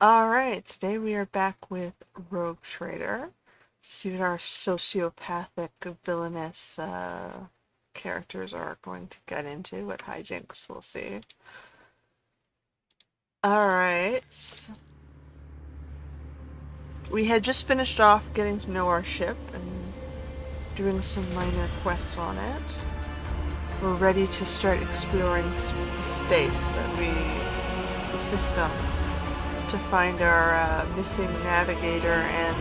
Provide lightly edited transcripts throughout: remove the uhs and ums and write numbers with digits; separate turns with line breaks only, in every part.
Alright, today we are back with Rogue Trader. See what our sociopathic, villainous characters are going to get into, what hijinks we'll see. Alright, we had just finished off getting to know our ship and doing some minor quests on it. We're ready to start exploring the space the system, to find our missing navigator and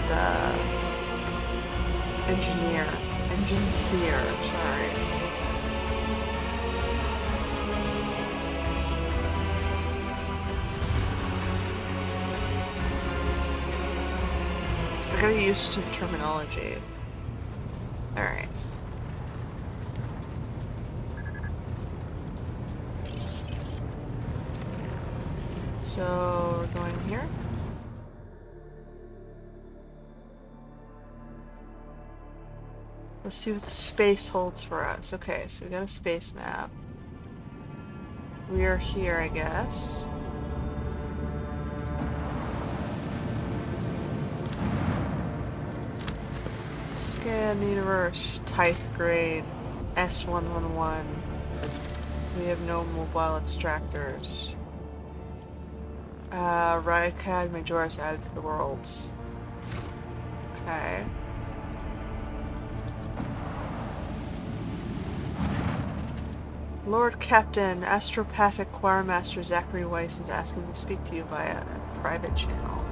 engine seer, sorry. I gotta get used to the terminology. Alright. So, we're going here. Let's see what the space holds for us. Okay, so we got a space map. We are here, I guess. Scan the universe. Tithe grade. S111. We have no mobile extractors. Rycad Majoris added to the worlds. Okay. Lord Captain, Astropathic Choirmaster Zachary Weiss is asking to speak to you via a private channel.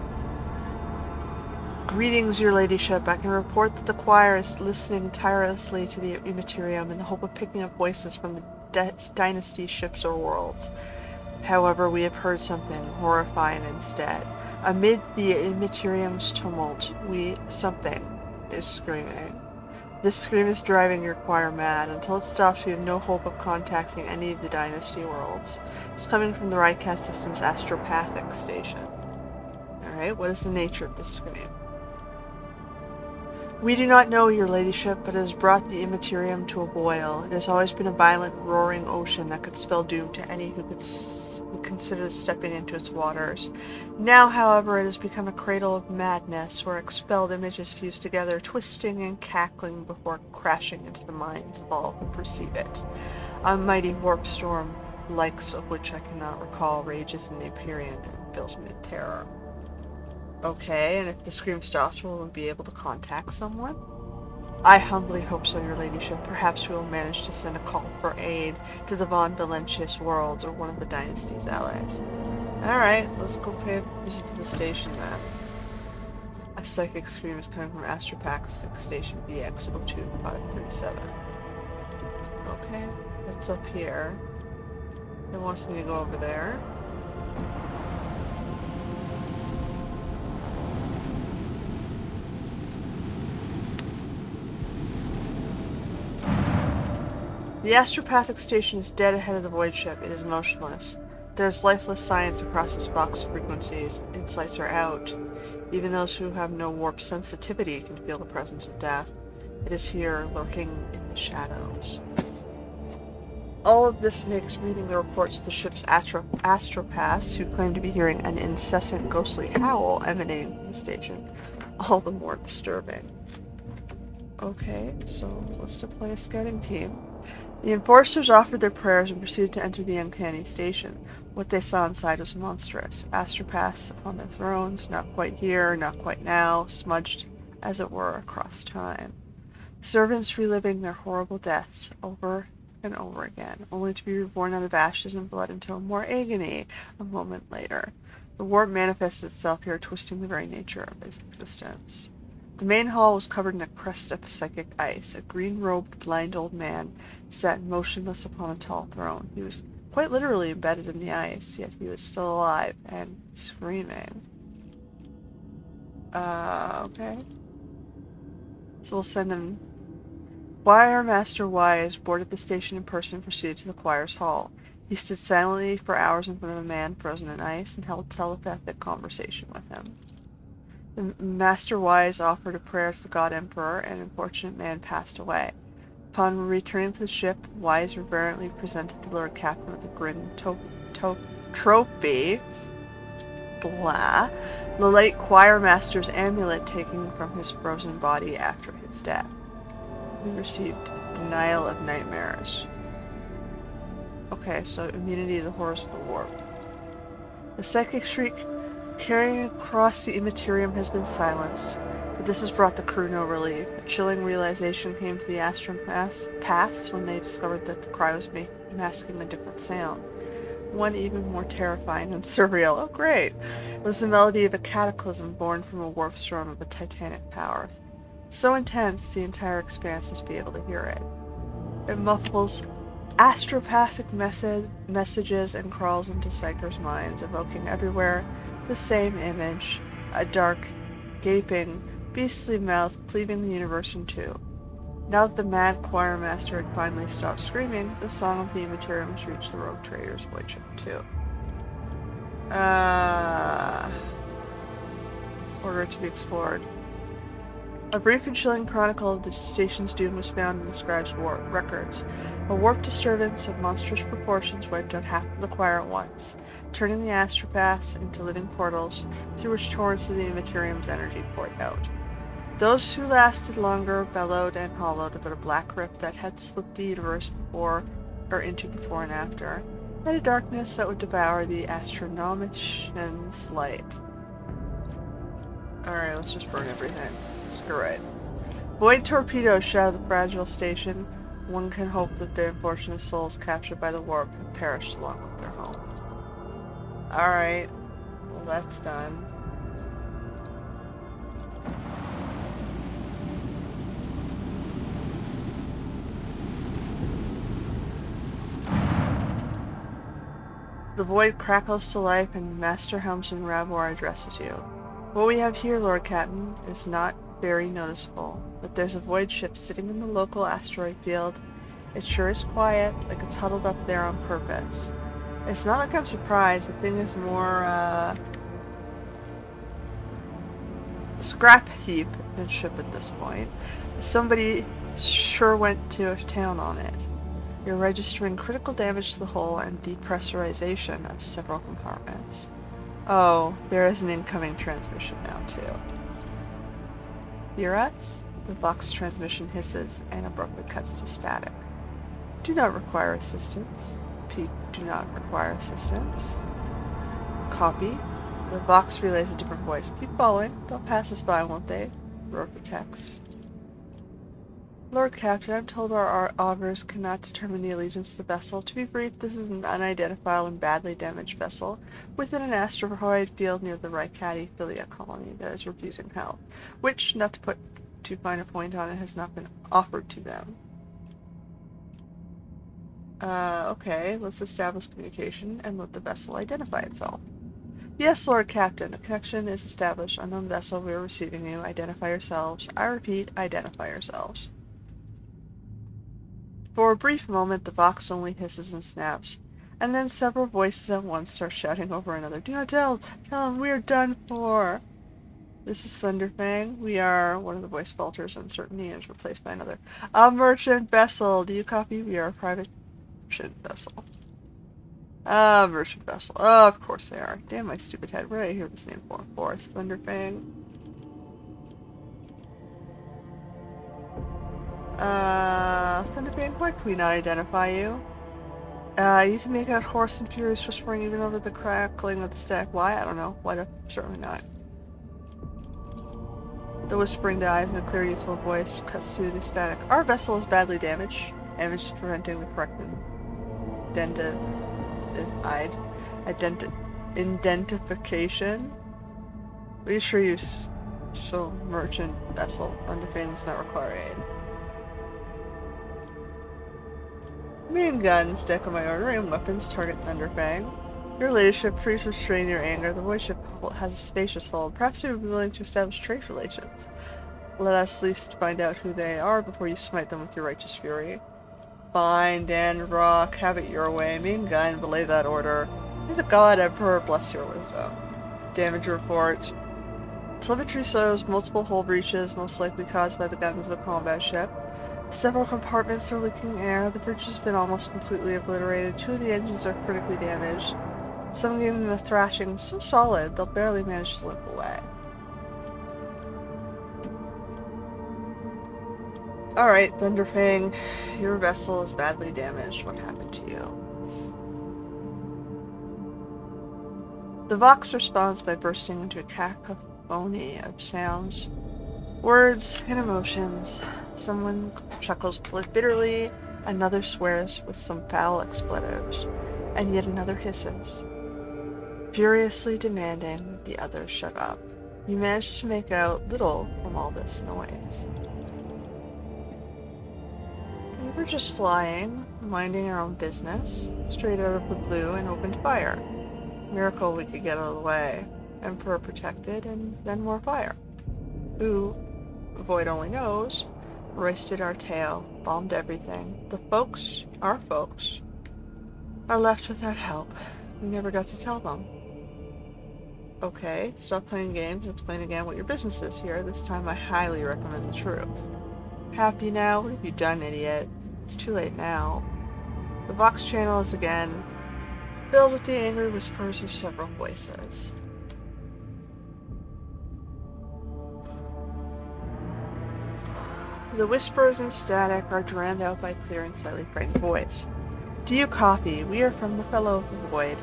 Greetings, your ladyship. I can report that the choir is listening tirelessly to the Immaterium in the hope of picking up voices from the dynasty ships or worlds. However, we have heard something horrifying instead. Amid the Immaterium's tumult, something is screaming. This scream is driving your choir mad. Until it stops, we have no hope of contacting any of the dynasty worlds. It's coming from the Rycast System's astropathic station. Alright, what is the nature of this scream? We do not know, your ladyship, but it has brought the Immaterium to a boil. It has always been a violent, roaring ocean that could spell doom to any who considered stepping into its waters. Now, however, it has become a cradle of madness, where expelled images fuse together, twisting and cackling before crashing into the minds of all who perceive it. A mighty warp storm, likes of which I cannot recall, rages in the Empyrean and fills me with terror. Okay, and if the scream stops, will we be able to contact someone? I humbly hope so, your ladyship. Perhaps we will manage to send a call for aid to the Von Valentius worlds or one of the dynasty's allies. Alright, let's go pay a visit to the station then. A psychic scream is coming from Astropathic Station VX02537. Okay, that's up here. It wants me to go over there. The astropathic station is dead ahead of the void ship. It is motionless. There is lifeless science across its box frequencies. Its lights are out. Even those who have no warp sensitivity can feel the presence of death. It is here, lurking in the shadows. All of this makes reading the reports of the ship's astropaths, who claim to be hearing an incessant ghostly howl emanating from the station, all the more disturbing. Okay, so let's deploy a scouting team. The enforcers offered their prayers and proceeded to enter the uncanny station. What they saw inside was monstrous. Astropaths upon their thrones, not quite here, not quite now, smudged, as it were, across time. Servants reliving their horrible deaths over and over again, only to be reborn out of ashes and blood into more agony a moment later. The warp manifests itself here, twisting the very nature of its existence. The main hall was covered in a crust of psychic ice. A green-robed, blind old man sat motionless upon a tall throne. He was quite literally embedded in the ice, yet he was still alive and screaming. Okay. So we'll send him. Choir Master Wise boarded the station in person and proceeded to the choir's hall. He stood silently for hours in front of a man frozen in ice and held telepathic conversation with him. The Master Wise offered a prayer to the God Emperor, and an unfortunate man passed away. Upon returning to the ship, Wise reverently presented the Lord Captain with a grin trophy blah. The late choir master's amulet taken from his frozen body after his death. We received denial of nightmares. Okay, so immunity to the horrors of the warp. The psychic shriek carrying across the immaterium has been silenced, but this has brought the crew no relief. A chilling realization came to the astropaths when they discovered that the cry was masking a different sound. One even more terrifying and surreal. Oh, great! It was the melody of a cataclysm born from a warp storm of a titanic power. So intense, the entire expanse must be able to hear it. It muffles astropathic messages and crawls into psychers' minds, evoking everywhere the same image, a dark, gaping, beastly mouth cleaving the universe in two. Now that the mad choir master had finally stopped screaming, the song of the immaterium has reached the rogue trader's void ship too. Order to be explored. A brief and chilling chronicle of the station's doom was found in the scribe's records. A warp disturbance of monstrous proportions wiped out half of the choir at once, turning the astropaths into living portals through which torrents of the immaterium's energy poured out. Those who lasted longer bellowed and hollowed about a black rift that had split the universe into before and after, and a darkness that would devour the astronomician's light. Alright, let's just burn everything. Screw it. Void torpedoes shatter the fragile station. One can hope that the unfortunate souls captured by the warp have perished along with their home. Alright. Well, that's done. The void crackles to life and Master Helmsman Ravor addresses you. What we have here, Lord Captain, is not very noticeable, but there's a void ship sitting in the local asteroid field. It sure is quiet, like it's huddled up there on purpose. It's not like I'm surprised, the thing is more, scrap heap than ship at this point. Somebody sure went to town on it. You're registering critical damage to the hull and depressurization of several compartments. Oh, there is an incoming transmission now, too. Urats? The Vox transmission hisses and abruptly cuts to static. Do not require assistance. Peak, do not require assistance. Copy. The Vox relays a different voice. Keep following. They'll pass us by, won't they? Roar protects. Lord Captain, I'm told our augurs cannot determine the allegiance of the vessel. To be brief, this is an unidentified and badly damaged vessel within an asteroid field near the Raikati Philia colony that is refusing help, which, not to put too fine a point on it, has not been offered to them. Okay, let's establish communication and let the vessel identify itself. Yes, Lord Captain, the connection is established. Unknown vessel, we are receiving you. Identify yourselves. I repeat, identify yourselves. For a brief moment, the Vox only hisses and snaps, and then several voices at once start shouting over another. Do not tell him we are done for. This is Thunderfang. We are, one of the voice falters uncertainty and is replaced by another. A merchant vessel. Do you copy? We are a private merchant vessel. A merchant vessel. Oh, of course they are. Damn my stupid head. Where did I hear this name for? It's Thunderfang. Thunderfang, why can we not identify you? You can make out hoarse and furious whispering even over the crackling of the stack. Why? I don't know. Why? Certainly not. The whispering dies and a clear, youthful voice cuts through the static. Our vessel is badly damaged. Damage is preventing the correct identification. Reassure you, so merchant vessel. Thunderfang does not require aid. Main guns, deck of my order, and weapons target Thunderfang. Your leadership, please restrain your anger. The void ship has a spacious hold. Perhaps you would be willing to establish trade relations. Let us at least find out who they are before you smite them with your righteous fury. Fine, Dan Rock, have it your way. Main gun, belay that order. May the God Emperor bless your wisdom. Damage report. Telemetry shows multiple hull breaches, most likely caused by the guns of a combat ship. Several compartments are leaking air. The bridge has been almost completely obliterated. 2 of the engines are critically damaged. Some gave them a thrashing so solid they'll barely manage to limp away. Alright, Thunderfang, your vessel is badly damaged. What happened to you? The Vox responds by bursting into a cacophony of sounds, words, and emotions. Someone chuckles bitterly, another swears with some foul expletives, and yet another hisses, furiously demanding that the others shut up. You manage to make out little from all this noise. We were just flying, minding our own business, straight out of the blue and opened fire. Miracle we could get out of the way. Emperor protected, and then more fire. Who, the void only knows, hoisted our tail, bombed everything. The folks, our folks, are left without help. We never got to tell them. Okay, stop playing games and explain again what your business is here. This time I highly recommend the truth. Happy now? What have you done, idiot? It's too late now. The Vox channel is again filled with the angry whispers of several voices. The whispers and static are drowned out by a clear and slightly frightened voice. Do you copy? We are from the Fellow of the Void.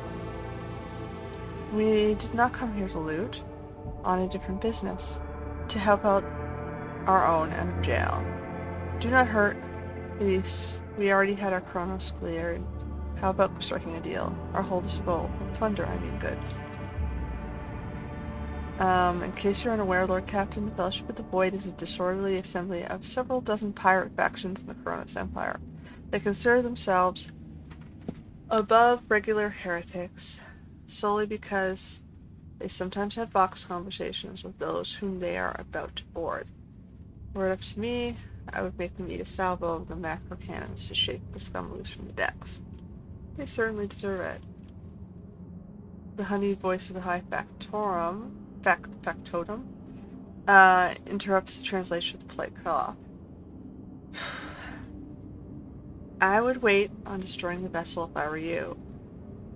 We did not come here to loot, on a different business, to help out our own out of jail. Do not hurt, please. We already had our Chronos cleared. How about striking a deal? Our hold is full. Of plunder, I mean goods. In case you're unaware, Lord Captain, the Fellowship of the Void is a disorderly assembly of several dozen pirate factions in the Chronos Empire. They consider themselves above regular heretics, solely because they sometimes have Vox conversations with those whom they are about to board. Were it up to me, I would make them eat a salvo of the macro cannons to shake the scum loose from the decks. They certainly deserve it. The honeyed voice of the High Factotum interrupts the translation with a polite cough. I would wait on destroying the vessel if I were you,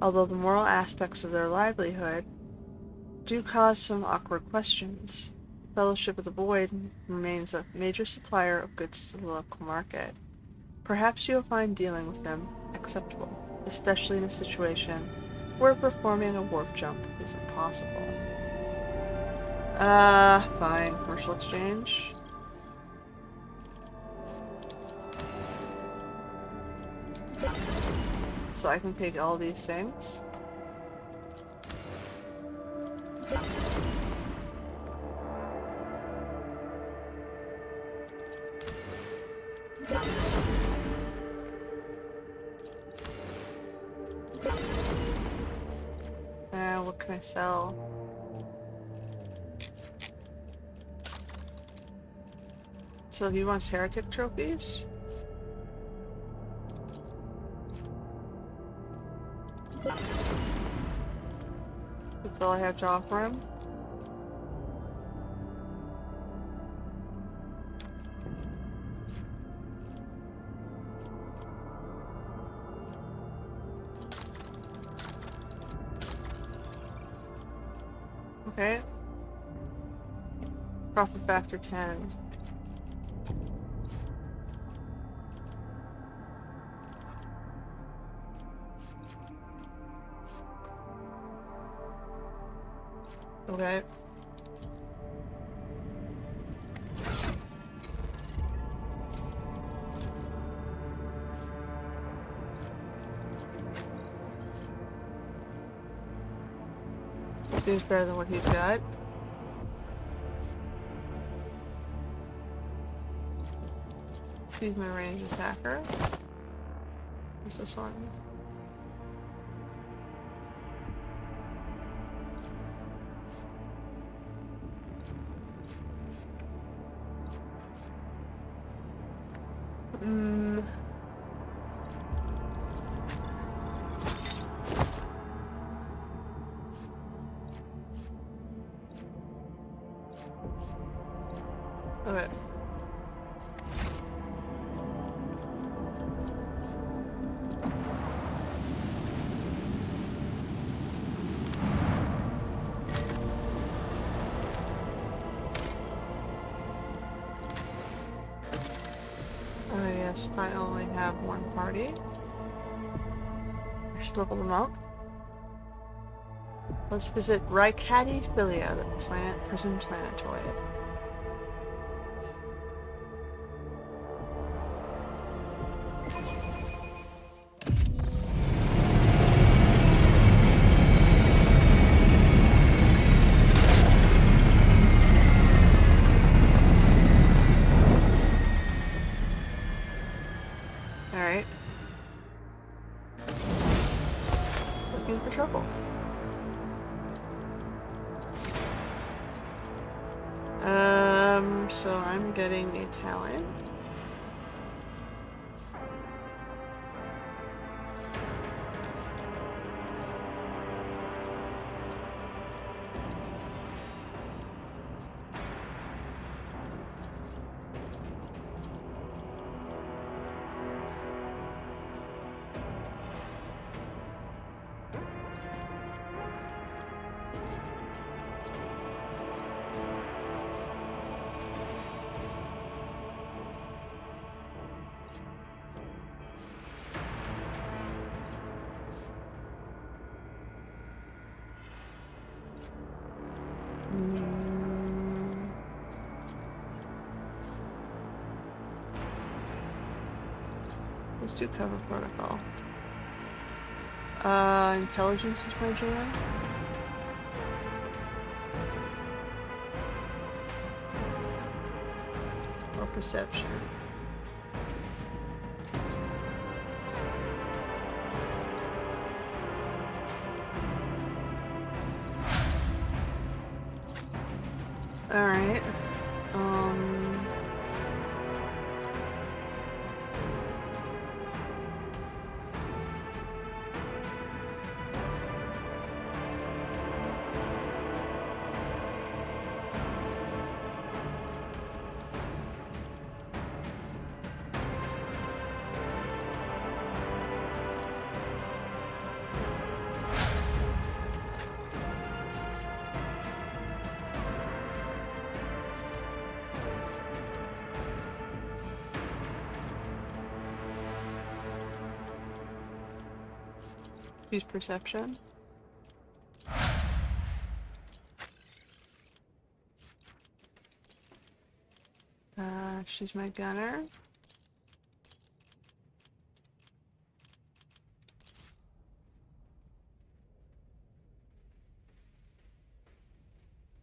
although the moral aspects of their livelihood do cause some awkward questions. The Fellowship of the Void remains a major supplier of goods to the local market. Perhaps you'll find dealing with them acceptable, especially in a situation where performing a warp jump is impossible. Fine. Commercial exchange. So I can pick all these things. What can I sell? So he wants heretic trophies? That's all I have to offer him? Okay. Profit factor 10. Okay. Seems better than what he's got. He's my ranged attacker. What's this one? Okay. guess I only have one party. I should level them up. Let's visit Ricadiphilia, the prison planetoid. Alright. Looking for trouble. So I'm getting a talent. Let's do cover protocol. Intelligence is my joy. Or perception. Alright. Use perception. She's my gunner.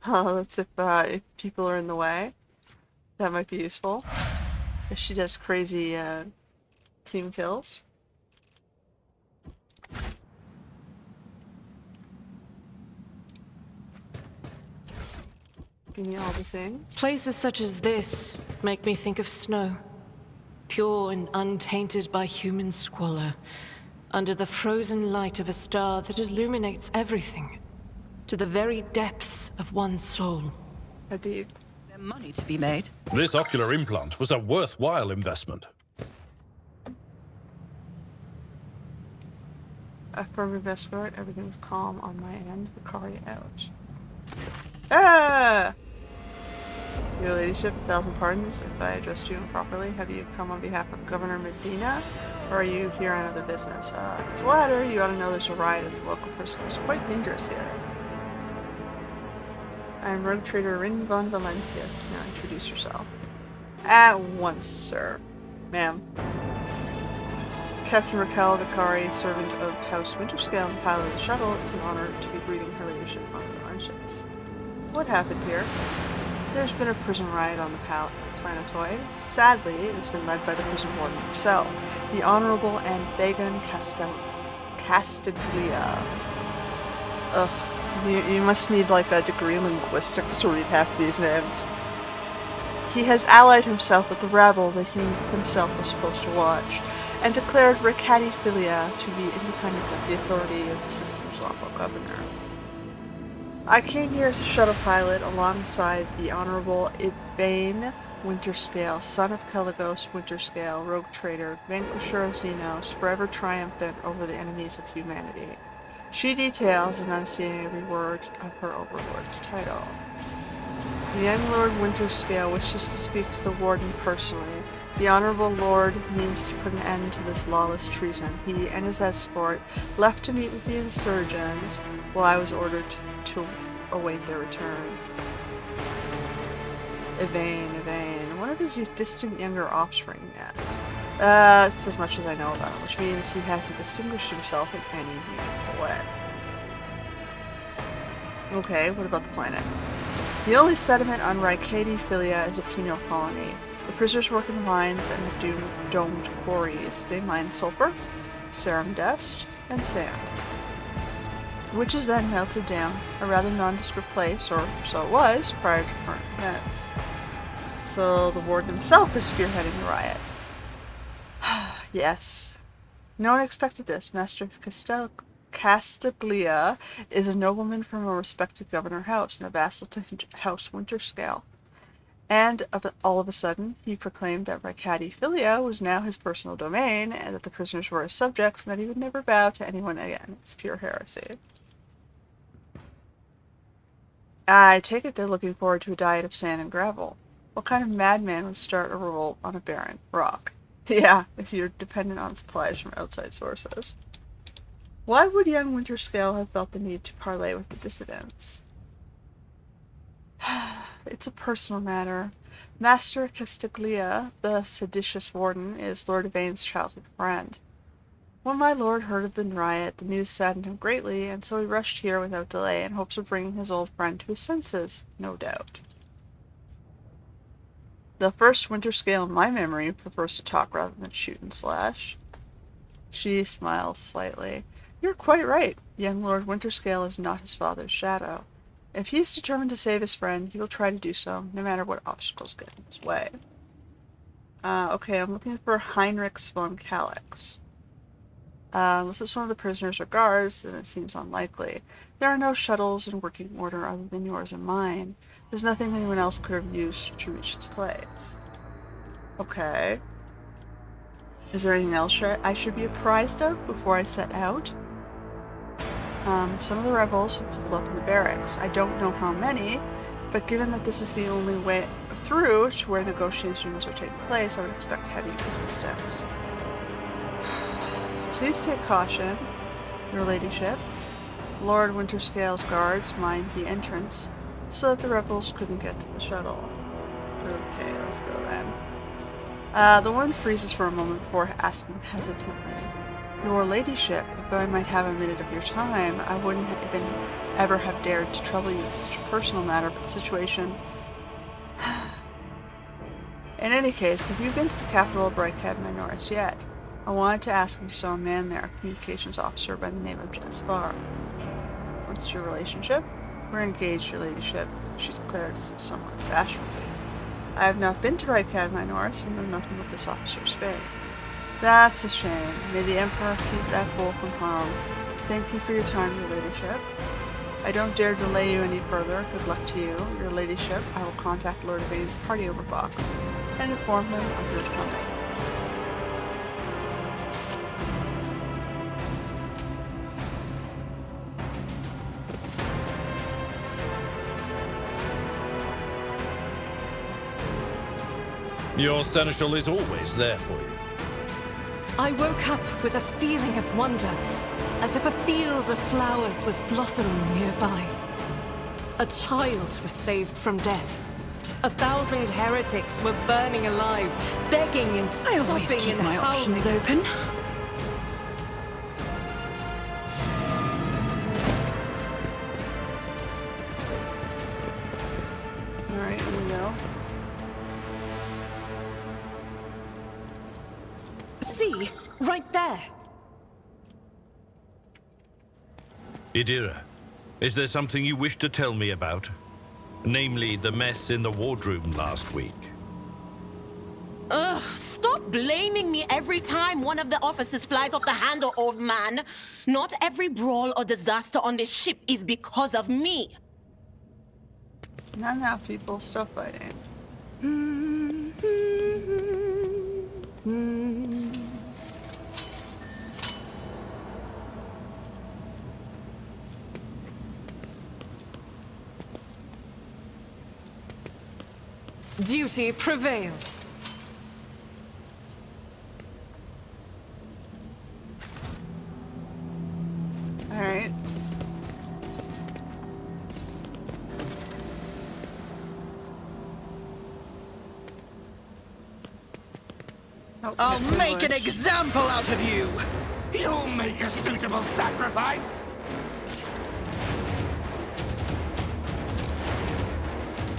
Oh, that's if people are in the way. That might be useful. If she does crazy team kills. Give me all the things.
Places such as this make me think of snow. Pure and untainted by human squalor. Under the frozen light of a star that illuminates everything. To the very depths of one's soul.
Hadid.
There's money to be made.
This ocular implant was a worthwhile investment.
Affirmative escort. Everything was calm on my end. Vicari out. Ah! Your ladyship, 1,000 pardons if I addressed you improperly. Have you come on behalf of Governor Medina, or are you here on other business? If it's the latter, you ought to know there's a riot at the local prison. It's quite dangerous here. I'm rogue trader Rin von Valencius. Now introduce yourself. At once, sir. Ma'am. Captain Raquel Vicari, servant of House Winterscale and pilot of the shuttle, it's an honor to be greeting her ladyship on the orange ships. What happened here? There's been a prison riot on the planetoid. Sadly, it's been led by the prison warden himself, the Honorable Anthagon Castaglia. Ugh, you must need like a degree in linguistics to read half these names. He has allied himself with the rabble that he himself was supposed to watch, and declared Ricadiphilia to be independent of the authority of the system's lawful governor. I came here as a shuttle pilot alongside the Honorable Idbane Winterscale, son of Caligos Winterscale, rogue trader, vanquisher of Xenos, forever triumphant over the enemies of humanity. She details, enunciating every word of her overlord's title. The young Lord Winterscale wishes to speak to the warden personally. The Honorable Lord means to put an end to this lawless treason. He and his escort left to meet with the insurgents, while I was ordered to await their return. Yvain. One of his distant younger offspring, yes. That's as much as I know about him, which means he hasn't distinguished himself in any meaningful way. Okay, what about the planet? The only settlement on Raikadi Philia is a penal colony. The prisoners work in the mines and the domed quarries. They mine sulfur, serum dust, and sand, which is then melted down, a rather nondescript place, or so it was, prior to current events. So the warden himself is spearheading the riot. Yes. No one expected this. Master Castaglia is a nobleman from a respected governor house and a vassal to House Winterscale. And all of a sudden, he proclaimed that Raikadi Philia was now his personal domain, and that the prisoners were his subjects, and that he would never bow to anyone again. It's pure heresy. I take it they're looking forward to a diet of sand and gravel. What kind of madman would start a revolt on a barren rock? Yeah, if you're dependent on supplies from outside sources. Why would young Winterscale have felt the need to parley with the dissidents? It's a personal matter. Master Castaglia, the seditious warden, is Lord Yvain's childhood friend. When my lord heard of the riot, the news saddened him greatly, and so he rushed here without delay in hopes of bringing his old friend to his senses, no doubt. The first Winterscale in my memory prefers to talk rather than shoot and slash. She smiles slightly. You're quite right. Young Lord Winterscale is not his father's shadow. If he is determined to save his friend, he will try to do so, no matter what obstacles get in his way. Okay, I'm looking for Heinrich von Calix. Unless it's one of the prisoners or guards, then it seems unlikely. There are no shuttles in working order other than yours and mine. There's nothing anyone else could have used to reach this place. Okay. Is there anything else I should be apprised of before I set out? Some of the rebels have pulled up in the barracks. I don't know how many, but given that this is the only way through to where negotiations are taking place, I would expect heavy resistance. Please take caution, your ladyship. Lord Winterscale's guards mind the entrance, so that the rebels couldn't get to the shuttle. Okay, let's go then. The woman freezes for a moment before asking hesitantly, Your ladyship, if I might have a minute of your time, I wouldn't ever have dared to trouble you with such a personal matter, but the situation... In any case, have you been to the capital of Raikad Minoris yet? I wanted to ask if you saw a man there, a communications officer by the name of Jaspar. What's your relationship? We're engaged, your ladyship, she declared somewhat bashfully. I have not been to Raikad Minoris and know nothing of this officer's fate. That's a shame. May the Emperor keep that fool from harm. Thank you for your time, your ladyship. I don't dare delay you any further. Good luck to you, your ladyship. I will contact Lord Yvain's party over box and inform him of your coming.
Your seneschal is always there for you.
I woke up with a feeling of wonder, as if a field of flowers was blossoming nearby. A child was saved from death. 1,000 heretics were burning alive, begging and sobbing
I always keep
and
my
howling.
options open.
Alright, here we go.
See, right there.
Idira, is there something you wish to tell me about? Namely, the mess in the wardroom last week.
Ugh, stop blaming me every time one of the officers flies off the handle, old man. Not every brawl or disaster on this ship is because of me.
Not now, people. Stop fighting.
Duty prevails.
Oh,
I'll
okay,
make an
privilege.
example out of you!
You'll make a suitable sacrifice?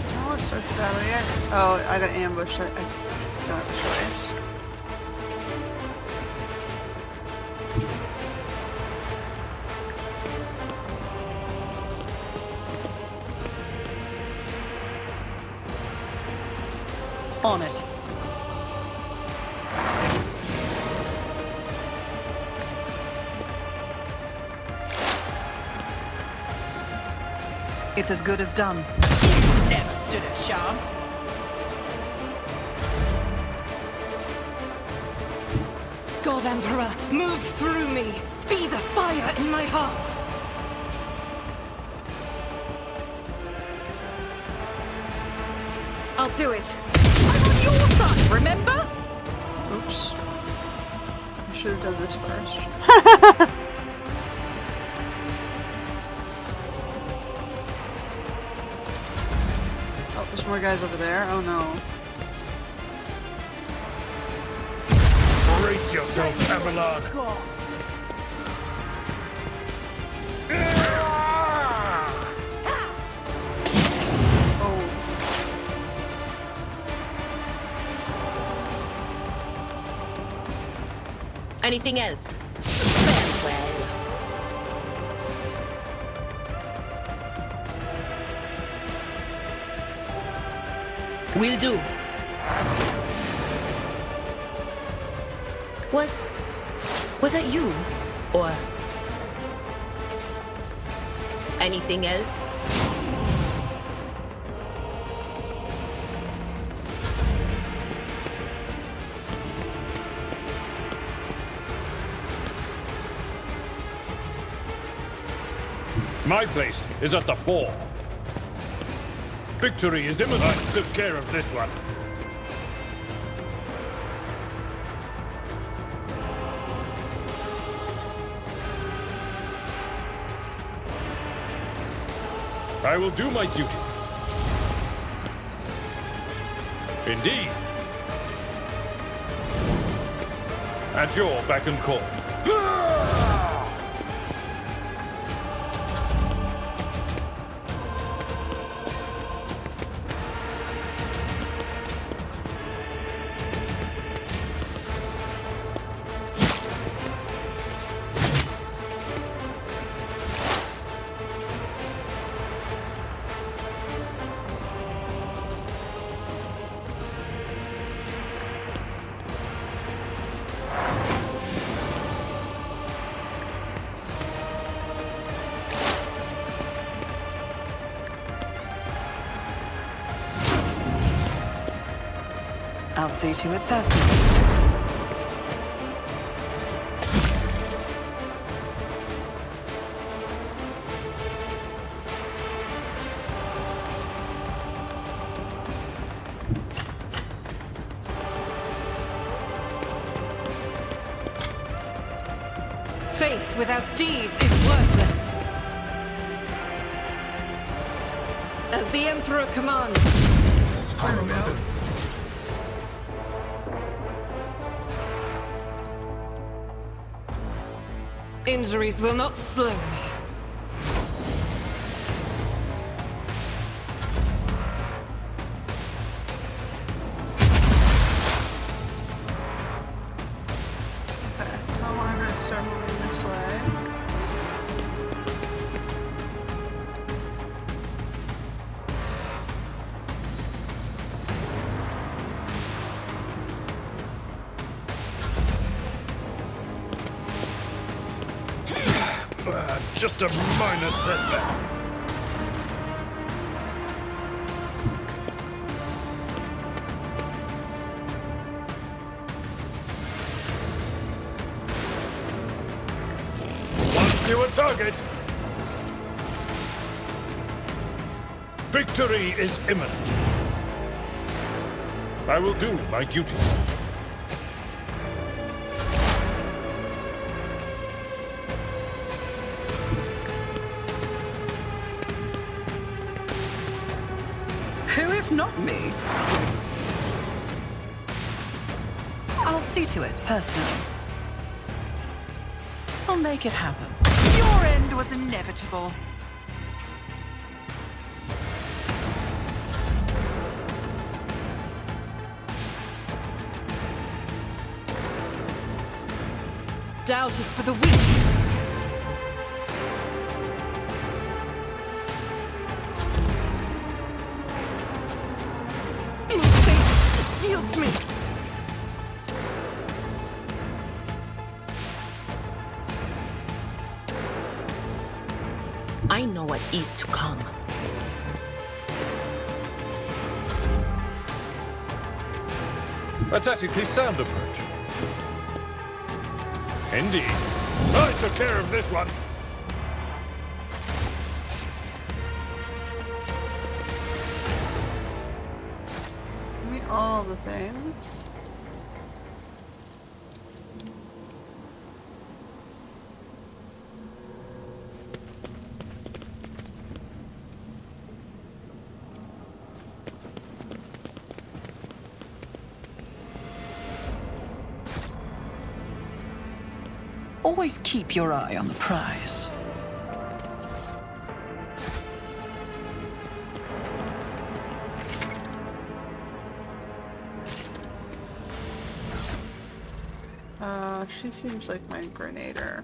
Oh, let's start the battle yet. Oh, I got ambushed. I don't have a choice.
On it. It's as good as done. You never stood a chance.
God Emperor, move through me! Be the fire in my heart! I'll do it.
I'm on your side, remember?
Oops. I should have done this first. Oh, there's more guys over there. Oh no.
Brace yourself, Abelard.
Oh.
Anything else? Very well. Will do. Was that you? Or anything else?
My place is at the fore. Victory is imminent. I took care of this one. I will do my duty. Indeed. At your beck and call.
I'll see to it personally.
Faith without deeds is worthless. As the Emperor commands. Injuries will not slow me.
Okay. So I'm gonna start moving this way.
Just a minor setback. One fewer target. Victory is imminent. I will do my duty.
Who if not me? I'll see to it, personally. I'll make it happen. Your end was inevitable.
Doubt is for the weak. Fate shields me.
I know what is to come.
A tactically sound approach. Indeed. I took care of this one.
Give me all the things.
Always keep your eye on the prize.
She seems like my grenader.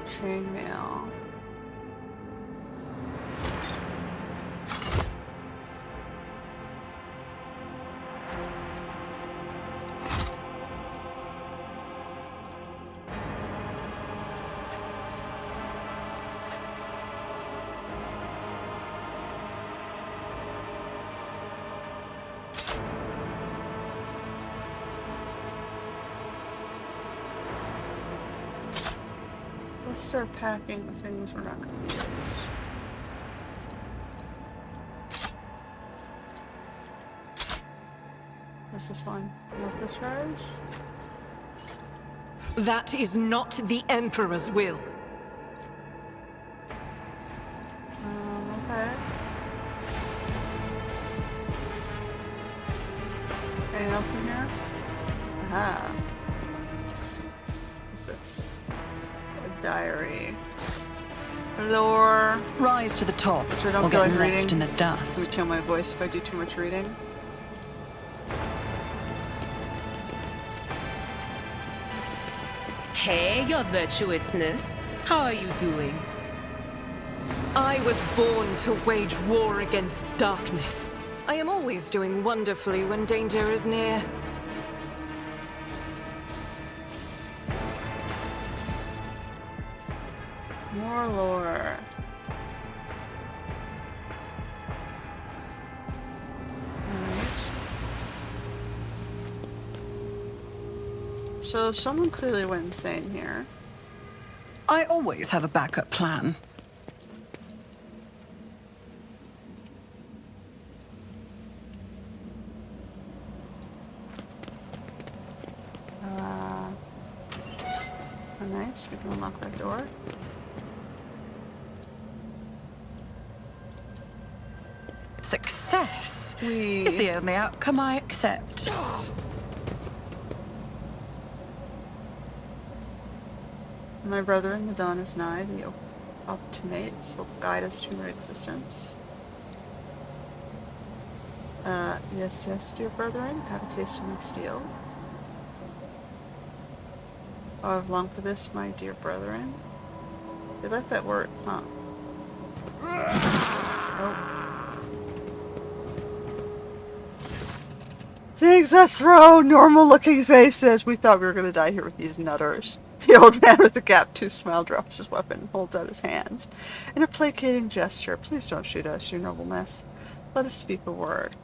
Chainmail. Let's start packing the things we're not going to use. What's this one? Multiple charge?
That is not the Emperor's will.
Okay. Anything else in here? Aha. What's this? A diary. Lore.
Rise to the top,
Which I don't
or
feel
get
like
left
reading.
in the
It's gonna
dust.
kill my voice if I do too much reading.
Hey, your virtuousness. How are you doing?
I was born to wage war against darkness. I am always doing wonderfully when danger is near.
More lore. Alright. So someone clearly went insane here.
I always have a backup plan.
Oh, nice. We can unlock that door.
Success
We
is the only outcome I accept.
My brethren, the dawn is nigh. The optimates will guide us to our existence. Yes, yes, dear brethren, have a taste of my steel. Oh, I've longed for this, my dear brethren. They like that word, huh? Oh. Things that throw normal-looking faces. We thought we were gonna die here with these nutters. The old man with the gap-toothed smile drops his weapon and holds out his hands. In a placating gesture, please don't shoot us, your nobleness. Let us speak a word.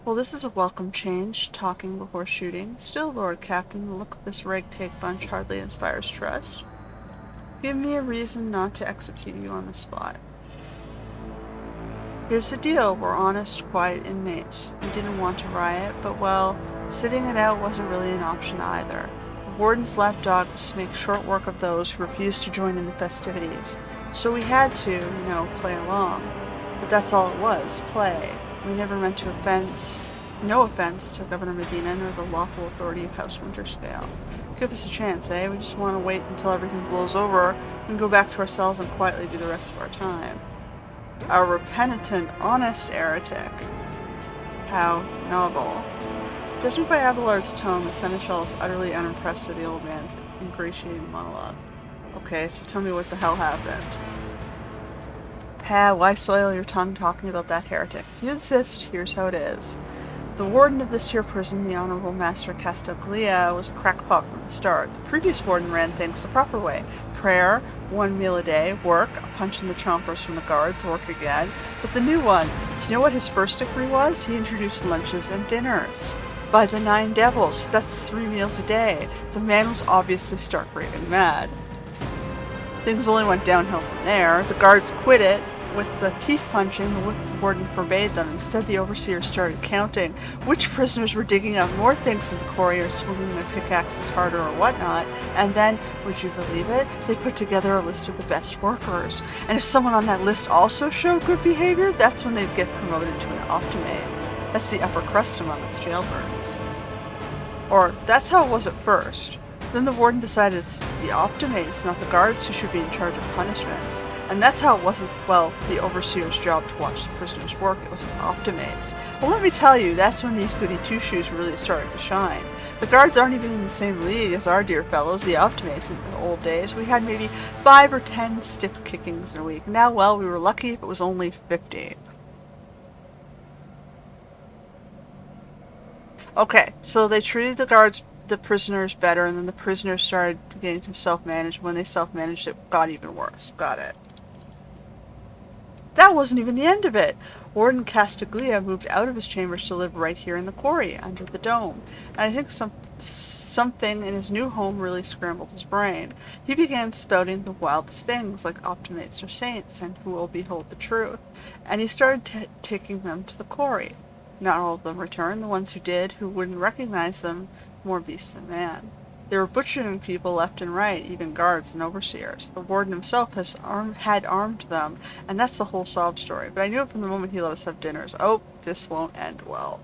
Well, this is a welcome change, talking before shooting. Still, Lord Captain, the look of this ragtag bunch hardly inspires trust. Give me a reason not to execute you on the spot. Here's the deal. We're honest, quiet inmates. We didn't want to riot, but well, sitting it out wasn't really an option either. The warden's lapdog was to make short work of those who refused to join in the festivities. So we had to, play along. But that's all it was, play. We never meant to no offense to Governor Medina nor the lawful authority of House Winterscale. Give us a chance, eh? We just want to wait until everything blows over and go back to our cells and quietly do the rest of our time. A repentant, honest heretic. How noble. Judging by Abelard's tone, the Seneschal is utterly unimpressed with the old man's ingratiating monologue. Okay, so tell me what the hell happened. Why soil your tongue talking about that heretic? If you insist, here's how it is. The warden of this here prison, the Honorable Master Castaglia, was a crackpot from the start. The previous warden ran things the proper way. Prayer, 1 meal a day, work, a punch in the chompers from the guards, work again. But the new one, do you know what his first decree was? He introduced lunches and dinners. By the 9 devils, that's 3 meals a day. The man was obviously stark raving mad. Things only went downhill from there. The guards quit it. With the teeth punching, the warden forbade them. Instead, the overseer started counting which prisoners were digging out more things in the quarry or swinging their pickaxes harder or whatnot. And then, would you believe it, they put together a list of the best workers. And if someone on that list also showed good behavior, that's when they'd get promoted to an optimate. That's the upper crust among its jailbirds. Or, that's how it was at first. Then the warden decided it's the optimates, not the guards, who should be in charge of punishments. And that's how it wasn't, the overseer's job to watch the prisoners work. It was the optimates. Well, let me tell you, that's when these goody two-shoes really started to shine. The guards aren't even in the same league as our dear fellows, the optimates. In the old days, we had maybe 5 or 10 stiff kickings in a week. Now, we were lucky if it was only 50. Okay, so they treated the prisoners better, and then the prisoners started getting to self-manage. When they self-managed, it got even worse. Got it. That wasn't even the end of it. Warden Castaglia moved out of his chambers to live right here in the quarry, under the dome. And I think something in his new home really scrambled his brain. He began spouting the wildest things, like optimates are saints, and who will behold the truth. And he started taking them to the quarry. Not all of them returned. The ones who did, who wouldn't recognize them, more beast than man. They were butchering people left and right, even guards and overseers. The warden himself had armed them, and that's the whole sob story. But I knew it from the moment he let us have dinners. Oh, this won't end well.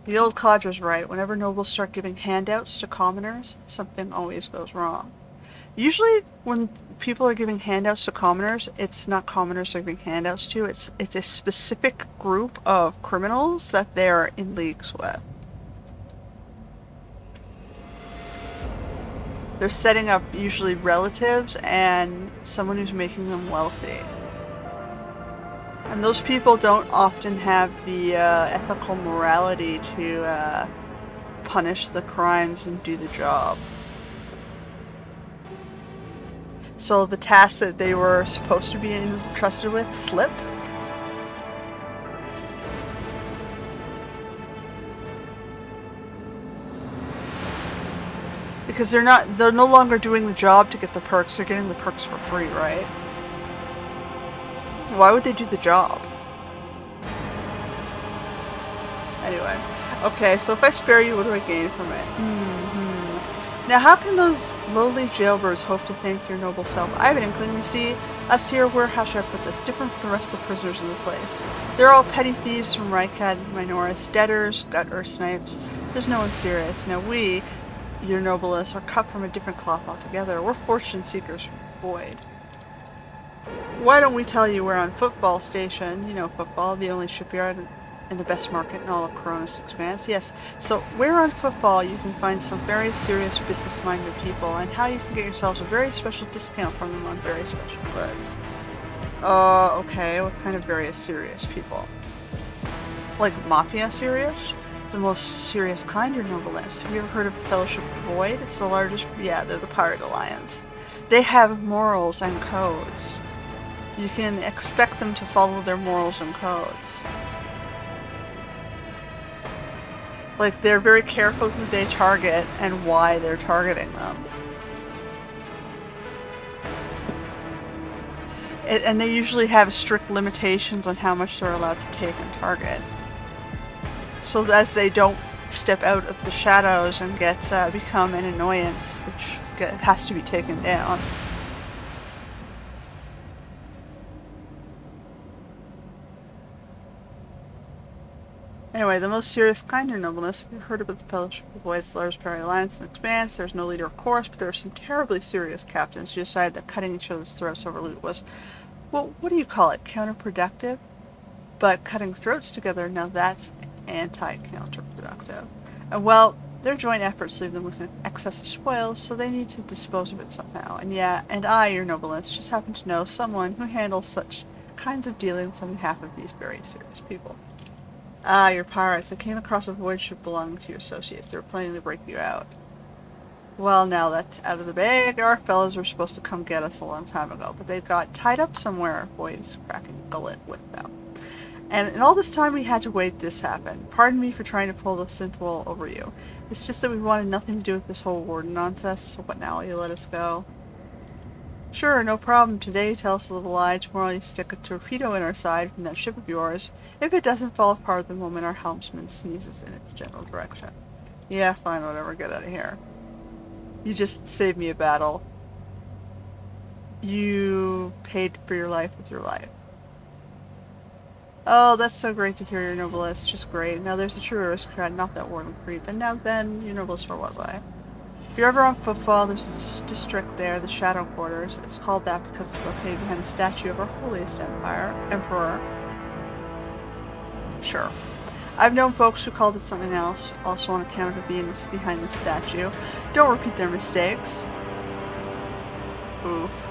The old codger's right. Whenever nobles start giving handouts to commoners, something always goes wrong. Usually, when people are giving handouts to commoners, it's not commoners they're giving handouts to. It's a specific group of criminals that they're in leagues with. They're setting up usually relatives and someone who's making them wealthy. And those people don't often have the ethical morality to punish the crimes and do the job. So the tasks that they were supposed to be entrusted with slip. Because they're no longer doing the job to get the perks, they're getting the perks for free, right? Why would they do the job? Anyway. Okay, so if I spare you, what do I gain from it? Now, how can those lowly jailbirds hope to thank your noble self? I have an inkling. You see, us here, we're, how should I put this, different from the rest of the prisoners in the place. They're all petty thieves from Rykad, Minoris, debtors, gutter snipes. There's no one serious. Now we, your noblest, are cut from a different cloth altogether. We're fortune seekers from the void. Why don't we tell you we're on Football Station? You know Football, the only shipyard in the best market in all of Coronis Expanse. Yes, so where on Football you can find some very serious business-minded people, and how you can get yourselves a very special discount from them on very special goods. Okay, what kind of very serious people? Like Mafia serious? The most serious kind, your nobleness. Have you ever heard of Fellowship of the Void? It's the largest, yeah, they're the Pirate Alliance. They have morals and codes. You can expect them to follow their morals and codes. Like, they're very careful who they target and why they're targeting them. And they usually have strict limitations on how much they're allowed to take and target. So as they don't step out of the shadows and become an annoyance, which it has to be taken down. Anyway, the most serious kind, your nobleness. We've heard about the Fellowship of Voids, Lars Perry Alliance, and Expanse. There's no leader, of course, but there are some terribly serious captains who decided that cutting each other's throats over loot was, well, what do you call it, counterproductive? But cutting throats together, now that's anti-counterproductive. And well, their joint efforts leave them with an excess of spoils, so they need to dispose of it somehow. And yeah, and I, your nobleness, just happen to know someone who handles such kinds of dealings on behalf of these very serious people. Ah, your pirates. I came across a void ship belonging to your associates. They were planning to break you out. Well, now that's out of the bag. Our fellows were supposed to come get us a long time ago, but they got tied up somewhere. Void is cracking a gullet with them. And in all this time we had to wait this happen. Pardon me for trying to pull the synth wool over you. It's just that we wanted nothing to do with this whole warden nonsense, so what now? Will you let us go? Sure, no problem. Today you tell us a little lie. Tomorrow you stick a torpedo in our side from that ship of yours. If it doesn't fall apart the moment our helmsman sneezes in its general direction. Yeah, fine, whatever. Get out of here. You just saved me a battle. You paid for your life with your life. Oh, that's so great to hear, your noblesse. Just great. Now there's a true aristocrat, not that warden creep. And now then, your noblesse, for what way? If you're ever on footfall, there's this district there, the Shadow Quarters. It's called that because it's located behind the statue of our holiest emperor. Sure. I've known folks who called it something else, also on account of it being behind the statue. Don't repeat their mistakes. Oof.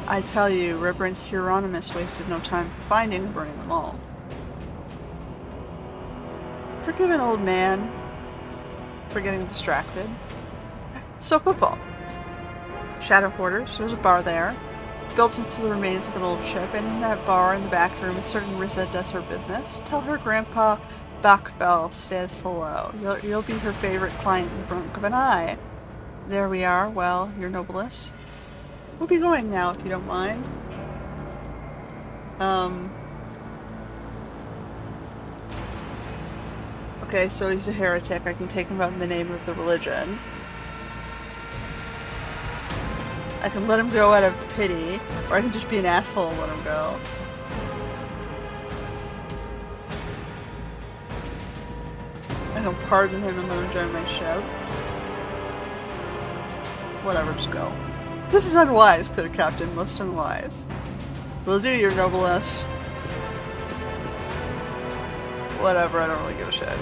I tell you, Reverend Hieronymus wasted no time finding and burning them all. Forgive an old man for getting distracted. So football. Shadow Quarters, there's a bar there, built into the remains of an old ship, and in that bar in the back room a certain Riza does her business. Tell her Grandpa Bachbel says hello. You'll be her favorite client in the blink of an eye. There we are. Well, your noblesse. We'll be going now, if you don't mind. Okay, so he's a heretic. I can take him out in the name of the religion. I can let him go out of pity, or I can just be an asshole and let him go. I can pardon him and let him join my ship. Whatever, just go. This is unwise, clear captain, most unwise. Will do, your noblesse. Whatever, I don't really give a shit.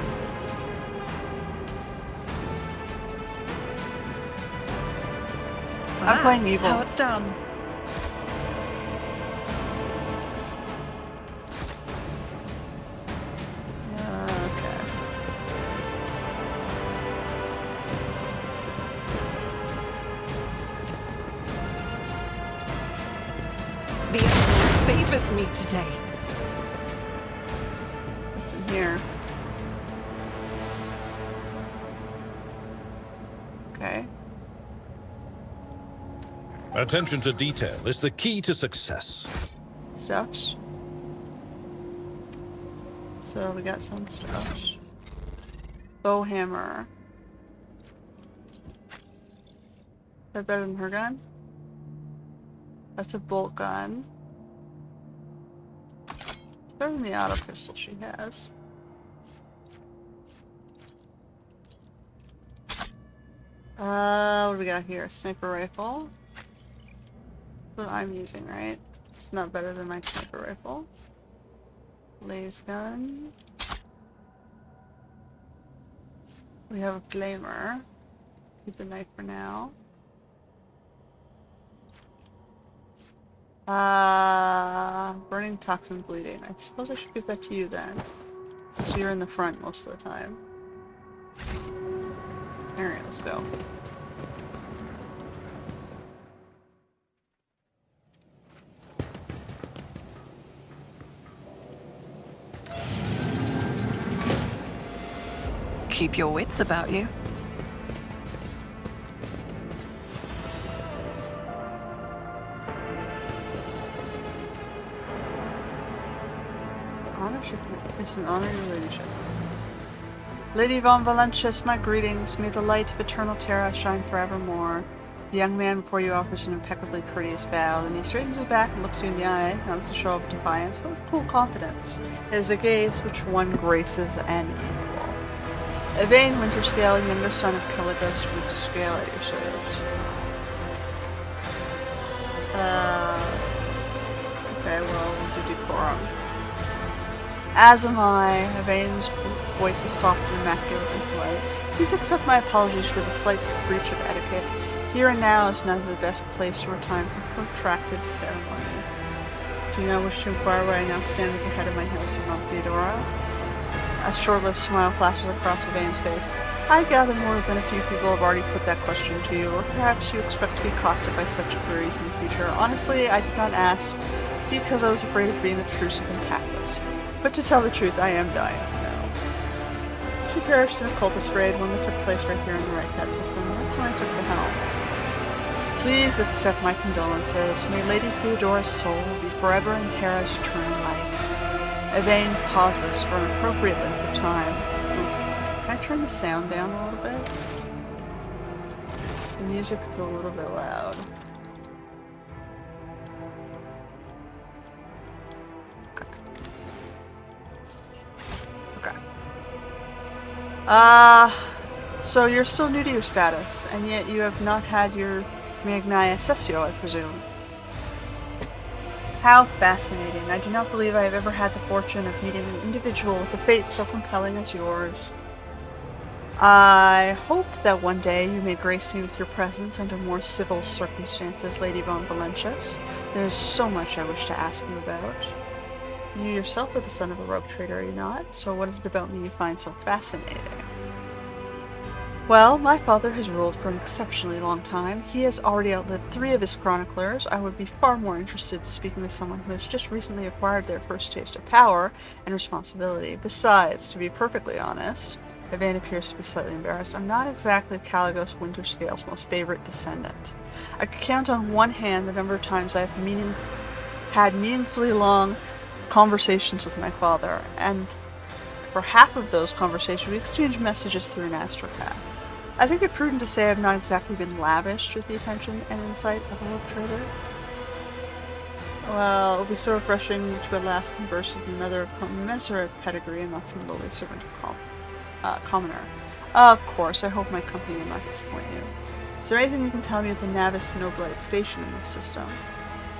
I'm playing evil.
That's how it's done.
Okay.
The Emperor favors me today.
What's in here? Okay.
Attention to detail is the key to success.
Stuffs. So we got some stuffs. Bow hammer. Is that better than her gun? That's a bolt gun. It's better than the auto pistol she has. What do we got here? Sniper rifle. That's what I'm using, right? It's not better than my sniper rifle. Laser gun. We have a flamer. Keep the knife for now. Burning toxin bleeding. I suppose I should give that to you then. So you're in the front most of the time. Alright, let's go.
Keep your wits about you.
It's an honor, your ladyship. Lady von Valentius, my greetings. May the light of eternal Terra shine forevermore. The young man before you offers an impeccably courteous bow, then he straightens his back and looks you in the eye, not as a show of defiance, but with cool confidence. It is a gaze which one graces an equal. Yvain Winterscale, younger son of Caligos Winterscale, at your service. Okay, well, we'll do decorum. As am I. Yvain's voice is soft and immaculately polite. Please accept my apologies for the slight breach of etiquette. Here and now is neither the best place or time for protracted ceremony. Do you now wish to inquire where I now stand at the head of my house in Mount Theodora? A short-lived smile flashes across Yvain's face. I gather more than a few people have already put that question to you, or perhaps you expect to be accosted by such queries in the future. Honestly, I did not ask because I was afraid of being obtrusive and tactless. But to tell the truth, I am dying now. She perished in a cultist raid, one that took place right here in the right cat system. That's when I took the helm. Please accept my condolences. May Lady Theodora's soul be forever in Terra's eternal light. Yvain pauses for an appropriate length of time. Can I turn the sound down a little bit? The music is a little bit loud. Okay. So you're still new to your status, and yet you have not had your Magnae Sessio, I presume. How fascinating. I do not believe I have ever had the fortune of meeting an individual with a fate so compelling as yours. I hope that one day you may grace me with your presence under more civil circumstances, Lady von Valentius. There is so much I wish to ask you about. You yourself are the son of a rogue trader, are you not? So what is it about me you find so fascinating? Well, my father has ruled for an exceptionally long time. He has already outlived 3 of his chroniclers. I would be far more interested in speaking to someone who has just recently acquired their first taste of power and responsibility. Besides, to be perfectly honest, Yvain appears to be slightly embarrassed. I'm not exactly Caligos Winterscale's most favorite descendant. I could count on one hand the number of times I have had meaningfully long conversations with my father, and for half of those conversations we exchanged messages through an astropath. I think it prudent to say I've not exactly been lavished with the attention and insight of a rogue trader. Well, it will be so refreshing to at last converse with another commensurate pedigree and not some lowly servant of commoner. Of course, I hope my company will not disappoint you. Is there anything you can tell me of the Navis Nobilite station in this system?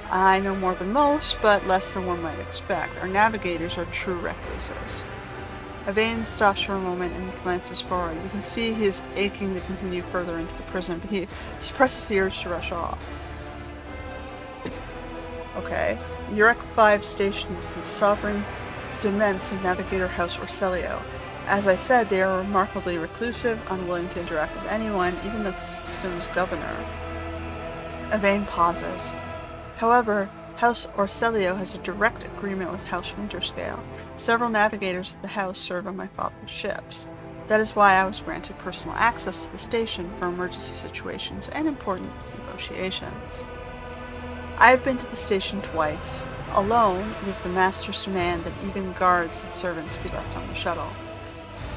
I know more than most, but less than one might expect. Our navigators are true recluses. Yvain stops for a moment and glances forward. You can see he is aching to continue further into the prison, but he suppresses the urge to rush off. Okay. Eurek 5 station is the sovereign demesne of Navigator House Orselio. As I said, they are remarkably reclusive, unwilling to interact with anyone, even the system's governor. Yvain pauses. However, House Orselio has a direct agreement with House Winterscale. Several navigators of the house serve on my father's ships. That is why I was granted personal access to the station for emergency situations and important negotiations. I have been to the station twice. Alone, it is the master's demand that even guards and servants be left on the shuttle.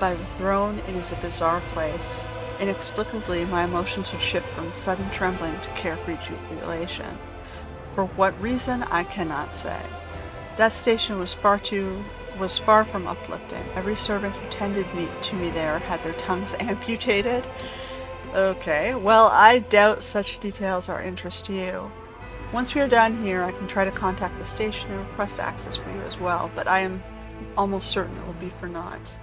By the throne, it is a bizarre place. Inexplicably, my emotions would shift from sudden trembling to carefree jubilation. For what reason, I cannot say. That station was far from uplifting. Every servant who tended to me there had their tongues amputated. Okay, well, I doubt such details are of interest to you. Once we are done here, I can try to contact the station and request access for you as well, but I am almost certain it will be for naught.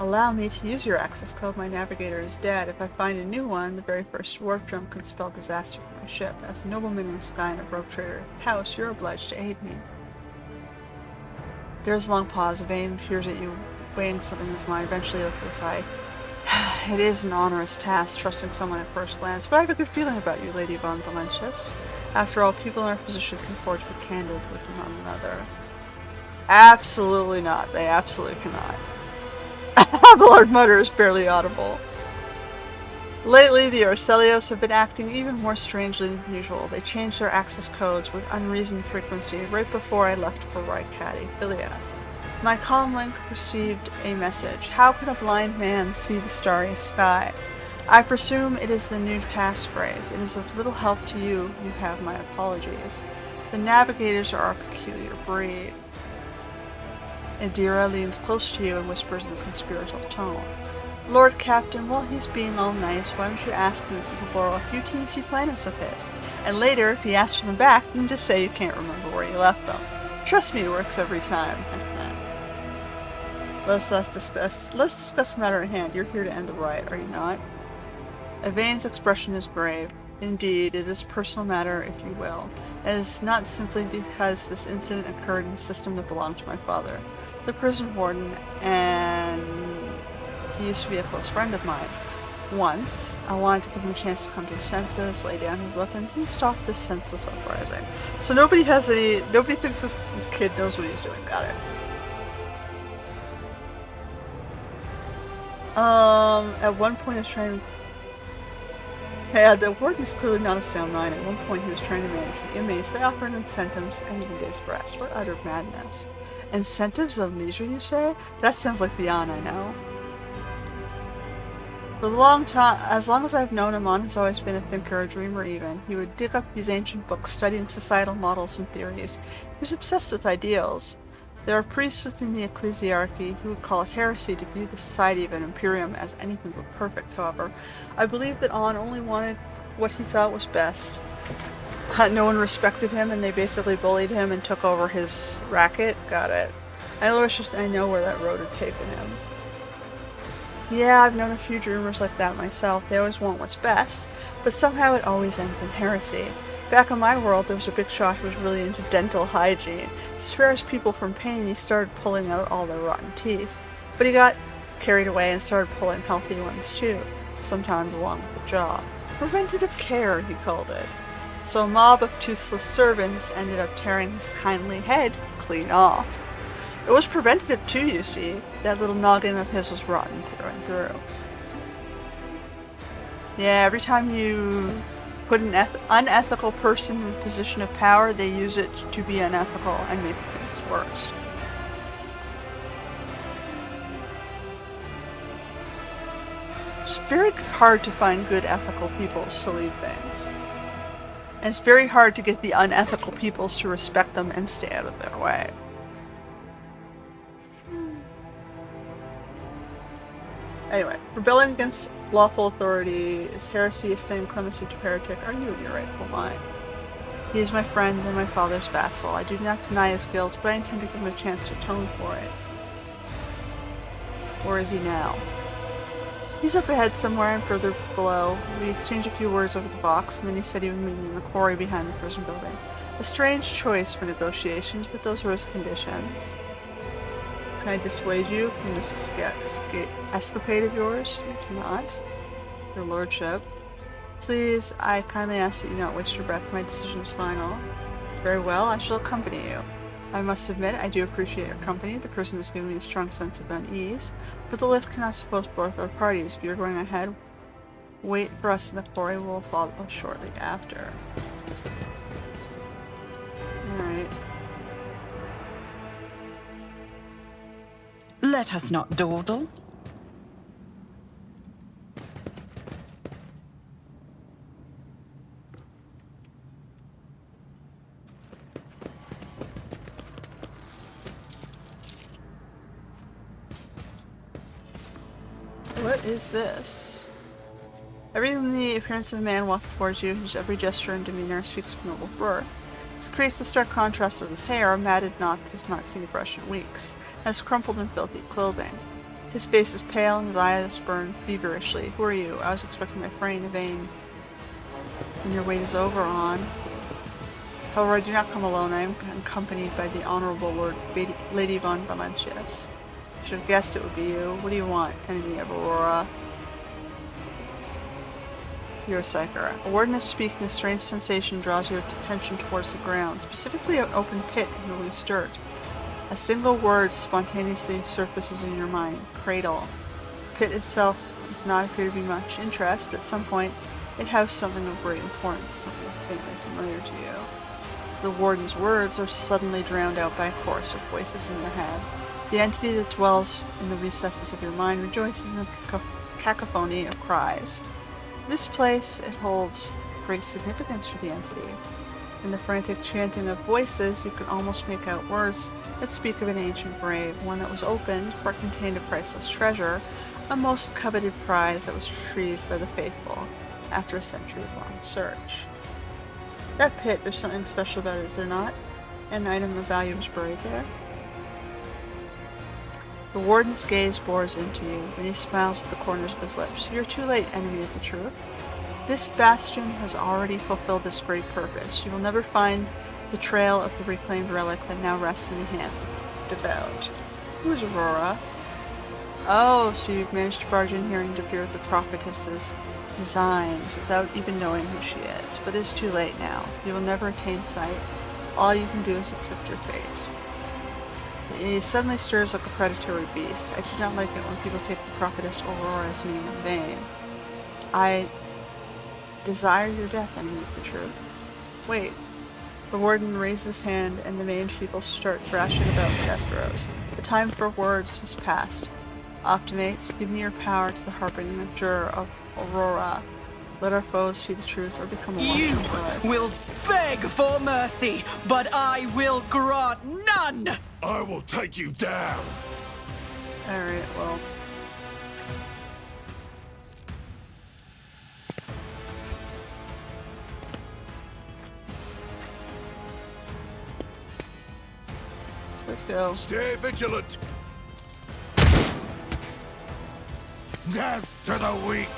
Allow me to use your access code. My navigator is dead. If I find a new one, the very first warp jump could spell disaster for my ship. As a nobleman in the sky and a rogue trader house, you're obliged to aid me. There is a long pause. Yvain peers at you, weighing something in his mind. Eventually lifts a sigh. It is an onerous task, trusting someone at first glance, but I have a good feeling about you, Lady von Valentius. After all, people in our position can afford to be candid with one another. Absolutely not. They absolutely cannot. The Lord mutter is barely audible. Lately, the Orselios have been acting even more strangely than usual. They changed their access codes with unreasoned frequency right before I left for Rykati, Philia. My comm link received a message. How can a blind man see the starry sky? I presume it is the new passphrase. It is of little help to you. You have my apologies. The navigators are a peculiar breed. Adira leans close to you and whispers in a conspiratorial tone. Lord Captain, while he's being all nice, why don't you ask him if you can borrow a few teensy planets of his? And later, if he asks for them back, you can just say you can't remember where you left them. Trust me, it works every time. Let's discuss the matter at hand. You're here to end the riot, are you not? Yvain's expression is grave. Indeed, it is a personal matter, if you will. It is not simply because this incident occurred in a system that belonged to my father, the prison warden, and he used to be a close friend of mine. Once, I wanted to give him a chance to come to his senses, lay down his weapons, and stop this senseless uprising. So nobody thinks this kid knows what he's doing. Got it. At one point he was trying to... Yeah, the warden is clearly not of sound mind. At one point he was trying to manage the inmates by offering incentives and even days of rest. What utter madness. Incentives of leisure, you say? That sounds like Beyond, I know. For a long time, as long as I've known him, On has always been a thinker, a dreamer even. He would dig up these ancient books, studying societal models and theories. He was obsessed with ideals. There are priests within the ecclesiarchy who would call it heresy to view the society of an imperium as anything but perfect, however. I believe that On only wanted what he thought was best. No one respected him, and they basically bullied him and took over his racket. Got it. I wish I know where that road had taken him. Yeah, I've known a few dreamers like that myself. They always want what's best, but somehow it always ends in heresy. Back in my world, there was a big shot who was really into dental hygiene. To spare his people from pain, he started pulling out all their rotten teeth. But he got carried away and started pulling healthy ones too, sometimes along with the job. Preventative care, he called it. So a mob of toothless servants ended up tearing his kindly head clean off. It was preventative too, you see. That little noggin of his was rotten through and through. Yeah, every time you put an unethical person in a position of power, they use it to be unethical and make things worse. It's very hard to find good ethical peoples to lead things. And it's very hard to get the unethical peoples to respect them and stay out of their way. Anyway, rebelling against lawful authority is heresy, extending clemency to heretic. Are you in your rightful mind? He is my friend and my father's vassal. I do not deny his guilt, but I intend to give him a chance to atone for it. Where is he now? He's up ahead somewhere and further below. We exchanged a few words over the box, and then he said he would meet me in the quarry behind the prison building. A strange choice for negotiations, but those were his conditions. Can I dissuade you from this escapade of yours? You cannot. Your lordship. Please, I kindly ask that you not waste your breath. My decision is final. Very well, I shall accompany you. I must admit, I do appreciate your company. The prison has given me a strong sense of unease, but the lift cannot suppose both our parties. If you're going ahead, wait for us in the quarry. We'll follow shortly after. Alright.
Let us not dawdle.
What is this? Everything in the appearance of a man walking towards you, his every gesture and demeanor speaks of noble birth. This creates a stark contrast with his hair, a matted knot that has not seen a brush in weeks, and his crumpled and filthy clothing. His face is pale and his eyes burn feverishly. Who are you? I was expecting my friend Yvain. When your wait is over, On. However, I do not come alone. I am accompanied by the Honorable Lady von Valentius. I should have guessed it would be you. What do you want, enemy of Aurora? You're a psyker. A warden is speaking. A strange sensation draws your attention towards the ground, specifically an open pit in the loose dirt. A single word spontaneously surfaces in your mind. Cradle. The pit itself does not appear to be much interest, but at some point it housed something of great importance, something faintly familiar to you. The warden's words are suddenly drowned out by a chorus of voices in your head. The entity that dwells in the recesses of your mind rejoices in a cacophony of cries. This place, it holds great significance for the entity. In the frantic chanting of voices, you can almost make out words that speak of an ancient grave, one that was opened for it contained a priceless treasure, a most coveted prize that was retrieved by the faithful after a centuries-long search. That pit, there's something special about it, is there not? An item of value is buried there. The warden's gaze bores into you, and he smiles at the corners of his lips. You're too late, enemy of the truth. This bastion has already fulfilled its great purpose. You will never find the trail of the reclaimed relic that now rests in the hand of the devout. Who is Aurora? Oh, so you've managed to barge in here and interfere with the prophetess's designs without even knowing who she is. But it's too late now. You will never attain sight. All you can do is accept your fate. He suddenly stirs like a predatory beast. I do not like it when people take the prophetess Aurora's name in vain. I desire your death, enemy of the truth. Wait. The warden raises his hand and the maimed people start thrashing about with death throes. The time for words has passed. Optimates, give me your power to the harbinger of Aurora. Let our foes see the truth or become a
You will beg for mercy, but I will grant none!
I will take you down.
Alright, well. Let's go.
Stay vigilant. Death to the weak.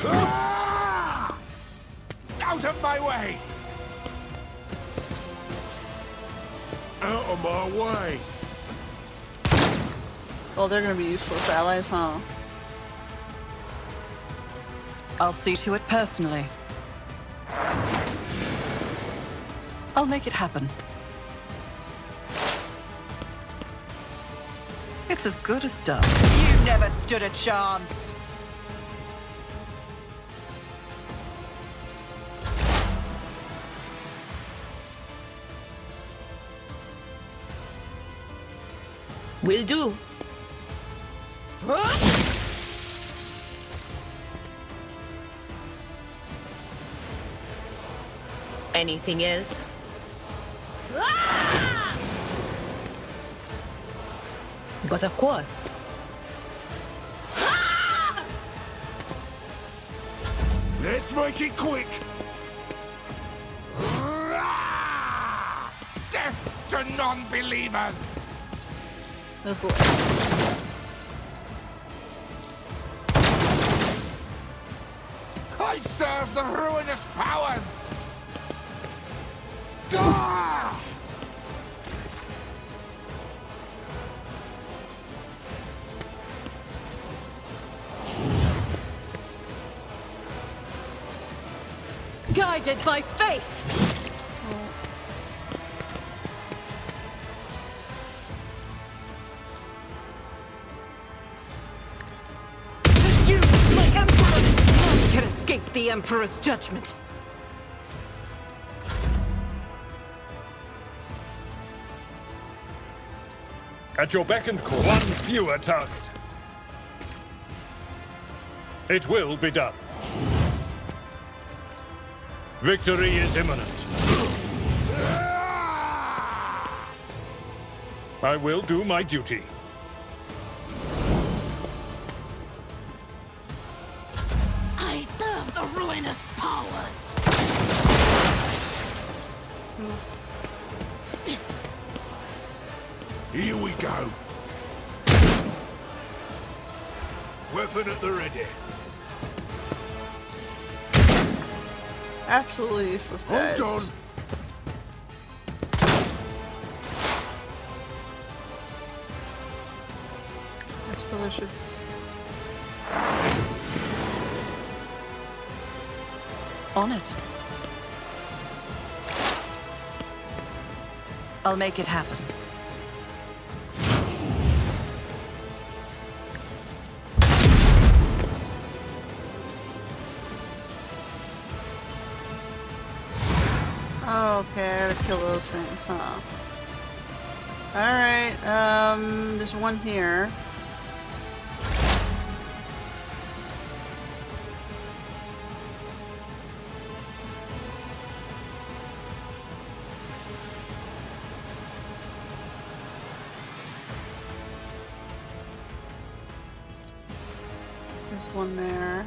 Ah! Out of my way! Out of my way!
Well, they're gonna be useless allies, huh?
I'll see to it personally. I'll make it happen. It's as good as done. You never stood a chance.
Will do. Anything else? But of course.
Let's make it quick! Death to non-believers!
Oh boy.
I serve the ruinous powers! Ah!
Guided by faith! You, my emperor! None can escape the emperor's judgment.
At your beck and call.
One fewer target.
It will be done. Victory is imminent. I will do my duty.
I serve the ruinous powers.
Here we go. Weapon at the ready.
Absolutely useless, guys.
Hold on.
This really should.
On it. I'll make it happen.
Oh, okay, I gotta kill those things, huh? Alright, there's one here. There's one there.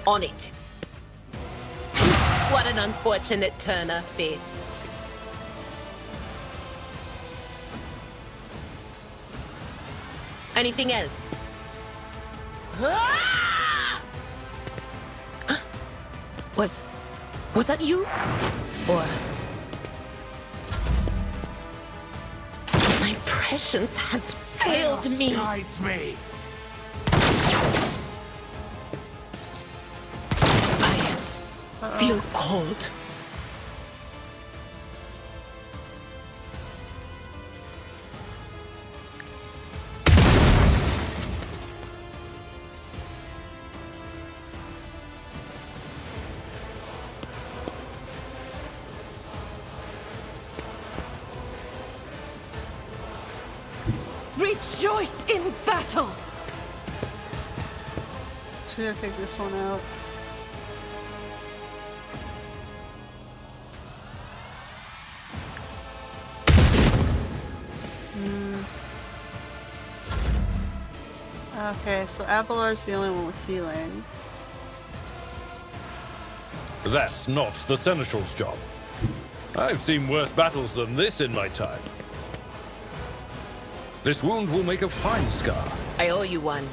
On it. What an unfortunate turn of fate. Anything else? Was that you? Or my prescience has failed me.
Guides me.
I feel cold.
Rejoice in battle!
Should I take this one out? Okay, so Abelard's the only one with healing.
That's not the Seneschal's job. I've seen worse battles than this in my time. This wound will make a fine scar.
I owe you one.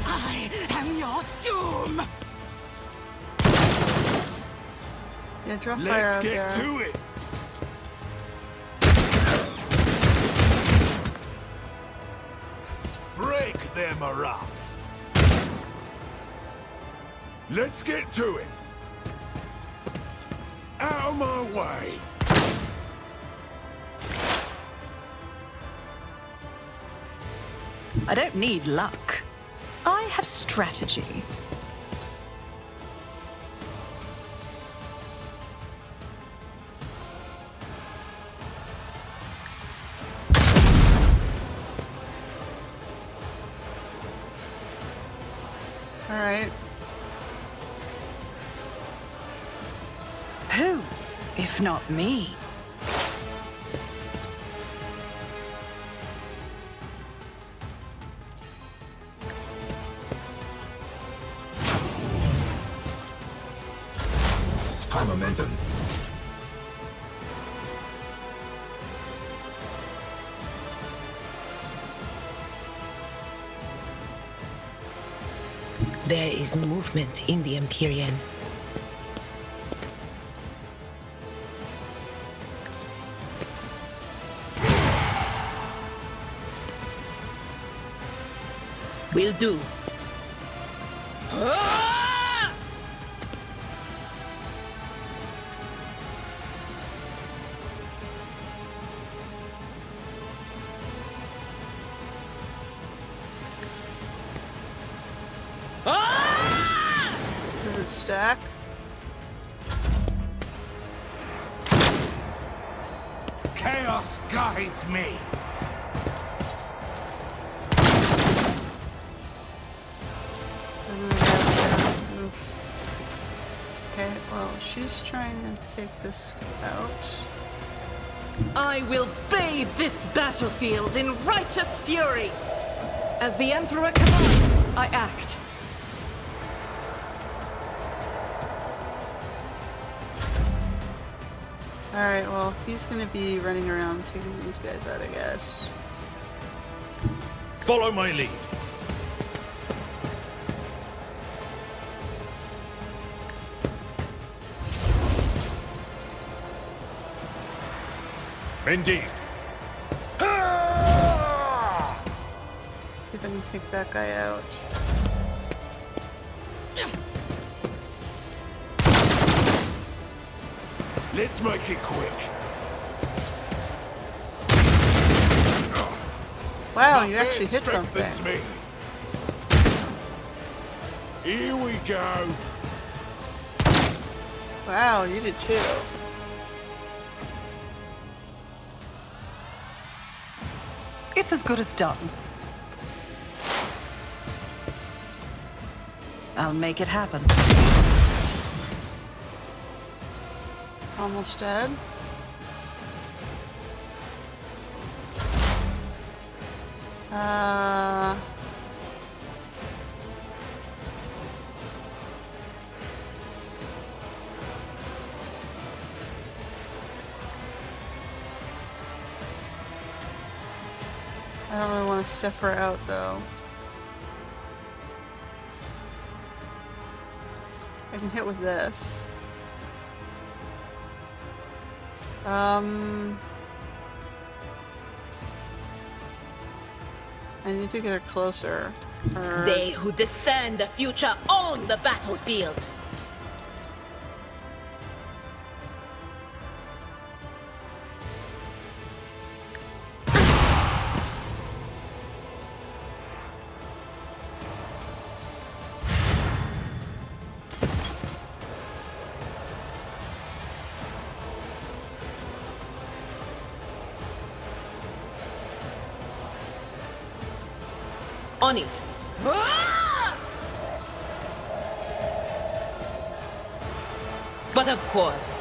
I am your doom!
Yeah, draw fire
Let's
out
get
there.
to it. Break them up. Let's get to it. Out of my way.
I don't need luck. I have strategy.
All right.
Who, if not me?
High momentum.
There is movement in the Empyrean. Will do.
Does it stack?
Chaos guides me.
Okay, well, she's trying to take this out.
I will bathe this battlefield in righteous fury! As the Emperor commands, I act.
Alright, well, he's gonna be running around taking these guys out, I guess.
Follow my lead. Indeed.
See if I can take that guy out.
Let's make it quick.
Wow,
My
you actually
head
hit something.
strengthens me. Here we go.
Wow, you did too.
It's as good as done. I'll make it happen.
Almost dead. I don't really want to step her out though. I can hit with this. I need to get her closer.
They who discern the future own the battlefield. On it. But of course.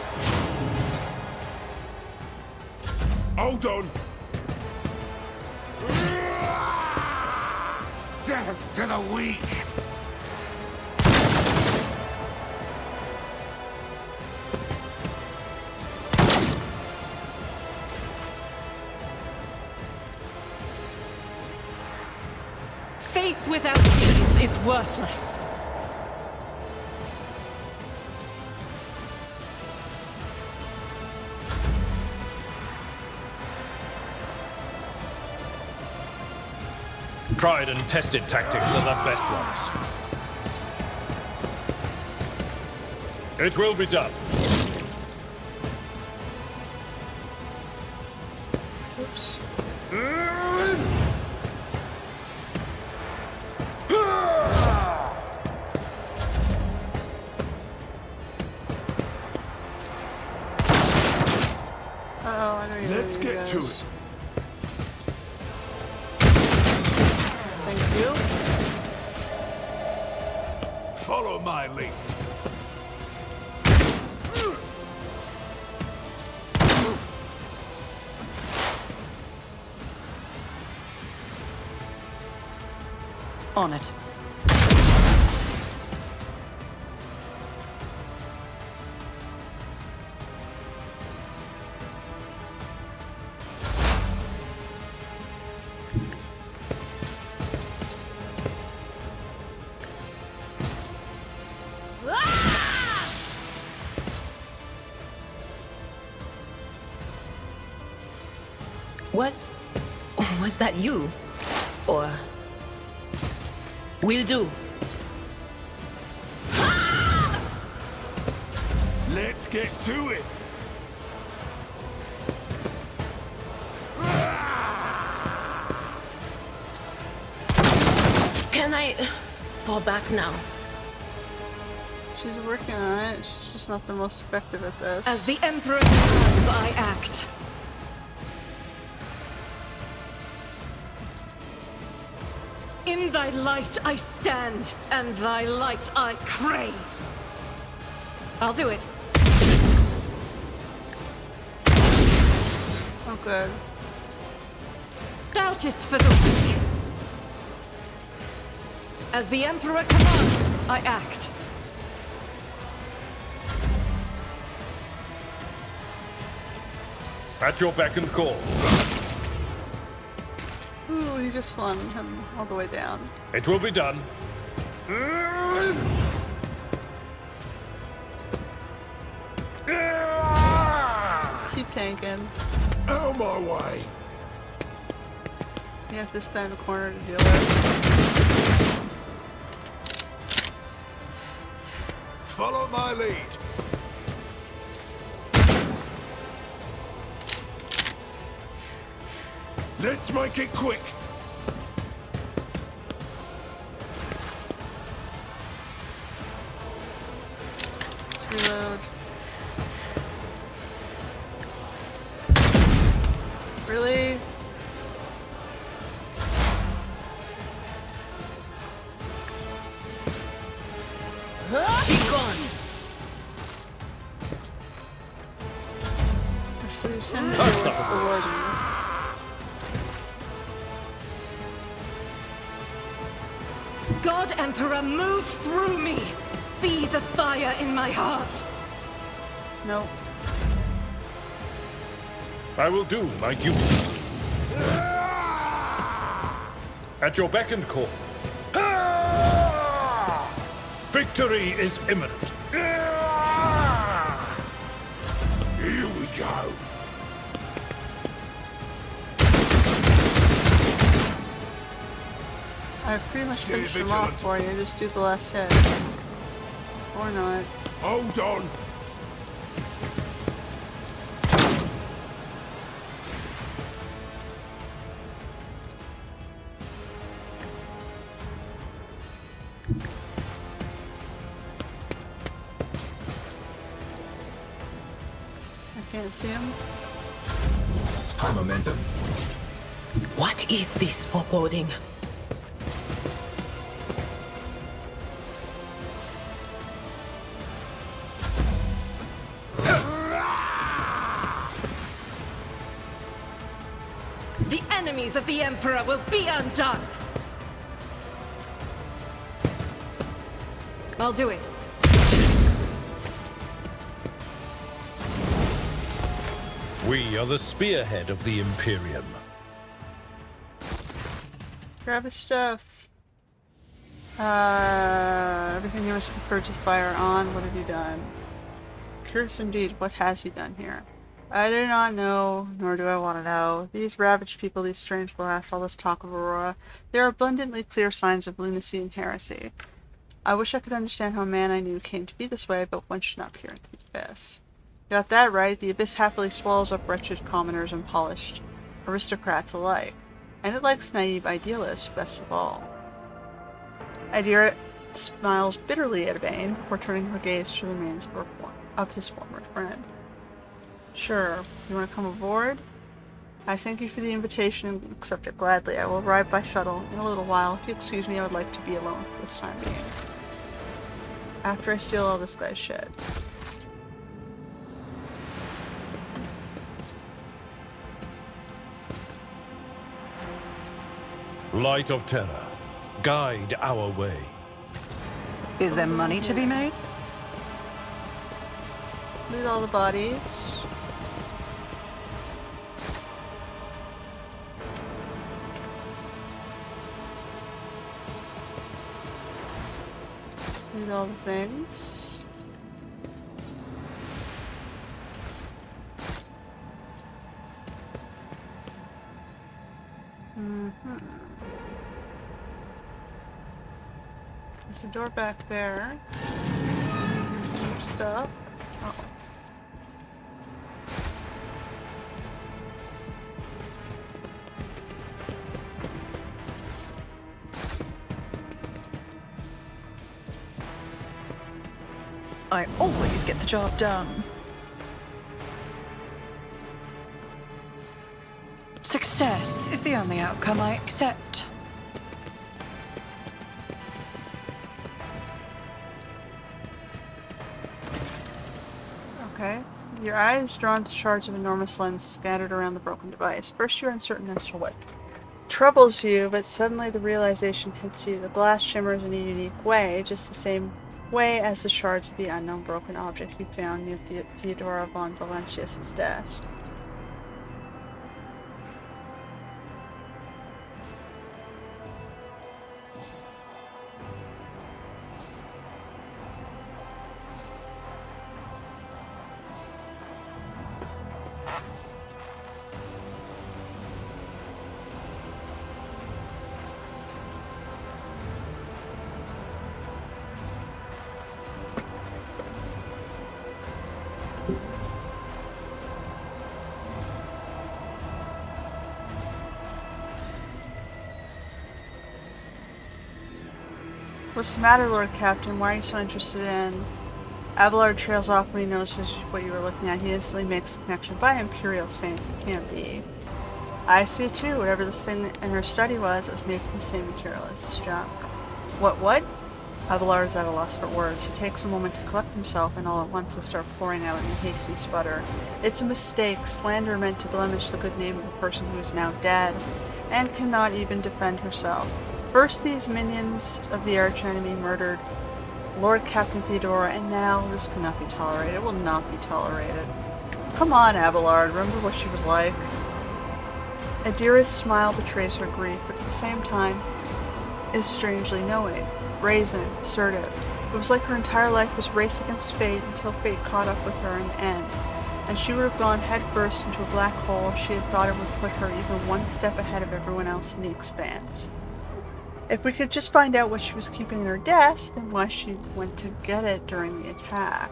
Hold on. Death to the weak.
Faith without deeds is worthless.
Tried and tested tactics are the best ones. It will be done.
Oops.
Let's get to it.
Thank you.
Follow my lead.
On it.
Was that you? Or... Will do.
Let's get to it.
Can I fall back now?
She's working on it. She's just not the most effective at this.
As the Emperor commands, I act. In thy light I stand, and thy light I crave. I'll do it.
Oh, good.
Doubt is for the weak. As the Emperor commands, I act.
At your beck and call.
Ooh, he just flung him all the way down.
It will be done.
Keep tanking.
Out my way.
You have to spend a corner to deal with.
Follow my lead. Let's make it quick.
Reload. Really?
God Emperor, move through me! Be the fire in my heart!
Nope.
I will do my duty. At your beck and call. Victory is imminent.
Here we go.
I've pretty much
Stay
finished them
vigilant.
off for you. Just do the last hit. Or not.
Hold on.
I can't see him.
High momentum.
What is this foreboding?
The enemies of the Emperor will be undone! I'll do it.
We are the spearhead of the Imperium.
Grab his stuff. Everything here must be purchased by or on. What have you done? Curious indeed, what has he done here? I do not know, nor do I want to know. These ravaged people, these strange blacks, all this talk of Aurora, there are abundantly clear signs of lunacy and heresy. I wish I could understand how a man I knew came to be this way, but one should not peer into the abyss. Got that right, the abyss happily swallows up wretched commoners and polished aristocrats alike. And it likes naive idealists best of all. Adira smiles bitterly at Bane before turning her gaze to the remains of his former friend. Sure, you want to come aboard? I thank you for the invitation and accept it gladly. I will arrive by shuttle in a little while. If you excuse me, I would like to be alone for this time being. After I steal all this guy's shit.
Light of terror, guide our way.
Is there money to be made?
Loot all the bodies. Loot all the things. There's a door back there. Stuff. Oh.
I always get the job done. Success is the only outcome I accept.
Okay. Your eye is drawn to shards of enormous lens scattered around the broken device. First you're uncertain as to what troubles you, but suddenly the realization hits you. The glass shimmers in a unique way, just the same way as the shards of the unknown broken object you found near Theodora von Valentius's desk. What's the matter, Lord Captain? Why are you so interested in... Abelard trails off when he notices what you were looking at. He instantly makes the connection. By Imperial Saints, it can't be. I see it too. Whatever this thing in her study was, it was made from the same material as this junk. What? Abelard is at a loss for words. He takes a moment to collect himself, and all at once they start pouring out in a hasty sputter. It's a mistake. Slander meant to blemish the good name of a person who is now dead, and cannot even defend herself. First these minions of the archenemy murdered Lord Captain Theodora, and now this cannot be tolerated. It will not be tolerated. Come on, Abelard, remember what she was like? Adira's smile betrays her grief, but at the same time is strangely knowing, brazen, assertive. It was like her entire life was race against fate until fate caught up with her in the end, and she would have gone headfirst into a black hole if she had thought it would put her even one step ahead of everyone else in the expanse. If we could just find out what she was keeping in her desk and why she went to get it during the attack.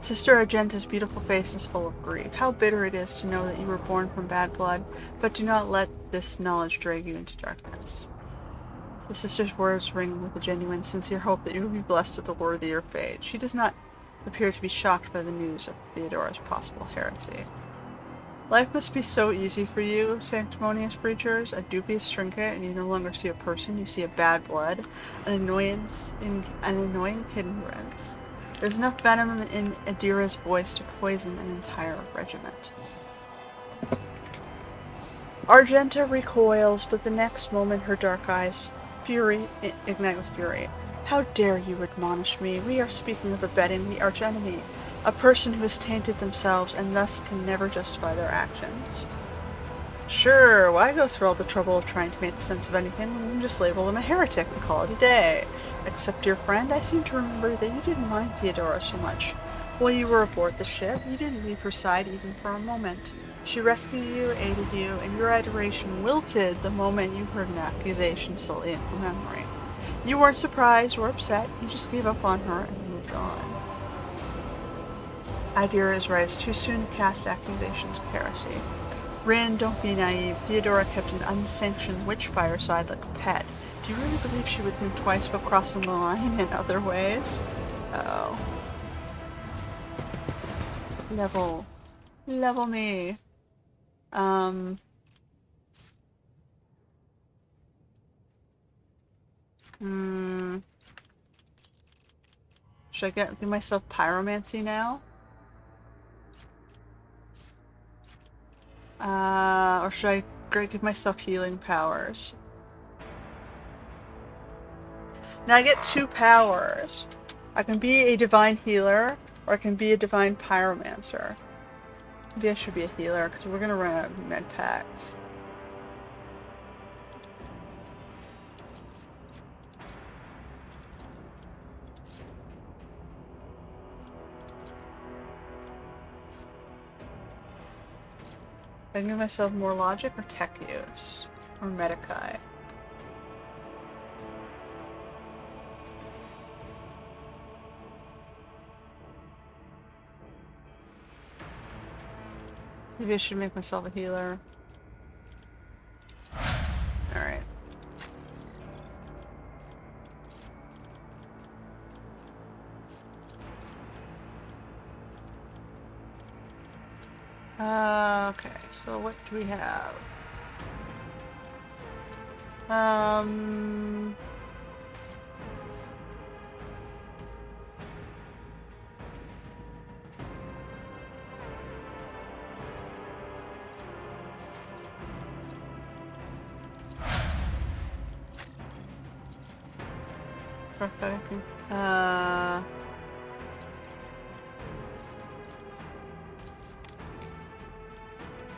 Sister Argenta's beautiful face is full of grief. How bitter it is to know that you were born from bad blood, but do not let this knowledge drag you into darkness. The sister's words ring with a genuine, sincere hope that you will be blessed with a worthier fate. She does not appear to be shocked by the news of Theodora's possible heresy. Life must be so easy for you, sanctimonious preachers, a dubious trinket, and you no longer see a person, you see a bad blood, an annoying hindrance. There's enough venom in Adira's voice to poison an entire regiment. Argenta recoils, but the next moment her dark eyes ignite with fury. How dare you admonish me? We are speaking of abetting the archenemy, a person who has tainted themselves and thus can never justify their actions. Sure, why go through all the trouble of trying to make sense of anything when we can just label them a heretic and call it a day? Except, dear friend, I seem to remember that you didn't mind Theodora so much. While you were aboard the ship, you didn't leave her side even for a moment. She rescued you, aided you, and your adoration wilted the moment you heard an accusation sully in her memory. You weren't surprised or upset, you just gave up on her and moved on. Adira is right, it's too soon to cast accusations of heresy. Rin, don't be naive. Theodora kept an unsanctioned witch by her side like a pet. Do you really believe she would think twice about crossing the line in other ways? Oh. Level me. Should I give myself pyromancy now? Or should I give myself healing powers? Now I get 2 powers. I can be a divine healer, or I can be a divine pyromancer. Maybe I should be a healer, because we're going to run out of med packs. I can give myself more logic or tech use, or medikai. Maybe I should make myself a healer. Alright. Okay, so what do we have? Prophetic.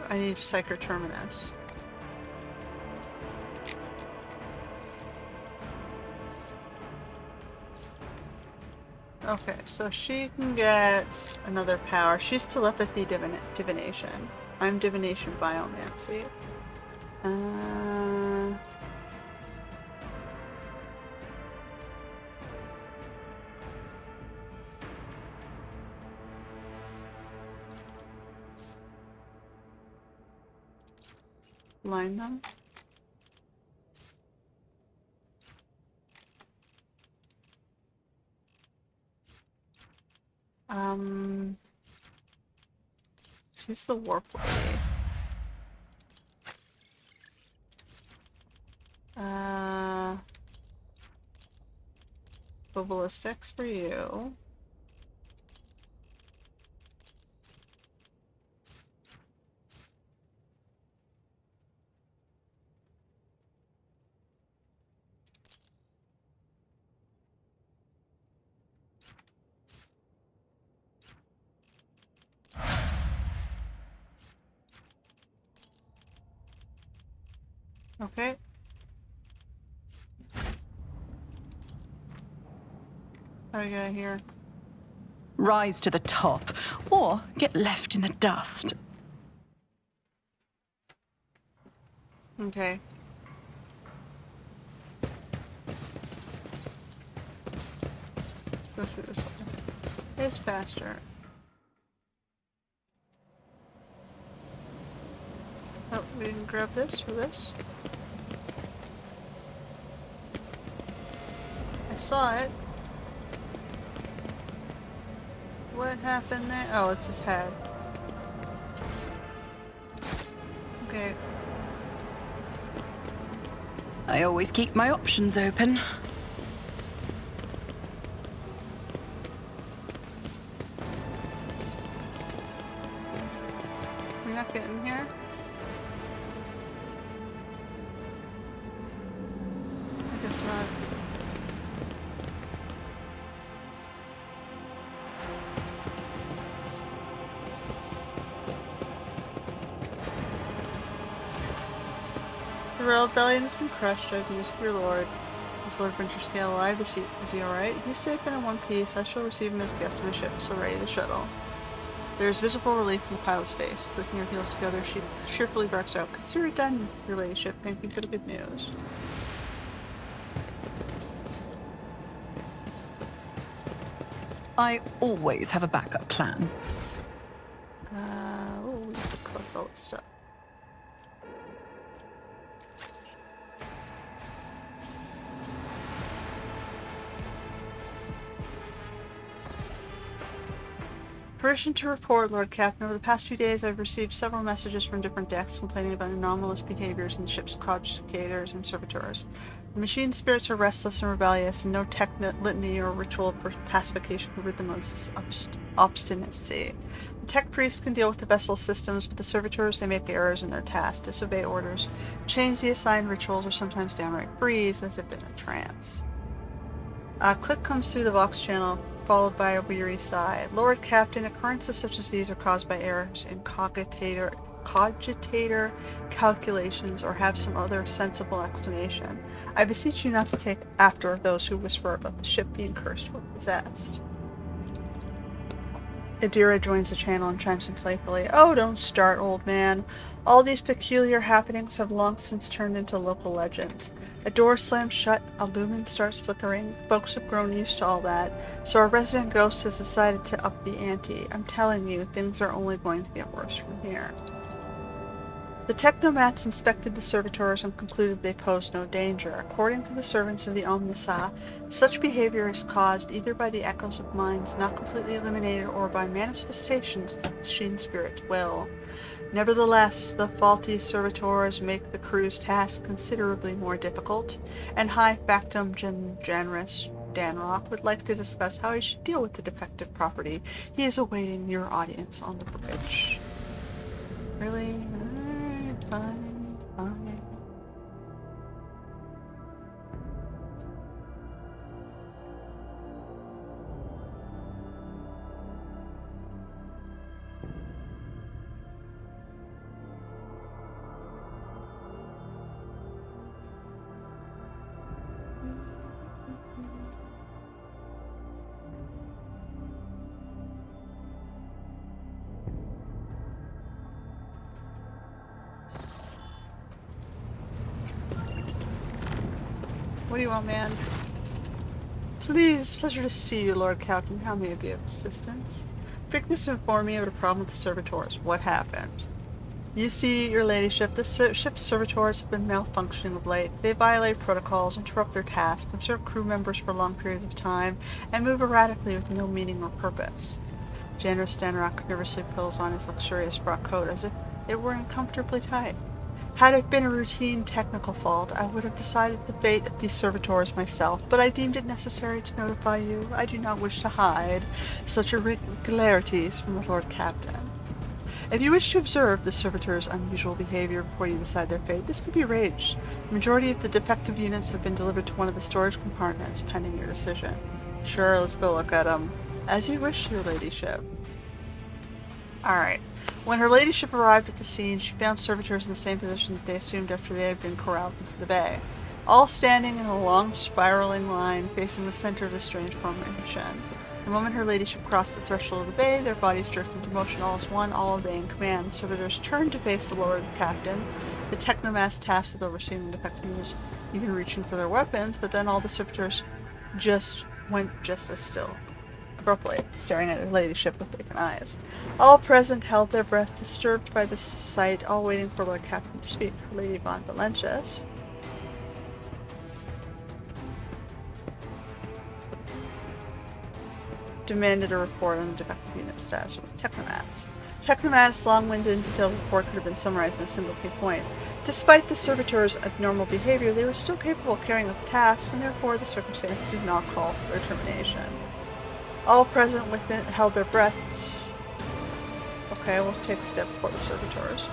I need Psycho Terminus. Okay, so she can get another power. She's telepathy divination. I'm divination biomancy. Line them. She's the warp lady. Ballistics for you. Okay. How do we get here?
Rise to the top, or get left in the dust.
Okay. Go through this way. It's faster. Oh, we didn't grab this for this. I saw it. What happened there? Oh, it's his head. Okay.
I always keep my options open.
We're not getting here? I guess not. The royal rebellion has been crushed. I do your lord. Is Lord Winterscale alive? Is he alright? He's safe and in one piece. I shall receive him as a guest in my ship, so ready to shuttle. There is visible relief in the pilot's face. Clicking her heels together, she cheerfully barks out, "Consider it done, your ladyship. Thank you for the good news."
I always have a backup plan.
Oh, we have to collect all this stuff. Permission to report, Lord Captain. Over the past few days, I've received several messages from different decks complaining about anomalous behaviors in the ship's cogitators and servitors. The machine spirits are restless and rebellious, and no tech litany or ritual pacification can rid them of this obstinacy. The tech priests can deal with the vessel systems, but the servitors, they make errors in their tasks, disobey orders, change the assigned rituals, or sometimes downright freeze as if in a trance. A click comes through the Vox channel, followed by a weary sigh. Lord Captain, occurrences such as these are caused by errors in cogitator calculations or have some other sensible explanation. I beseech you not to take after those who whisper about the ship being cursed or possessed. Adira joins the channel and chimes in playfully. Oh, don't start, old man. All these peculiar happenings have long since turned into local legends. A door slams shut, a lumen starts flickering. Folks have grown used to all that, so our resident ghost has decided to up the ante. I'm telling you, things are only going to get worse from here. The technomats inspected the servitors and concluded they posed no danger. According to the servants of the Omnissa, such behavior is caused either by the echoes of minds not completely eliminated or by manifestations of machine spirit's will. Nevertheless, the faulty servitors make the crew's task considerably more difficult, and High Factum Generous Danrock would like to discuss how he should deal with the defective property. He is awaiting your audience on the bridge. Really? Alright, fine, fine. What do you want, man? Please, pleasure to see you, Lord Captain. How may I be of assistance? Brickness informed me of a problem with the servitors. What happened? You see, your ladyship, the ship's servitors have been malfunctioning of late. They violate protocols, interrupt their tasks, observe crew members for long periods of time, and move erratically with no meaning or purpose. Janus Stanrock nervously pulls on his luxurious frock coat as if it were uncomfortably tight. Had it been a routine technical fault, I would have decided the fate of these servitors myself, but I deemed it necessary to notify you. I do not wish to hide such irregularities from the Lord Captain. If you wish to observe the servitors' unusual behavior before you decide their fate, this can be arranged. The majority of the defective units have been delivered to one of the storage compartments, pending your decision. Sure, let's go look at them. As you wish, your ladyship. Alright. When her ladyship arrived at the scene, she found servitors in the same position that they assumed after they had been corralled into the bay, all standing in a long spiraling line facing the center of the strange formation. The moment her ladyship crossed the threshold of the bay, their bodies jerked into motion all as one, all obeying command. The servitors turned to face the Lord Captain, the technomast tasked with overseeing the defective units, even reaching for their weapons, but then all the servitors went just as still, abruptly, staring at her ladyship with vacant eyes. All present held their breath, disturbed by the sight, all waiting for Lord Captain to speak. Lady von Valencias demanded a report on the defective unit status from the technomats. Technomats' long-winded and detailed report could have been summarized in a single key point. Despite the servitors' abnormal behavior, they were still capable of carrying out the tasks, and therefore the circumstances did not call for their termination. All present within held their breaths. Okay, we'll take a step before the servitors.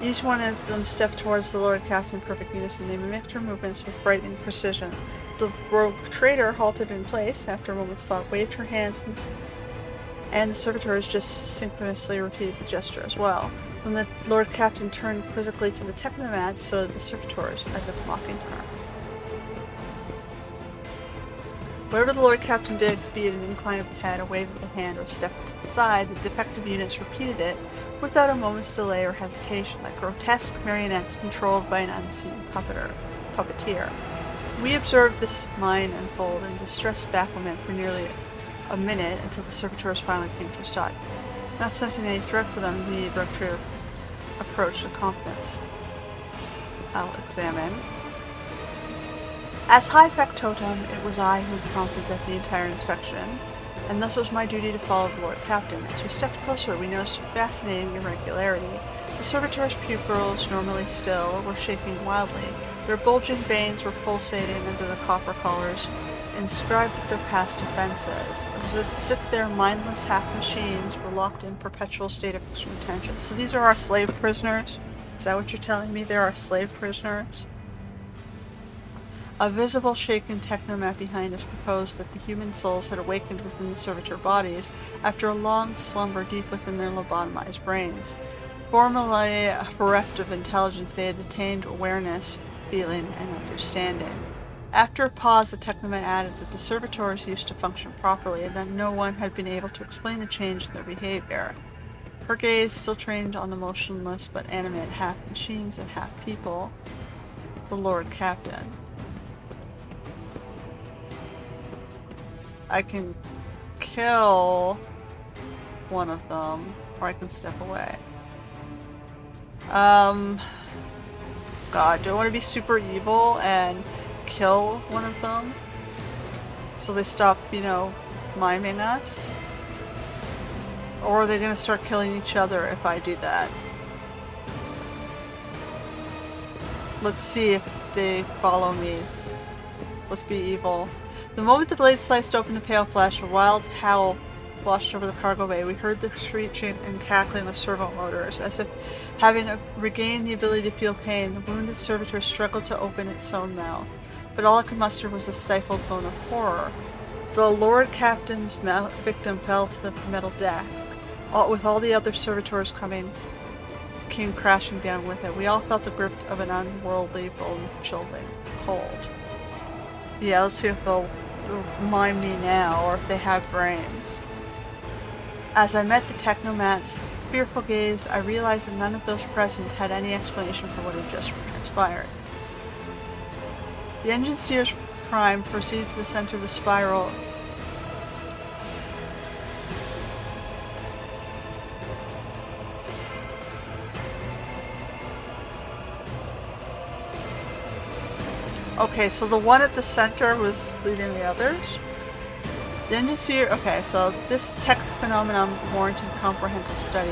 Each one of them stepped towards the Lord Captain in perfect unison. They mimicked her movements with frightening precision. The rogue trader halted in place. After a moment's thought, waved her hands, and the servitors just synchronously repeated the gesture as well. When the Lord Captain turned quizzically to the technomats, so did the servitors, as if mocking her. Whatever the Lord Captain did, be it an incline of the head, a wave of the hand, or a step to the side, the defective units repeated it without a moment's delay or hesitation, like grotesque marionettes controlled by an unseen puppeteer. We observed this mine unfold in distressed bafflement for nearly a minute until the servitors finally came to a stop. Not sensing any threat for them, the immediate rogue trader approached with confidence. I'll examine. As High Factotum, it was I who prompted the entire inspection, and thus it was my duty to follow the Lord Captain. As we stepped closer, we noticed a fascinating irregularity. The servitors' pupils, normally still, were shaking wildly. Their bulging veins were pulsating under the copper collars inscribed with their past offenses. It was as if their mindless half-machines were locked in perpetual state of extreme tension. So these are our slave prisoners? Is that what you're telling me? They're our slave prisoners? A visible shaken technomat behind us proposed that the human souls had awakened within the servitor bodies after a long slumber deep within their lobotomized brains. Formerly bereft of intelligence, they had attained awareness, feeling, and understanding. After a pause, the technomat added that the servitors used to function properly and that no one had been able to explain the change in their behavior. Her gaze still trained on the motionless but animate half machines and half people, the Lord Captain. I can kill one of them, or I can step away. God, do I want to be super evil and kill one of them so they stop, miming us? Or are they going to start killing each other if I do that? Let's see if they follow me. Let's be evil. The moment the blade sliced open the pale flesh, a wild howl washed over the cargo bay. We heard the screeching and cackling of servo motors. As if having regained the ability to feel pain, the wounded servitor struggled to open its sewn mouth. But all it could muster was a stifled moan of horror. The Lord Captain's victim fell to the metal deck, with all the other servitors came crashing down with it. We all felt the grip of an unworldly, bone-chilling cold. Yeah, let's see if they'll mime me now, or if they have brains. As I met the technomat's fearful gaze, I realized that none of those present had any explanation for what had just transpired. The engine steer's prime proceeded to the center of the spiral. Okay, so the one at the center was leading the others. The engine steer. Okay, so this tech phenomenon warranted comprehensive study.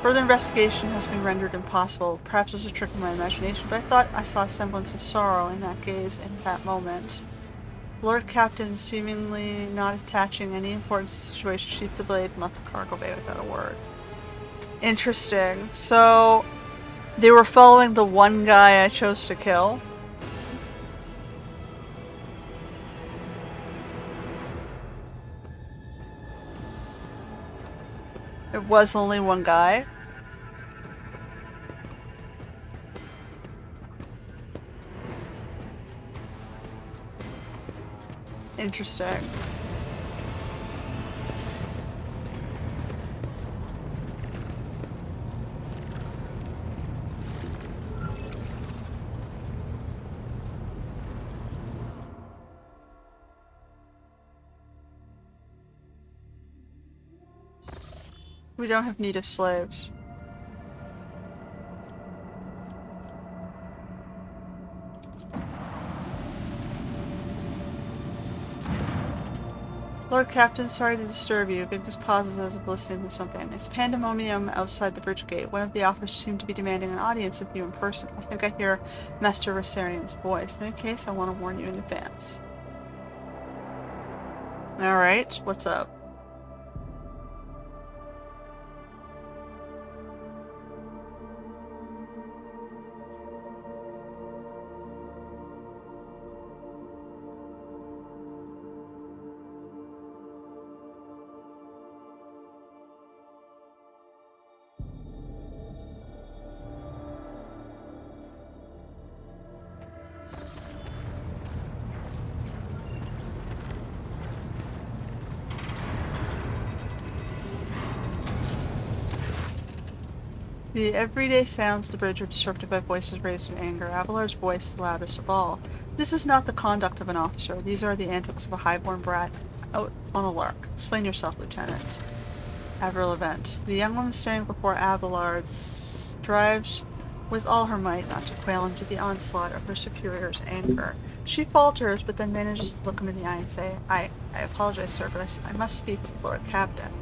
Further investigation has been rendered impossible. Perhaps it was a trick of my imagination, but I thought I saw a semblance of sorrow in that gaze in that moment. Lord Captain, seemingly not attaching any importance to the situation, sheathed the blade and left the cargo bay without a word. Interesting. So, they were following the one guy I chose to kill. It was only one guy. Interesting. We don't have need of slaves. Lord Captain, sorry to disturb you. Victus pauses as if listening to something. It's pandemonium outside the bridge gate. One of the officers seemed to be demanding an audience with you in person. I think I hear Master Rosarian's voice. In any case, I want to warn you in advance. Alright, what's up? The everyday sounds of the bridge are disrupted by voices raised in anger. Avalar's voice the loudest of all. This is not the conduct of an officer. These are the antics of a highborn brat out on a lark. Explain yourself, Lieutenant. Avril event. The young woman standing before Abelard strives with all her might not to quail under the onslaught of her superior's anger. She falters, but then manages to look him in the eye and say, I apologize, sir, but I must speak to the Lord Captain.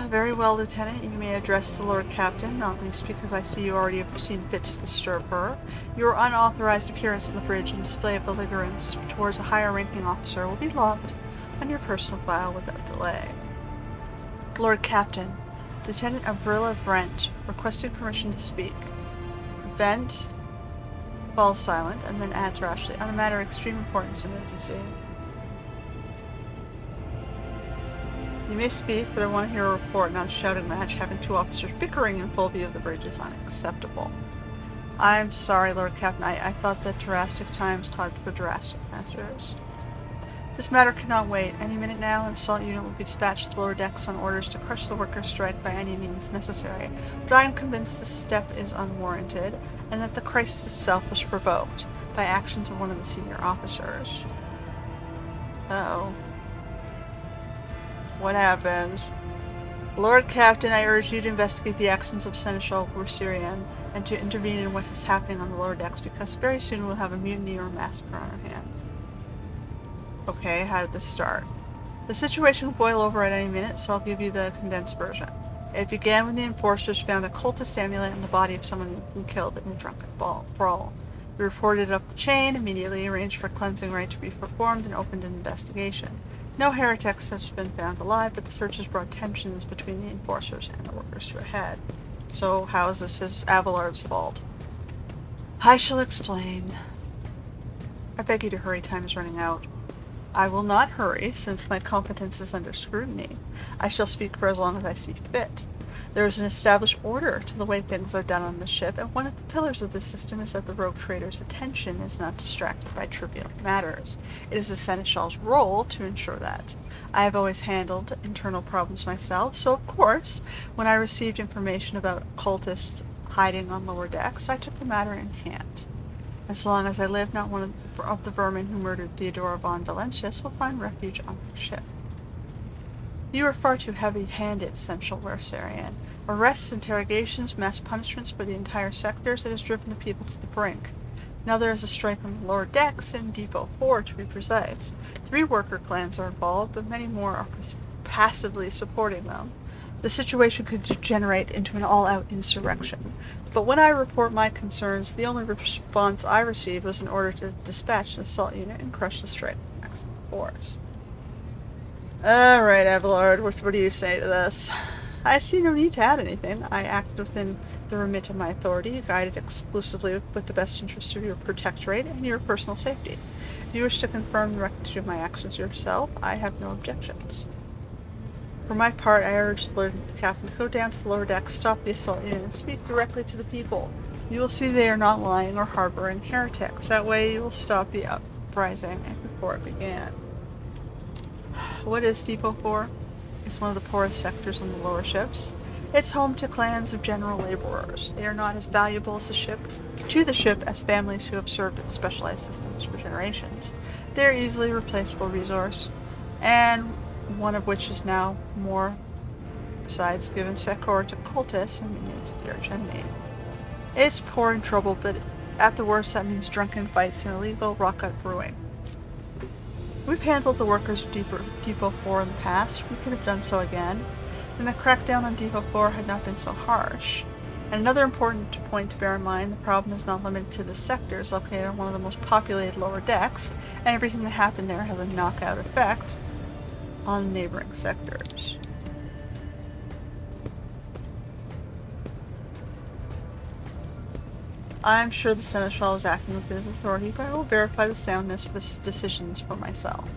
Very well, Lieutenant. You may address the Lord Captain, not least because I see you already have seen fit to disturb her. Your unauthorized appearance on the bridge and display of belligerence towards a higher-ranking officer will be logged on your personal file without delay. Lord Captain, Lieutenant Avrilla Brent, requesting permission to speak. Vent falls silent and then adds rashly, on a matter of extreme importance and urgency. You may speak, but I want to hear a report, not a shouting match. Having two officers bickering in full view of the bridge is unacceptable. I'm sorry, Lord Captain. I thought that drastic times called for drastic measures. This matter cannot wait. Any minute now, an assault unit will be dispatched to the lower decks on orders to crush the workers' strike by any means necessary. But I am convinced this step is unwarranted, and that the crisis itself was provoked by actions of one of the senior officers. Uh-oh. What happened? Lord Captain, I urge you to investigate the actions of Seneschal Rosarian and to intervene in what is happening on the lower decks, because very soon we'll have a mutiny or a massacre on our hands. Okay, how did this start? The situation will boil over at any minute, so I'll give you the condensed version. It began when the enforcers found a cultist amulet in the body of someone who'd been killed in a drunken brawl. We reported it up the chain, immediately arranged for a cleansing rite to be performed, and opened an investigation. No heretics has been found alive, but the search has brought tensions between the enforcers and the workers to a head. So how is this Avalard's fault? I shall explain. I beg you to hurry, time is running out. I will not hurry, since my competence is under scrutiny. I shall speak for as long as I see fit. There is an established order to the way things are done on the ship, and one of the pillars of this system is that the rogue trader's attention is not distracted by trivial matters. It is the Seneschal's role to ensure that. I have always handled internal problems myself, so of course, when I received information about cultists hiding on lower decks, I took the matter in hand. As long as I live, not one of the vermin who murdered Theodora von Valentius will find refuge on the ship. You are far too heavy-handed, Seneschal Rosarian. Arrests, interrogations, mass punishments for the entire sectors, it has driven the people to the brink. Now there is a strike on the lower decks, in Depot 4 to be precise. 3 worker clans are involved, but many more are passively supporting them. The situation could degenerate into an all-out insurrection. But when I report my concerns, the only response I received was an order to dispatch an assault unit and crush the strike force. Alright, Abelard, what do you say to this? I see no need to add anything. I acted within the remit of my authority, guided exclusively with the best interest of your protectorate and your personal safety. If you wish to confirm the rectitude of my actions yourself, I have no objections. For my part, I urge the captain to go down to the lower deck, stop the assault unit, and speak directly to the people. You will see they are not lying or harboring heretics. That way you will stop the uprising before it began. What is Depot 4? It's one of the poorest sectors on the lower ships. It's home to clans of general laborers. They are not as valuable as to the ship as families who have served its specialized systems for generations. They are easily replaceable resource, and one of which is now more besides given Secor to cultists and minions of the arch enemy. It's poor and trouble, but at the worst that means drunken fights and illegal rock-cut brewing. We've handled the workers of Depot 4 in the past. We could have done so again, and the crackdown on Depot 4 had not been so harsh. And another important point to bear in mind, the problem is not limited to the sectors located on one of the most populated lower decks, and everything that happened there has a knockout effect on neighboring sectors. I'm sure the Seneschal was acting within his authority, but I will verify the soundness of his decisions for myself.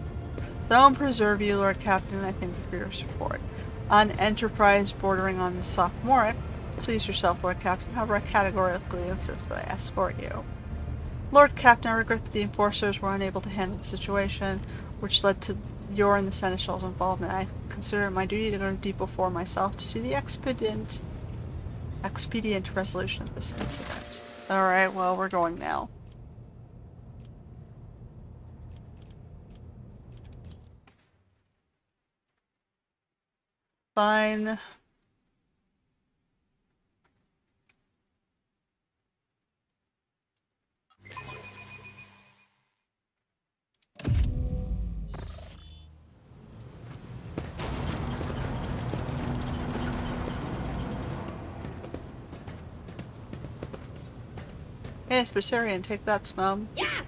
Though and preserve you, Lord Captain, and I thank you for your support. On enterprise bordering on the sophomoric, please yourself, Lord Captain, however I categorically insist that I escort you. Lord Captain, I regret that the enforcers were unable to handle the situation, which led to your and the Seneschal's involvement. I consider it my duty to go to Depot 4 myself to see the expedient resolution of this incident. Alright, well, we're going now. Fine. Hey, Spacerian, take that, Smum.
Yeah!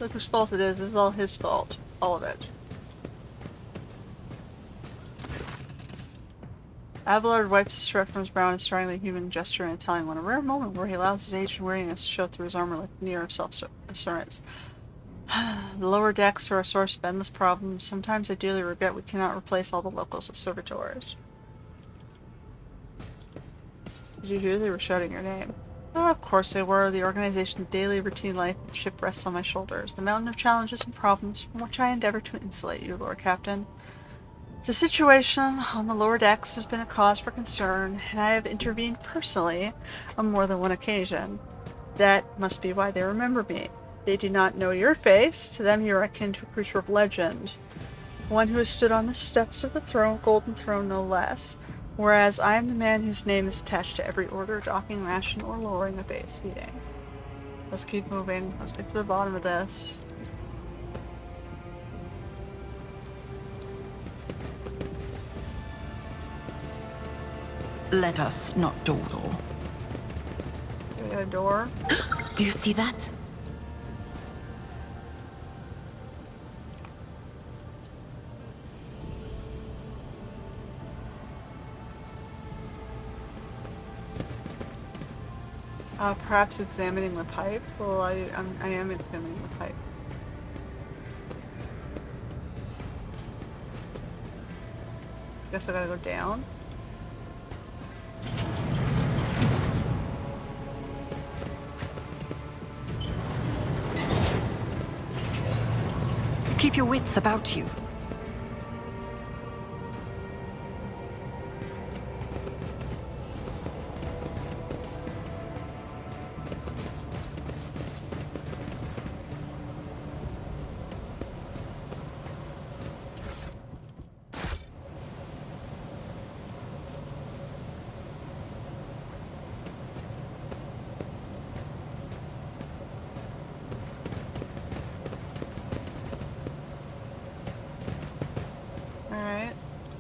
Look whose fault it is. This is all his fault. All of it. Abelard wipes the sweat from his brow and starting the human gesture in Italian one, a rare moment where he allows his age and weariness to show through his armor like near self-assurance. The lower decks are a source of endless problems. Sometimes I dearly regret we cannot replace all the locals with servitors. Did you hear they were shouting your name? Oh, of course they were. The organization's daily routine life and ship rests on my shoulders. The mountain of challenges and problems from which I endeavor to insulate you, Lord Captain. The situation on the lower decks has been a cause for concern, and I have intervened personally on more than one occasion. That must be why they remember me. They do not know your face. To them you are akin to a creature of legend. One who has stood on the steps of the throne, golden throne no less. Whereas I am the man whose name is attached to every order, docking, ration, or lowering of base feeding. Let's keep moving. Let's get to the bottom of this.
Let us not dawdle.
We got a door.
Do you see that?
Perhaps examining the pipe? Well, I am examining the pipe. Guess I gotta go down.
Keep your wits about you.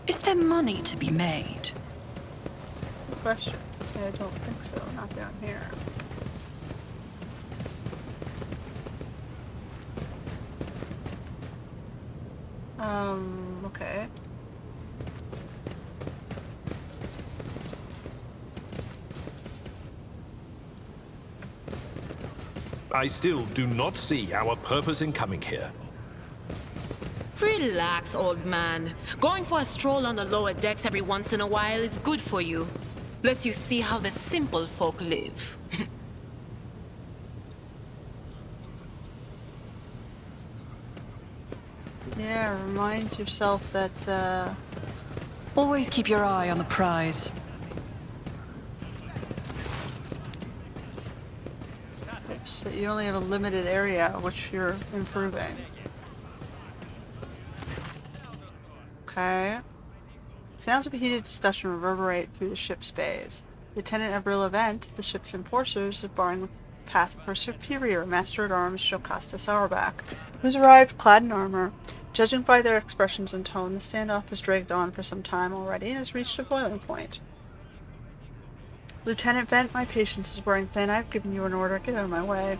Is there money to be made?
Good question. I don't think so. Not down here. Okay.
I still do not see our purpose in coming here.
Relax, old man. Going for a stroll on the lower decks every once in a while is good for you. Lets you see how the simple folk live.
Yeah, remind yourself that,
Always keep your eye on the prize.
so you only have a limited area which you're improving. Okay. Sounds of a heated discussion reverberate through the ship's bays. Lieutenant Avril Event, the ship's enforcers, is barring the path of her superior, Master-at-Arms Jocasta Sauerback, who's arrived clad in armor. Judging by their expressions and tone, the standoff has dragged on for some time already and has reached a boiling point. Lieutenant Bent, my patience is wearing thin. I've given you an order. Get out of my way.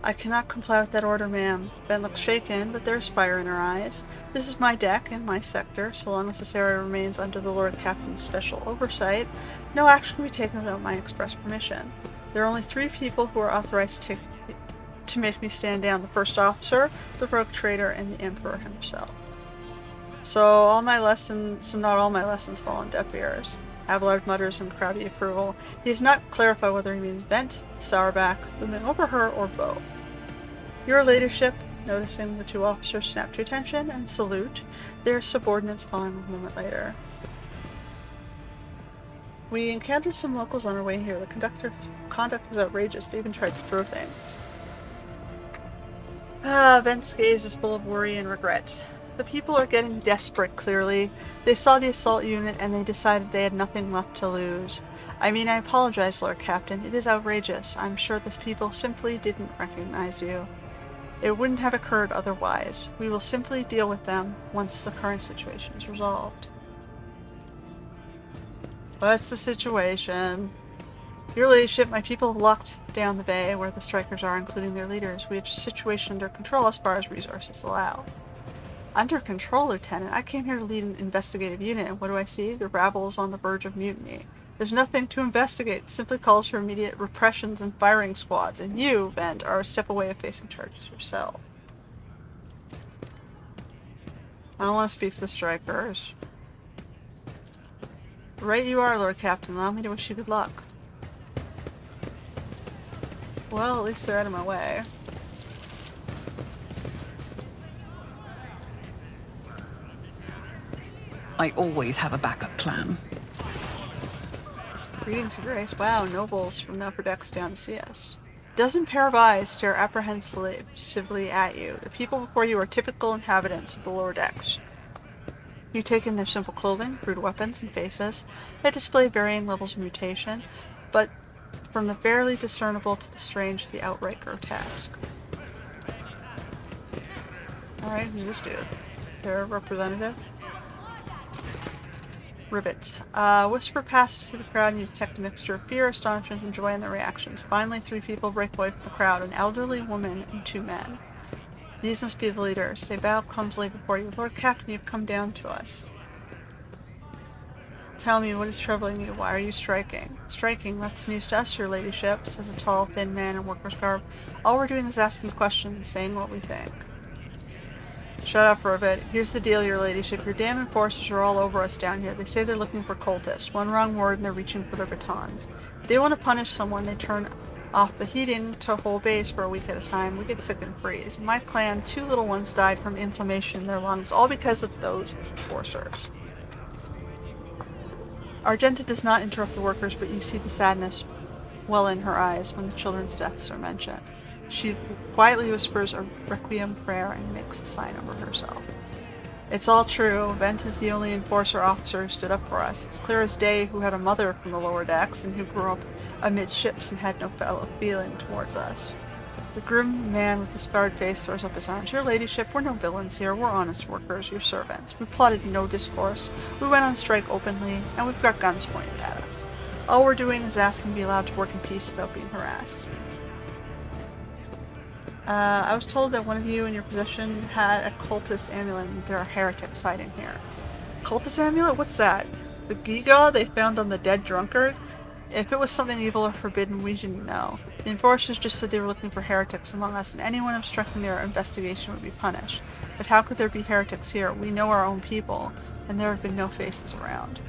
I cannot comply with that order, ma'am. Bent looks shaken, but there's fire in her eyes. This is my deck and my sector. So long as this area remains under the Lord Captain's special oversight, no action can be taken without my express permission. There are only 3 people who are authorized to make me stand down: the first officer, the rogue trader, and the Emperor himself. So all my lessons, not all my lessons fall on deaf ears. Abelard mutters in crowdy approval. He does not clarify whether he means Bent, Sauerback, looming over her, or both. Your ladyship, noticing the 2 officers, snap to attention and salute, their subordinates following a moment later. We encountered some locals on our way here. The conduct was outrageous. They even tried to throw things. Bent's gaze is full of worry and regret. The people are getting desperate, clearly. They saw the assault unit and they decided they had nothing left to lose. I mean, I apologize, Lord Captain. It is outrageous. I'm sure these people simply didn't recognize you. It wouldn't have occurred otherwise. We will simply deal with them once the current situation is resolved. What's the situation? Your ladyship, my people have locked down the bay where the strikers are, including their leaders. We have the situation under control as far as resources allow. Under control, Lieutenant? I came here to lead an investigative unit, and what do I see? The rabble is on the verge of mutiny. There's nothing to investigate. It simply calls for immediate repressions and firing squads, and you, Bent, are a step away of facing charges yourself. I don't want to speak to the strikers. Right you are, Lord Captain. Allow me to wish you good luck. Well, at least they're out of my way.
I always have a backup plan.
Greetings, Your Grace. Wow, nobles from the upper decks down to see us. A dozen pair of eyes stare apprehensively at you. The people before you are typical inhabitants of the lower decks. You take in their simple clothing, rude weapons, and faces. They display varying levels of mutation, but from the barely discernible to the strange to the outright grotesque. Alright, who's this dude? Their representative? Ribbit. Whisper passes through the crowd and you detect a mixture of fear, astonishment, and joy in their reactions. Finally, 3 people break away from the crowd, an elderly woman and 2 men. These must be the leaders. They bow clumsily before you. Lord Captain, you've come down to us. Tell me, what is troubling you? Why are you striking? Striking? That's news to us, Your Ladyship, says a tall, thin man in worker's garb. All we're doing is asking questions, saying what we think. Shut up for a bit. Here's the deal, Your Ladyship. Your damn enforcers are all over us down here. They say they're looking for cultists. One wrong word and they're reaching for their batons. If they want to punish someone, they turn off the heating to a whole base for a week at a time. We get sick and freeze. In my clan, 2 little ones died from inflammation in their lungs, all because of those enforcers. Argenta does not interrupt the workers, but you see the sadness well in her eyes when the children's deaths are mentioned. She quietly whispers a requiem prayer and makes a sign over herself. It's all true. Bent is the only enforcer officer who stood up for us. It's clear as day who had a mother from the lower decks and who grew up amid ships and had no fellow feeling towards us. The grim man with the scarred face throws up his arms. Your Ladyship, we're no villains here. We're honest workers, your servants. We plotted no discourse. We went on strike openly, and we've got guns pointed at us. All we're doing is asking to be allowed to work in peace without being harassed. I was told that one of you in your possession had a cultist amulet and there are heretics hiding here. Cultist amulet? What's that? The gewgaw they found on the dead drunkard? If it was something evil or forbidden, we didn't know. The enforcers just said they were looking for heretics among us, and anyone obstructing their investigation would be punished. But how could there be heretics here? We know our own people, and there have been no faces around.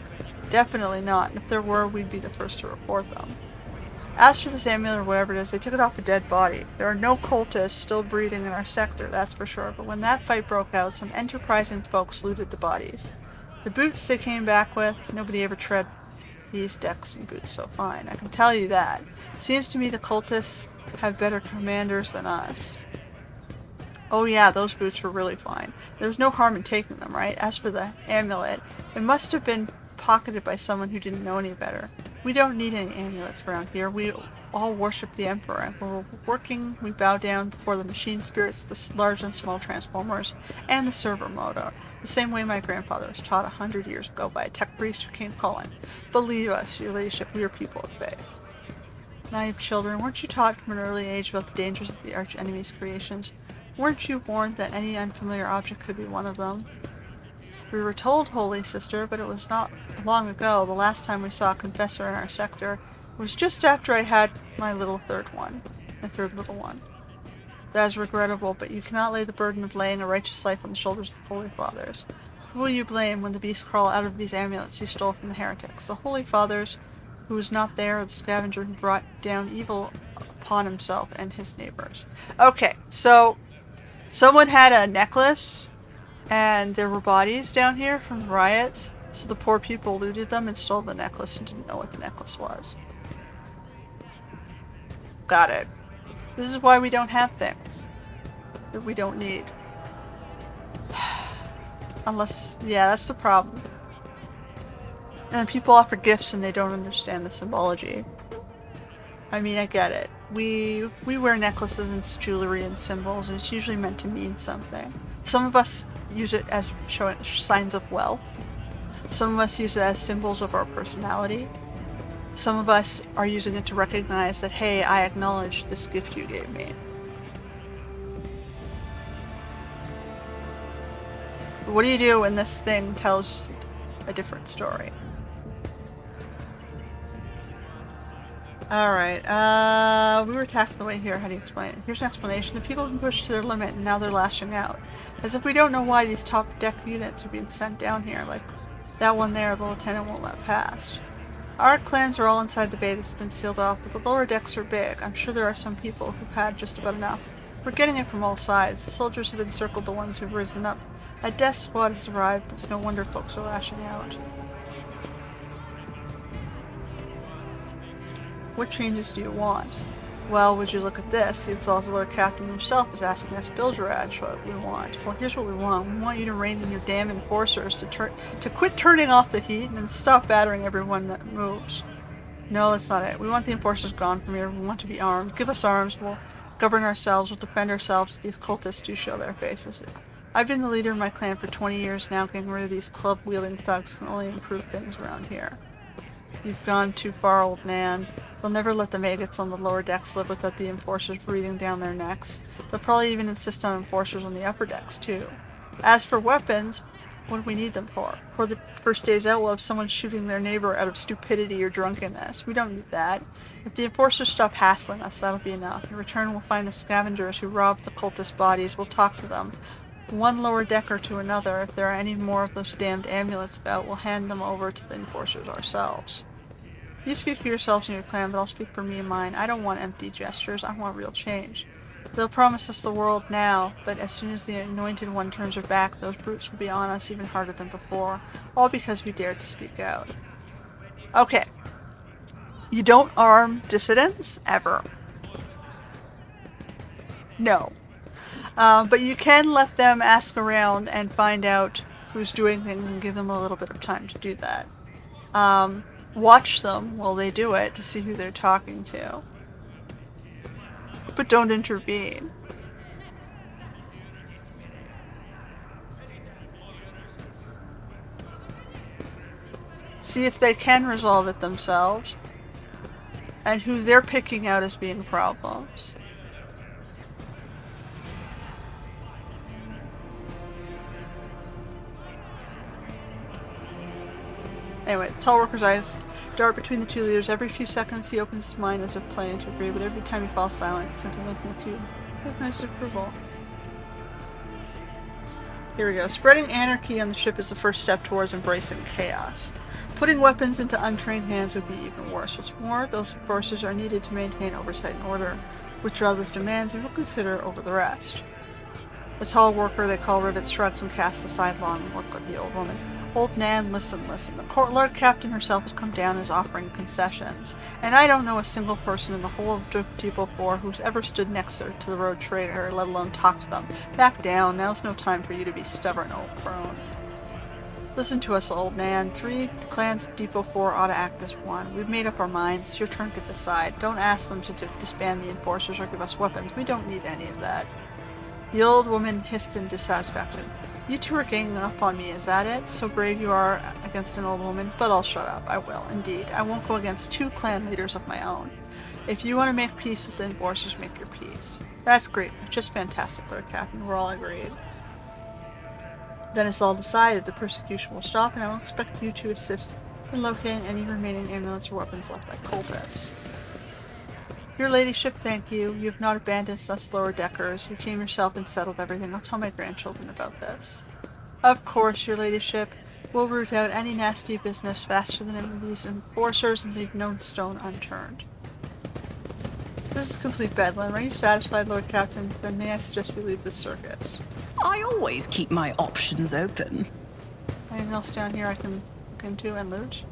Definitely not, and if there were, we'd be the first to report them. As for this amulet or whatever it is, they took it off a dead body. There are no cultists still breathing in our sector, that's for sure, but when that fight broke out, some enterprising folks looted the bodies. The boots they came back with, nobody ever tread these decks and boots so fine. I can tell you that. Seems to me the cultists have better commanders than us. Oh yeah, those boots were really fine. There was no harm in taking them, right? As for the amulet, it must have been pocketed by someone who didn't know any better. We don't need any amulets around here. We all worship the Emperor, and when we're working, we bow down before the machine spirits, the large and small transformers, and the servo motor, the same way my grandfather was taught 100 years ago by a tech priest who came calling. Believe us, your ladyship, we are people of faith. Naive children, weren't you taught from an early age about the dangers of the arch-enemy's creations? Weren't you warned that any unfamiliar object could be one of them? We were told, Holy Sister, but it was not long ago. The last time we saw a confessor in our sector was just after I had my third little one. That is regrettable, but you cannot lay the burden of laying a righteous life on the shoulders of the Holy Fathers. Who will you blame when the beasts crawl out of these amulets you stole from the heretics? The Holy Fathers, who was not there, or the scavenger who brought down evil upon himself and his neighbors? Okay, so someone had a necklace, and there were bodies down here from the riots, so the poor people looted them and stole the necklace and didn't know what the necklace was. Got it. This is why we don't have things that we don't need. Unless, yeah, that's the problem. And then people offer gifts and they don't understand the symbology. I mean, I get it. We wear necklaces and jewelry and symbols, and it's usually meant to mean something. Some of us use it as showing signs of wealth. Some of us use it as symbols of our personality. Some of us are using it to recognize that, hey, I acknowledge this gift you gave me. But what do you do when this thing tells a different story? Alright, we were attacked on the way here. How do you explain it? Here's an explanation. The people have been pushed to their limit and now they're lashing out. As if we don't know why these top deck units are being sent down here, like that one there the lieutenant won't let past. Our clans are all inside the bay that's been sealed off, but the lower decks are big. I'm sure there are some people who've had just about enough. We're getting it from all sides. The soldiers have encircled the ones who've risen up. A death squad has arrived. It's no wonder folks are lashing out. What changes do you want? Well, would you look at this? The Exalted Captain himself is asking us Bilgerad what we want. Well, here's what we want. We want you to rein in your damn enforcers to quit turning off the heat and stop battering everyone that moves. No, that's not it. We want the enforcers gone from here. We want to be armed. Give us arms. We'll govern ourselves. We'll defend ourselves if these cultists do show their faces. I've been the leader of my clan for 20 years now. Getting rid of these club-wielding thugs can only improve things around here. You've gone too far, old man. They'll never let the maggots on the lower decks live without the enforcers breathing down their necks. They'll probably even insist on enforcers on the upper decks, too. As for weapons, what do we need them for? For the first days out, we'll have someone shooting their neighbor out of stupidity or drunkenness. We don't need that. If the enforcers stop hassling us, that'll be enough. In return, we'll find the scavengers who robbed the cultist bodies. We'll talk to them. One lower decker to another. If there are any more of those damned amulets about, we'll hand them over to the enforcers ourselves. You speak for yourselves and your clan, but I'll speak for me and mine. I don't want empty gestures. I want real change. They'll promise us the world now, but as soon as the Anointed One turns her back, those brutes will be on us even harder than before. All because we dared to speak out. Okay. You don't arm dissidents? Ever. No. But you can let them ask around and find out who's doing things and give them a little bit of time to do that. Watch them while they do it to see who they're talking to. But don't intervene. See if they can resolve it themselves. And who they're picking out as being problems. Anyway, tall workers' eyes dart between the two leaders. Every few seconds he opens his mind as if planning to agree, but every time he falls silent, simply looking at you with nice approval. Here we go. Spreading anarchy on the ship is the first step towards embracing chaos. Putting weapons into untrained hands would be even worse. What's more, those forces are needed to maintain oversight and order. Withdraw those demands and we'll consider over the rest. The tall worker they call Rivet shrugs and casts a sidelong look at the old woman. Old Nan, listen. The Lord Captain herself has come down and is offering concessions. And I don't know a single person in the whole of Depot 4 who's ever stood next to the road trader, let alone talked to them. Back down. Now's no time for you to be stubborn, old crone. Listen to us, old Nan. 3 clans of Depot 4 ought to act as one. We've made up our minds. It's your turn to decide. Don't ask them to disband the enforcers or give us weapons. We don't need any of that. The old woman hissed in dissatisfaction. You two are ganging up on me, is that it? So brave you are against an old woman, but I'll shut up. I will, indeed. I won't go against 2 clan leaders of my own. If you want to make peace with the enforcers, make your peace. That's great. Just fantastic, Lord Captain. We're all agreed. Then it's all decided. The persecution will stop, and I will expect you to assist in locating any remaining amulets or weapons left by cultists. Your ladyship, thank you. You have not abandoned us lower deckers. You came yourself and settled everything. I'll tell my grandchildren about this. Of course, your ladyship. We'll root out any nasty business faster than any of these enforcers and leave no stone unturned. This is complete bedlam. Are you satisfied, Lord Captain? Then may I suggest we leave this circus?
I always keep my options open.
Anything else down here I can look into and loot?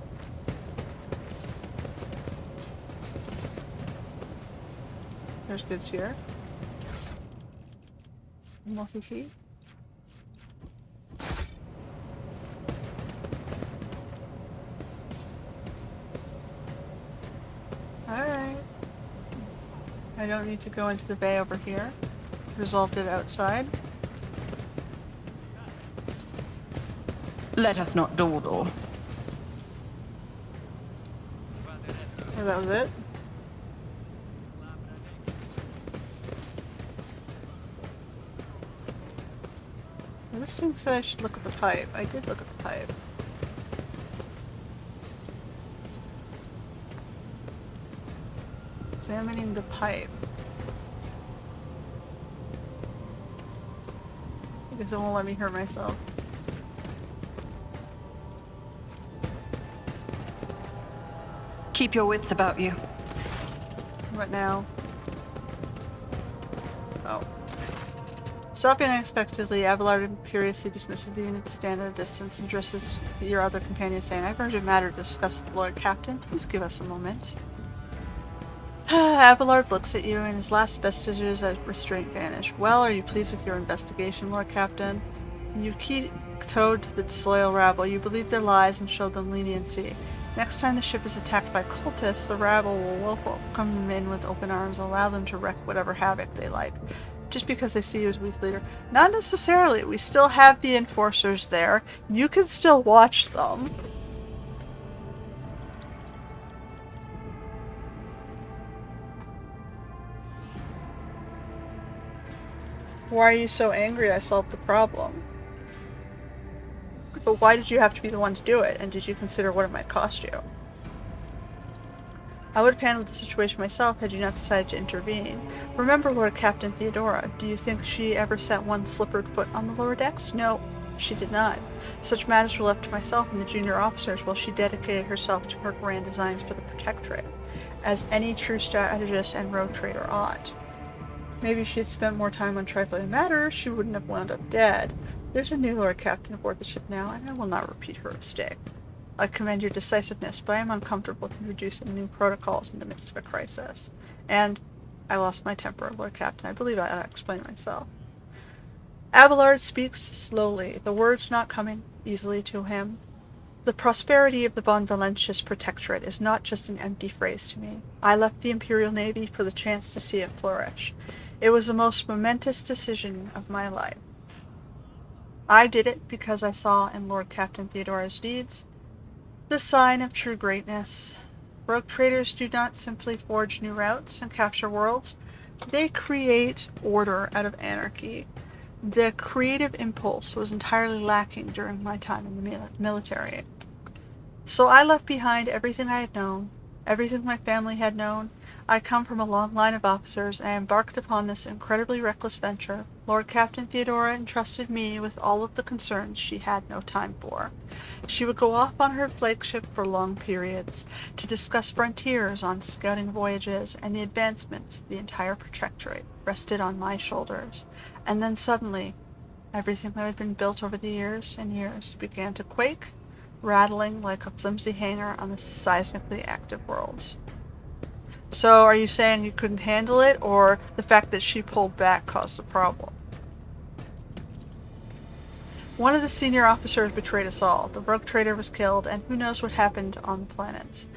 There's goods here. Multi-feet. Alright. I don't need to go into the bay over here. Resolved it outside.
Let us not dawdle.
Oh, that was it? This thing said I should look at the pipe. I did look at the pipe. Examining the pipe. I guess it won't let me hurt myself.
Keep your wits about you.
What now? Oh. Stopping unexpectedly, Abelard imperiously dismisses the unit to stand at a distance and addresses your other companion, saying, I've urgent matter to discuss with the Lord Captain. Please give us a moment. Abelard looks at you, and his last vestiges of restraint vanish. Well, are you pleased with your investigation, Lord Captain? You keytoed to the disloyal rabble. You believed their lies and showed them leniency. Next time the ship is attacked by cultists, the rabble will welcome them in with open arms and allow them to wreak whatever havoc they like. Just because they see you as weak leader. Not necessarily. We still have the enforcers there. You can still watch them. Why are you so angry? I solved the problem. But why did you have to be the one to do it? And did you consider what it might cost you? I would have handled the situation myself had you not decided to intervene. Remember Lord Captain Theodora. Do you think she ever set one slippered foot on the lower decks? No, she did not. Such matters were left to myself and the junior officers while she dedicated herself to her grand designs for the Protectorate, as any true strategist and rogue trader ought. Maybe if she had spent more time on trifling matters, she wouldn't have wound up dead. There's a new Lord Captain aboard the ship now, and I will not repeat her mistake. I commend your decisiveness, but I am uncomfortable with introducing new protocols in the midst of a crisis. And I lost my temper, Lord Captain. I believe I explained myself. Abelard speaks slowly, the words not coming easily to him. The prosperity of the Bonvalentius Protectorate is not just an empty phrase to me. I left the Imperial Navy for the chance to see it flourish. It was the most momentous decision of my life. I did it because I saw in Lord Captain Theodora's deeds the sign of true greatness. Rogue traders do not simply forge new routes and capture worlds. They create order out of anarchy. The creative impulse was entirely lacking during my time in the military. So I left behind everything I had known, everything my family had known. I come from a long line of officers, and I embarked upon this incredibly reckless venture. Lord Captain Theodora entrusted me with all of the concerns she had no time for. She would go off on her flagship for long periods, to discuss frontiers on scouting voyages, and the advancements of the entire protectorate rested on my shoulders. And then suddenly, everything that had been built over the years and years began to quake, rattling like a flimsy hanger on the seismically active world. So are you saying you couldn't handle it, or the fact that she pulled back caused the problem? One of the senior officers betrayed us all. The rogue trader was killed, and who knows what happened on the planets.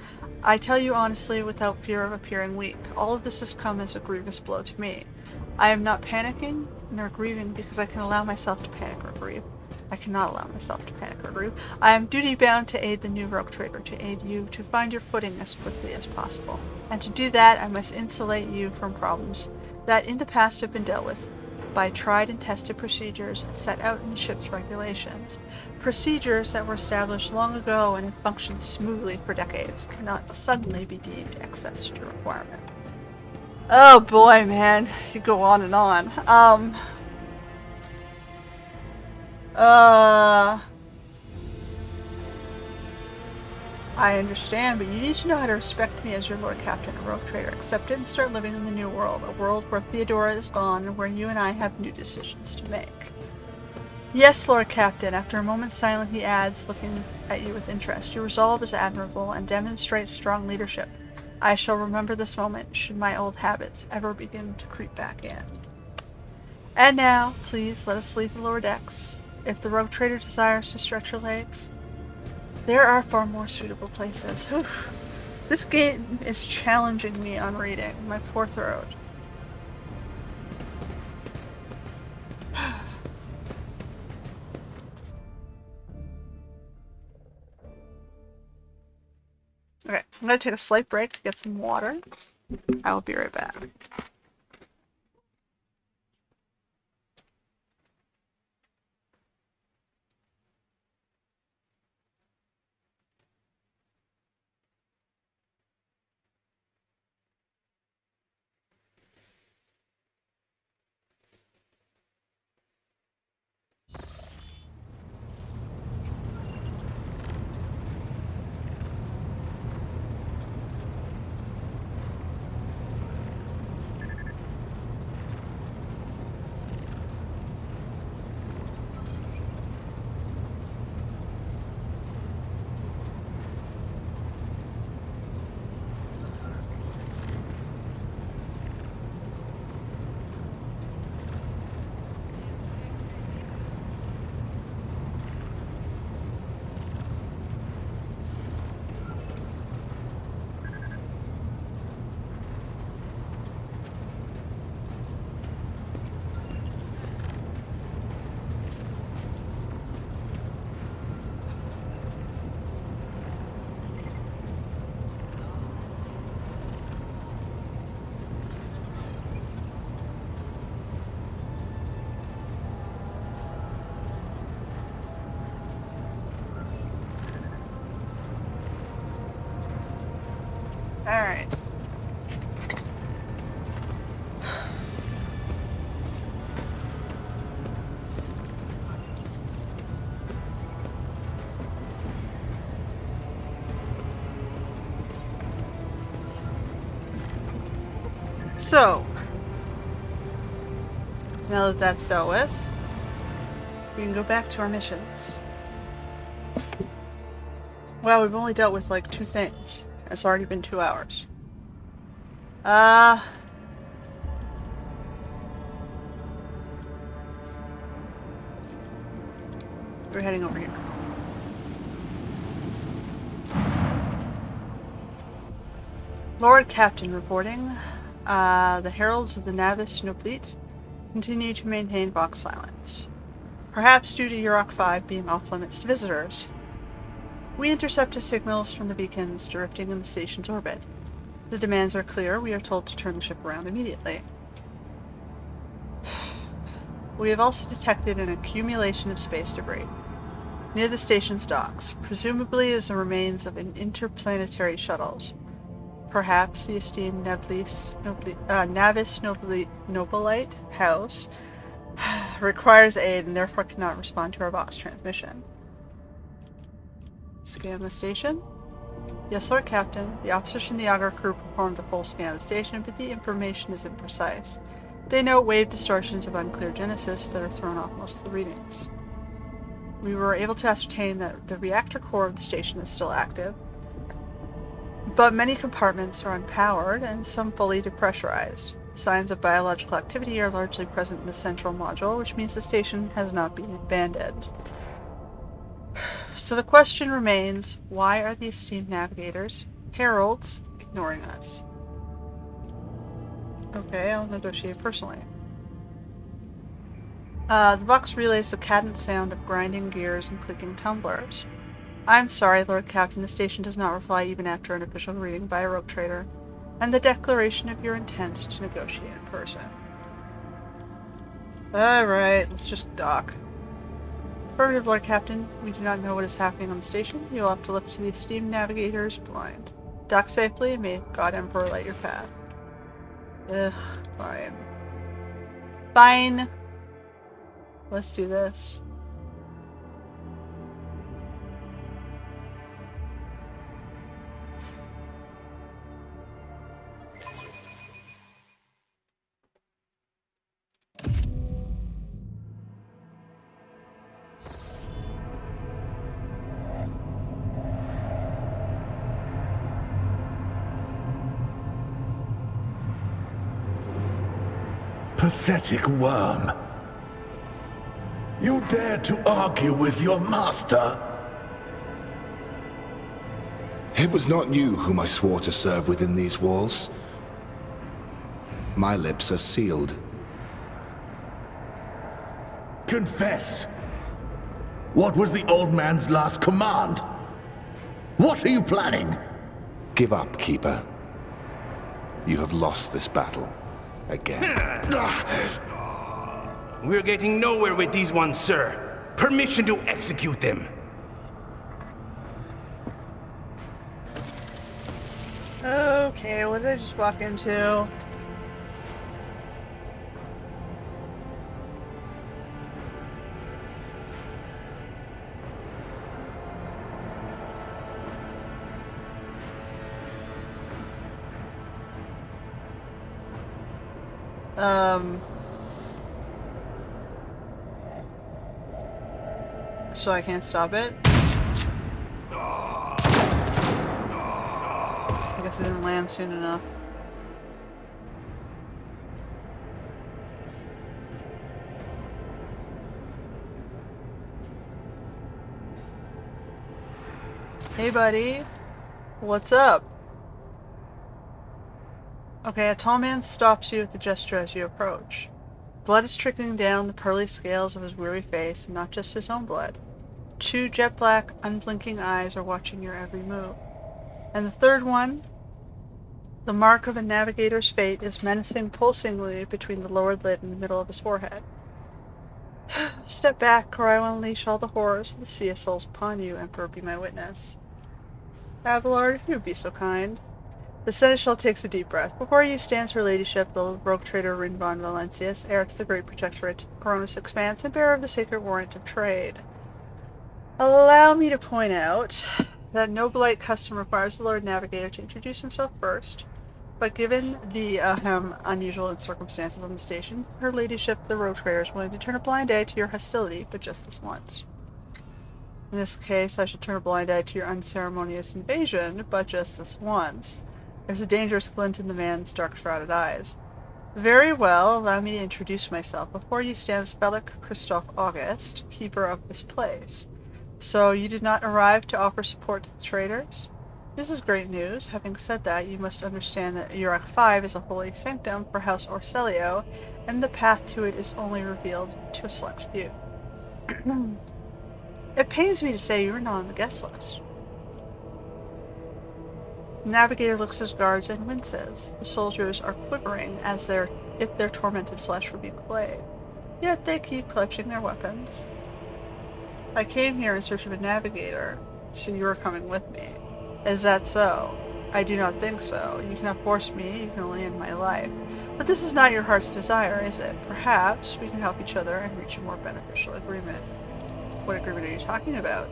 I tell you honestly, without fear of appearing weak, all of this has come as a grievous blow to me. I am not panicking nor grieving because I can allow myself to panic or grieve. I cannot allow myself to panic or grieve. I am duty-bound to aid the new rogue trader, to aid you to find your footing as quickly as possible. And to do that, I must insulate you from problems that in the past have been dealt with by tried and tested procedures set out in the ship's regulations. Procedures that were established long ago and have functioned smoothly for decades cannot suddenly be deemed excess to requirement. Oh boy, man. You go on and on. I understand, but you need to know how to respect me as your Lord Captain and Rogue Trader. Accept it and start living in the new world. A world where Theodora is gone and where you and I have new decisions to make. Yes, Lord Captain. After a moment's silence, he adds, looking at you with interest. Your resolve is admirable and demonstrates strong leadership. I shall remember this moment should my old habits ever begin to creep back in. And now, please, let us leave the lower decks. If the Rogue Trader desires to stretch her legs, there are far more suitable places. Whew. This game is challenging me on reading. My poor throat. Okay, I'm going to take a slight break to get some water. I will be right back. Alright. So, now that that's dealt with, we can go back to our missions. Well, we've only dealt with like 2 things. It's already been 2 hours. We're heading over here. Lord Captain reporting. The heralds of the Navis Snowfleet continue to maintain Vox silence. Perhaps due to Yurok 5 being off-limits to visitors. We intercepted signals from the beacons drifting in the station's orbit. The demands are clear. We are told to turn the ship around immediately. We have also detected an accumulation of space debris. near the station's docks, presumably as the remains of an interplanetary shuttles. Perhaps the esteemed Navis Nobilite House requires aid and therefore cannot respond to our box transmission. Scan the station? Yes, Lord Captain. The officers from the Augur crew performed a full scan of the station, but the information is imprecise. They note wave distortions of unclear genesis that are thrown off most of the readings. We were able to ascertain that the reactor core of the station is still active, but many compartments are unpowered and some fully depressurized. Signs of biological activity are largely present in the central module, which means the station has not been abandoned. So the question remains, why are the esteemed navigators, heralds, ignoring us? Okay, I'll negotiate personally. The box relays the cadent sound of grinding gears and clicking tumblers. I'm sorry, Lord Captain, the station does not reply even after an official reading by a rogue trader, and the declaration of your intent to negotiate in person. Alright, let's just dock. Affirmative, Lord Captain. We do not know what is happening on the station. You will have to look to the esteemed navigators blind. Dock safely, and may God Emperor light your path. Ugh, fine. Fine! Let's do this.
Pathetic worm. You dare to argue with your master?
It was not you whom I swore to serve within these walls. My lips are sealed.
Confess. What was the old man's last command? What are you planning?
Give up, Keeper. You have lost this battle. Again.
We're getting nowhere with these ones, sir. Permission to execute them.
Okay, what did I just walk into? So I can't stop it? I guess it didn't land soon enough. Hey buddy, what's up? Okay, a tall man stops you with a gesture as you approach. Blood is trickling down the pearly scales of his weary face, and not just his own blood. 2 jet-black, unblinking eyes are watching your every move. And the third one, the mark of a navigator's fate, is menacing pulsingly between the lowered lid and the middle of his forehead. Step back, or I will unleash all the horrors of the sea of souls upon you, Emperor, be my witness. Abelard, if you would be so kind. The seneschal takes a deep breath. Before you stands her ladyship, the rogue trader Rin von Valencius, heir to the great protectorate, Coronis Expanse, and bearer of the sacred warrant of trade. Allow me to point out that Nobilite custom requires the Lord Navigator to introduce himself first, but given the unusual circumstances on the station, her ladyship, the rogue trader, is willing to turn a blind eye to your hostility, but just this once. In this case, I should turn a blind eye to your unceremonious invasion, but just this once. There's a dangerous glint in the man's dark-shrouded eyes. Very well, allow me to introduce myself. Before you stands Bellic Christoph August, keeper of this place. So you did not arrive to offer support to the traders? This is great news. Having said that, you must understand that Uruk 5 is a holy sanctum for House Orselio, and the path to it is only revealed to a select few. It pains me to say you are not on the guest list. The navigator looks at his guards and winces. The soldiers are quivering as if their tormented flesh were being flayed. Yet they keep clutching their weapons. I came here in search of a navigator, so you are coming with me. Is that so? I do not think so. You cannot force me, you can only end my life. But this is not your heart's desire, is it? Perhaps we can help each other and reach a more beneficial agreement. What agreement are you talking about?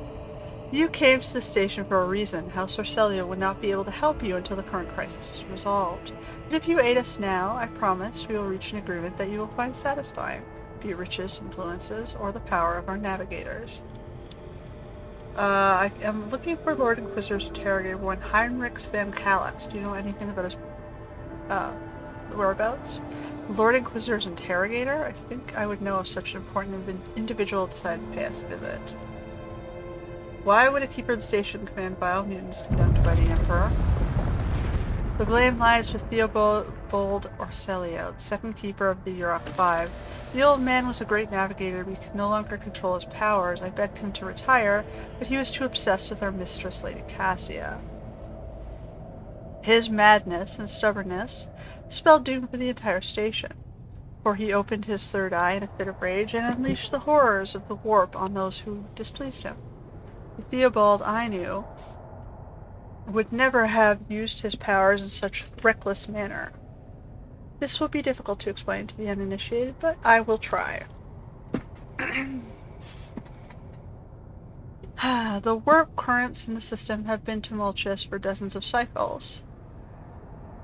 You came to the station for a reason. House Orcelia would not be able to help you until the current crisis is resolved. But if you aid us now, I promise we will reach an agreement that you will find satisfying, be it riches, influences, or the power of our navigators. I am looking for Lord Inquisitor's interrogator, one Heinrich Van Kallax. Do you know anything about his whereabouts? Lord Inquisitor's interrogator? I think I would know if such an important individual decided to pay us a visit. Why would a keeper of the station command vile mutants condemned by the Emperor? The blame lies with Theobald Orcelio, the second keeper of the Yurok 5. The old man was a great navigator, but he could no longer control his powers. I begged him to retire, but he was too obsessed with our mistress, Lady Cassia. His madness and stubbornness spelled doom for the entire station, for he opened his third eye in a fit of rage and unleashed the horrors of the warp on those who displeased him. The Theobald I knew would never have used his powers in such reckless manner. This will be difficult to explain to the uninitiated, but I will try. The warp currents in the system have been tumultuous for dozens of cycles,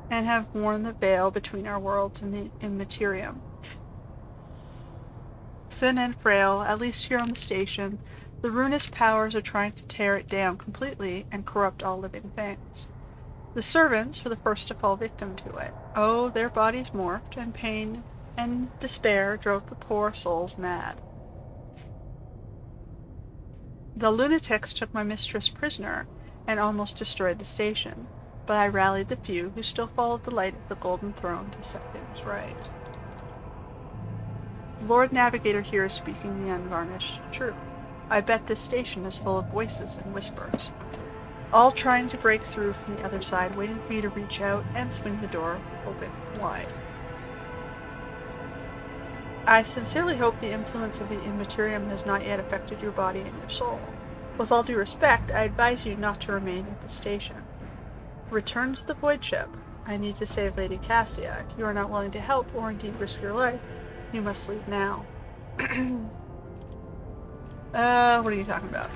and have worn the veil between our worlds and the immaterium. Thin and frail, at least here on the station, the ruinous powers are trying to tear it down completely and corrupt all living things. The servants were the first to fall victim to it. Oh, their bodies morphed, and pain and despair drove the poor souls mad. The lunatics took my mistress prisoner and almost destroyed the station, but I rallied the few who still followed the light of the Golden Throne to set things right. Lord Navigator here is speaking the unvarnished truth. I bet this station is full of voices and whispers, all trying to break through from the other side, waiting for you to reach out and swing the door open wide. I sincerely hope the influence of the Immaterium has not yet affected your body and your soul. With all due respect, I advise you not to remain at the station. Return to the Void Ship. I need to save Lady Cassia. If you are not willing to help, or indeed risk your life, you must leave now. What are you talking about?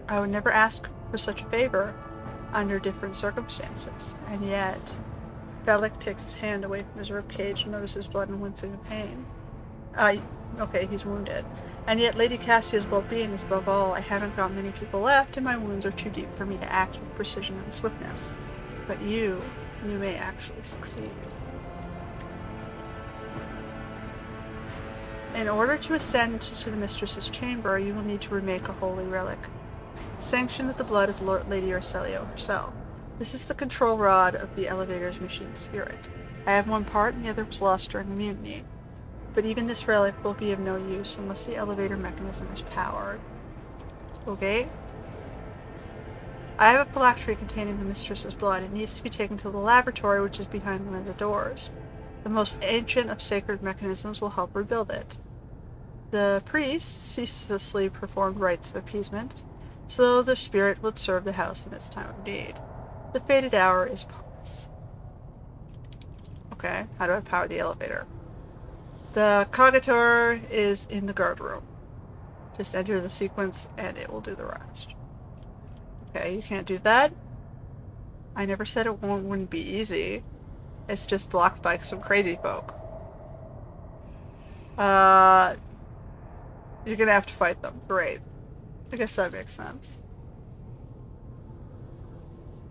I would never ask for such a favor under different circumstances, and yet Bellic takes his hand away from his ribcage and notices blood and wincing in pain. Okay, he's wounded. And yet Lady Cassia's well-being is above all. I haven't got many people left, and my wounds are too deep for me to act with precision and swiftness. But you may actually succeed. In order to ascend to the Mistress's chamber, you will need to remake a holy relic, sanctioned with the blood of Lady Orcelio herself. This is the control rod of the elevator's machine spirit. I have one part, and the other was lost during the mutiny. But even this relic will be of no use unless the elevator mechanism is powered. Okay? I have a phylactery containing the Mistress's blood. It needs to be taken to the laboratory, which is behind one of the doors. The most ancient of sacred mechanisms will help rebuild it. The priests ceaselessly performed rites of appeasement, so the spirit would serve the house in its time of need. The fated hour is upon us. Okay, how do I power the elevator? The cogitator is in the guard room. Just enter the sequence and it will do the rest. Okay, you can't do that. I never said it wouldn't be easy. It's just blocked by some crazy folk. You're gonna have to fight them. Great. I guess that makes sense.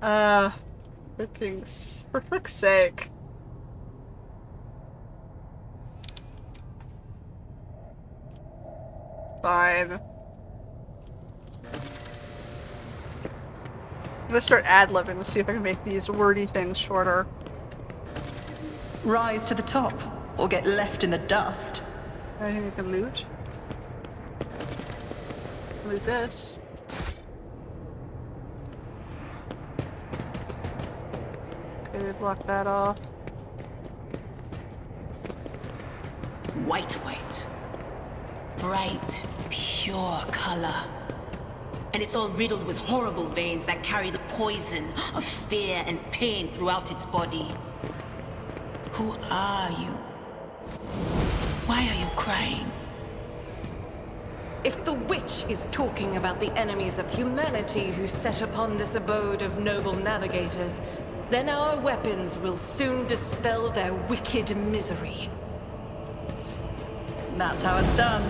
For frick's sake. Fine. I'm gonna start ad-libbing to see if I can make these wordy things shorter.
Rise to the top, or get left in the dust.
Anything we can loot? Loot this. Okay, block that off.
Wait. bright, pure color. And it's all riddled with horrible veins that carry the poison of fear and pain throughout its body. Who are you? Why are you crying?
If the witch is talking about the enemies of humanity who set upon this abode of noble navigators, then our weapons will soon dispel their wicked misery.
That's how it's done.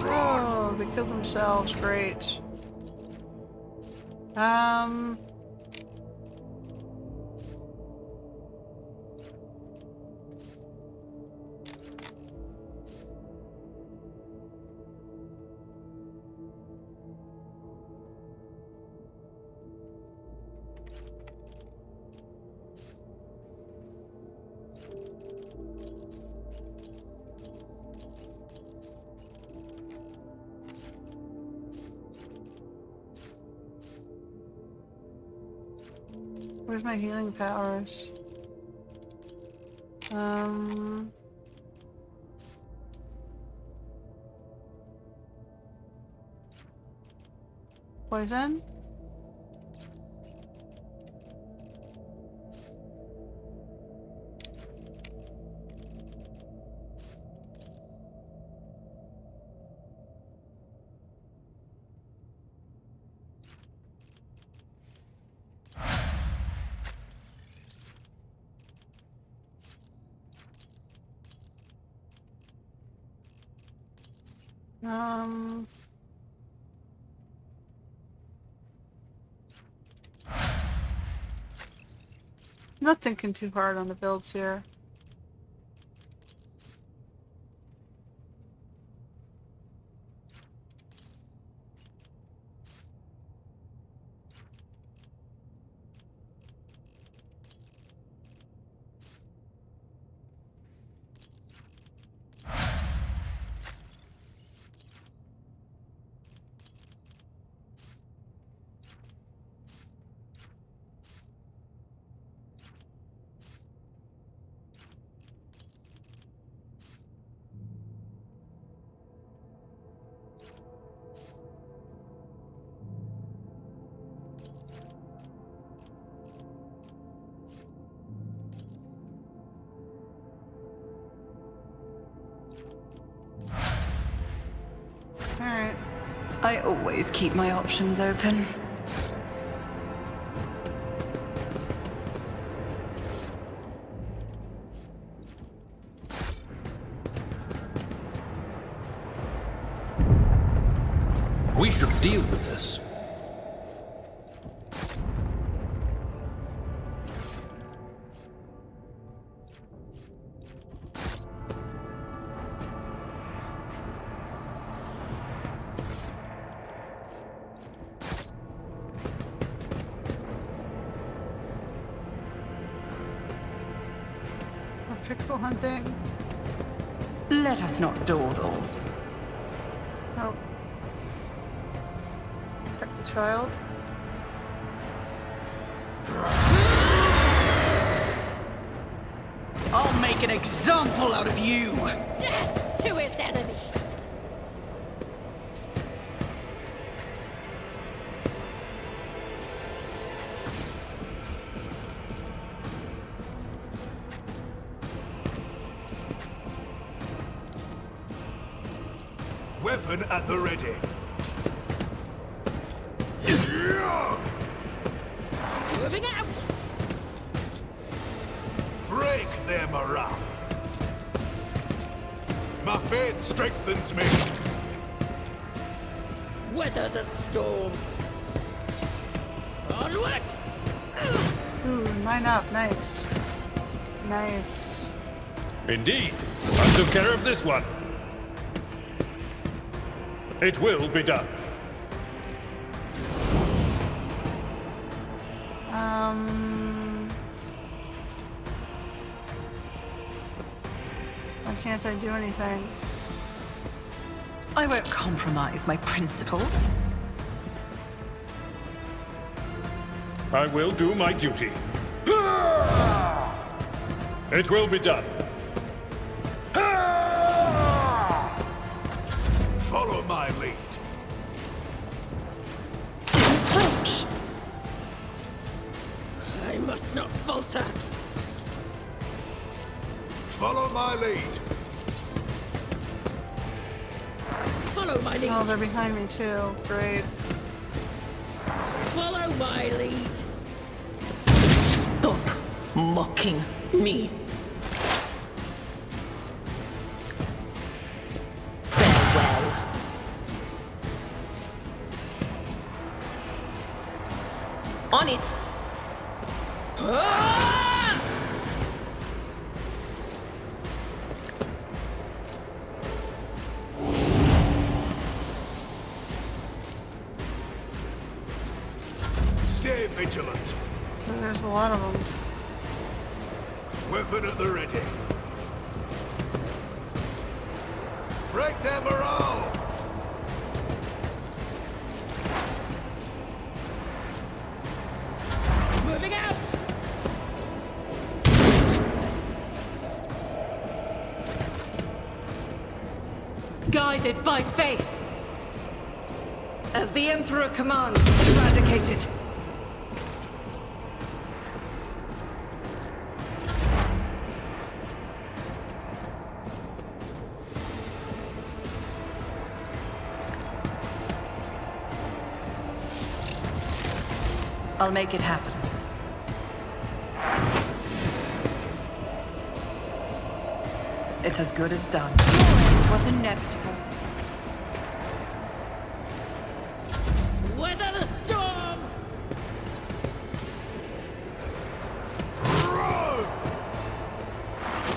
Oh, they killed themselves. Great. Where's my healing powers? Poison? Not thinking too hard on the builds here. Alright.
I always keep my options open.
We should deal with this.
Pixel hunting.
Let us not dawdle.
Oh. Protect the child.
I'll make an example out of you!
Death to his enemies!
Weapon at the ready.
Moving out!
Break their morale. My faith strengthens me.
Weather the storm. Onward!
Ooh, 9 up. Nice. Nice.
Indeed. I took care of this one. It will be done.
Why can't I do anything?
I won't compromise my principles.
I will do my duty. It will be done.
lead.
Approach!
I must not falter.
Follow my lead.
Follow my lead.
Oh, they're behind me too. Great.
Follow my lead.
Stop mocking me. Farewell. On it.
Stay vigilant.
There's a lot of them.
Weapon at the ready. Break their morale.
Moving out.
Guided by faith. As the Emperor commands, eradicated. I'll make it happen. It's as good as done.
It was inevitable.
Weather the storm.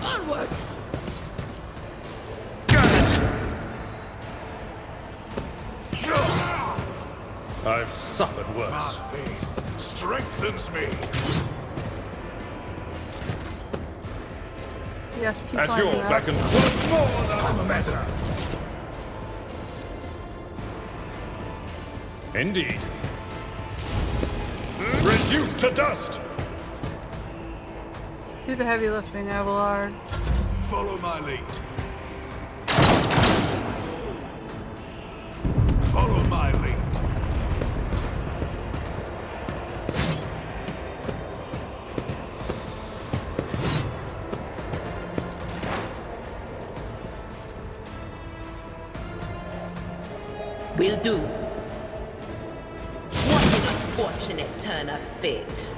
Onward.
I've suffered worse.
My faith strengthens me.
Yes, keep
At your
climbing up.
beck and
Once more, I'm a matter.
Indeed. Reduced to dust!
Do the heavy lifting, Abelard.
Follow my lead. Follow my lead.
Will do. What an unfortunate turn of fate.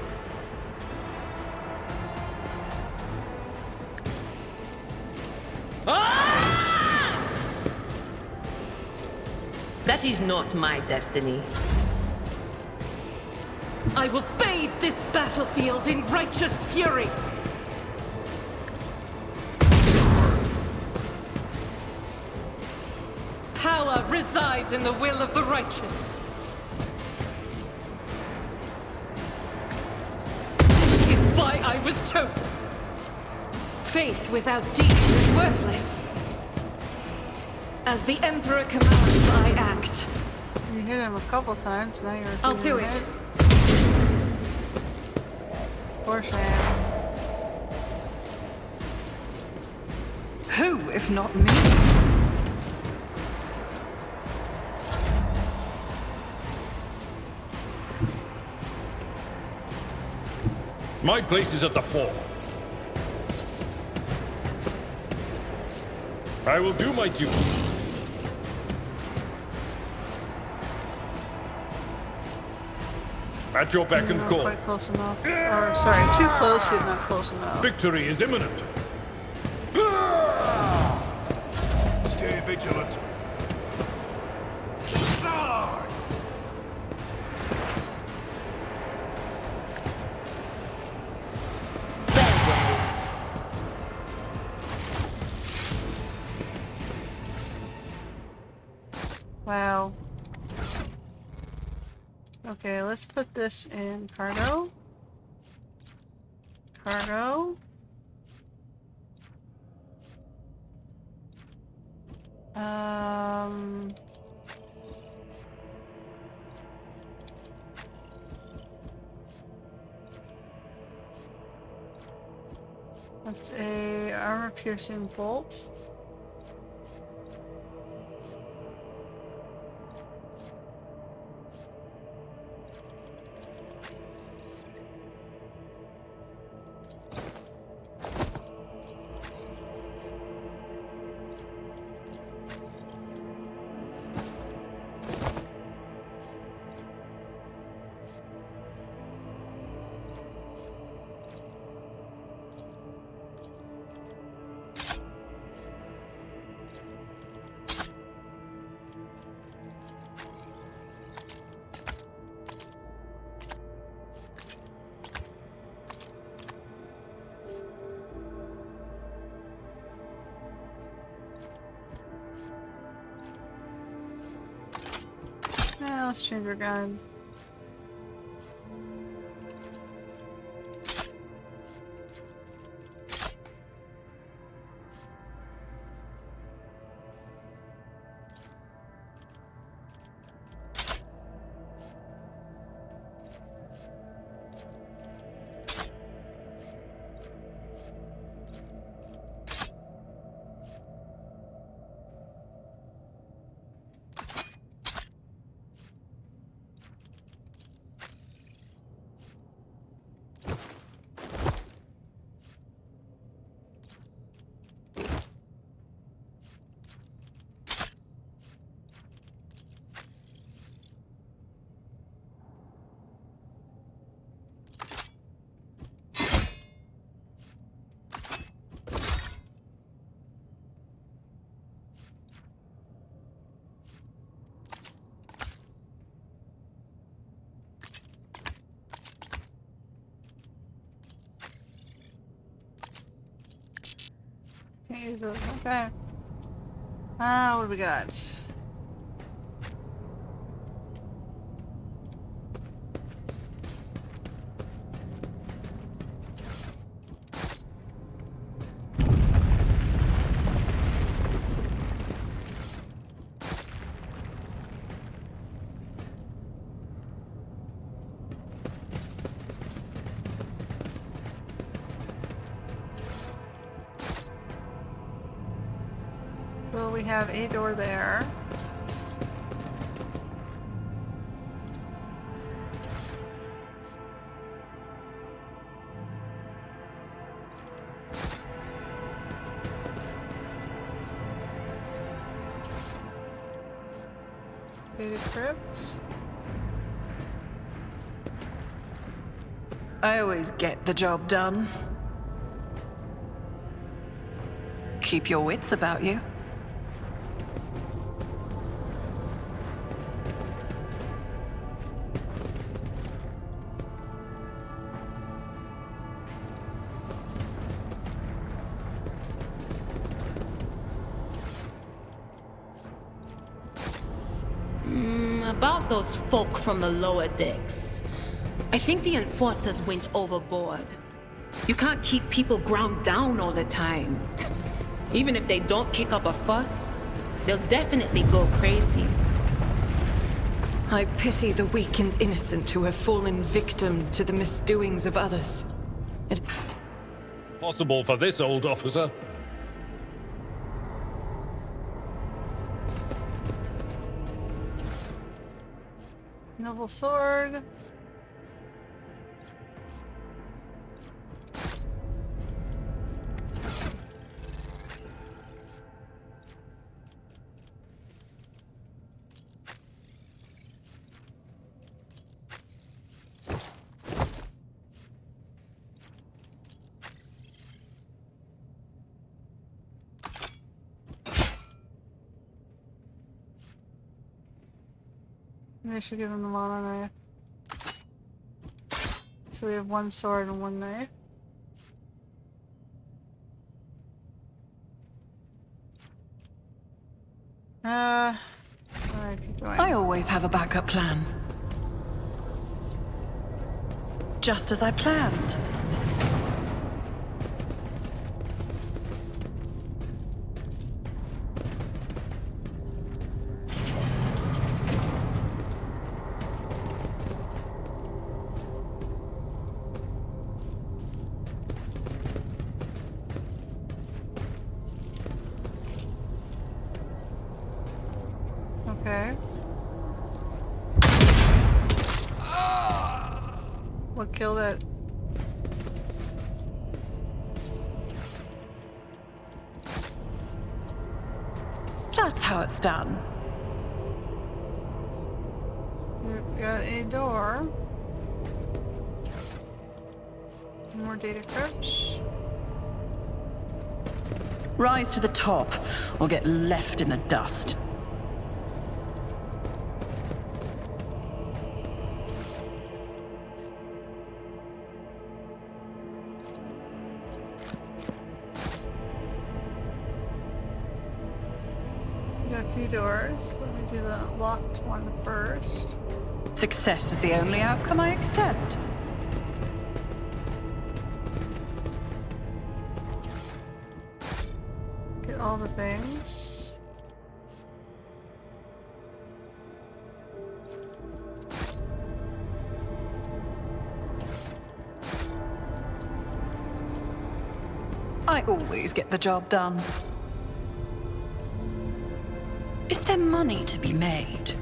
That is not my destiny.
I will bathe this battlefield in righteous fury. Power resides in the will of the righteous. This is why I was chosen. Faith without deeds is worthless. As the Emperor commands, I act.
You hit him a couple times, now you're...
I'll do it.
Of course I am.
Who, if not me?
My place is at the fore. I will do my duty. At your beck and
Not
call.
quite close enough. Or, sorry, too close, yet not close enough.
Victory is imminent.
Stay vigilant.
Wow. Okay, let's put this in cargo. Cargo. That's a armor-piercing bolt.
let's change our gun. Can't use those. Okay. What do we got? So we have a door there. Data crypt.
I always get the job done. Keep your wits about you.
About those folk from the lower decks. I think the enforcers went overboard. You can't keep people ground down all the time. Even if they don't kick up a fuss, they'll definitely go crazy.
I pity the weak and innocent who have fallen victim to the misdoings of others. It
Possible for this old officer.
Noble sword. I should give him the mana knife. So we have one sword and one knife. Alright, keep going.
I always have a backup plan. Just as I planned.
Okay. What killed it?
That's how it's done.
We've got a door. More data crypts.
Rise to the top, or get left in the dust.
We got few doors. Let me do the locked one first.
Success is the only outcome I accept.
Get all the things.
I always get the job done. Is there money to be made?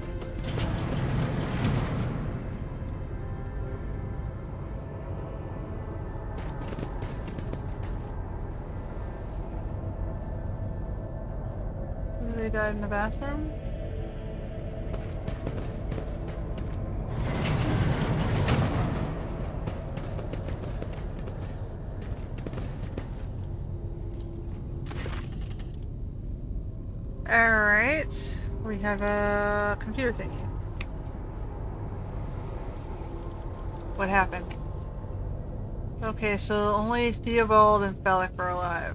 They died in the bathroom. Alright, we have a computer thingy. What happened? Okay, so only Theobald and Felix are alive.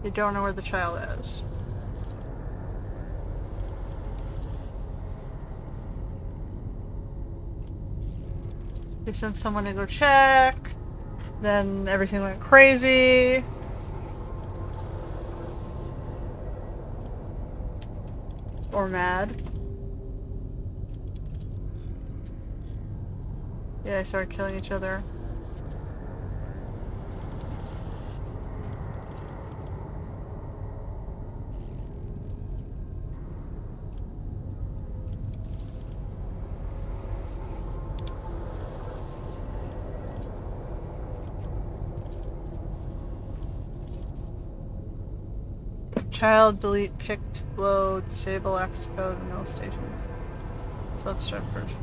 They don't know where the child is. They sent someone to go check. Then everything went crazy. Or mad. Yeah, they started killing each other. Child, delete, picked, blow, disable access code, no station. So let's start first.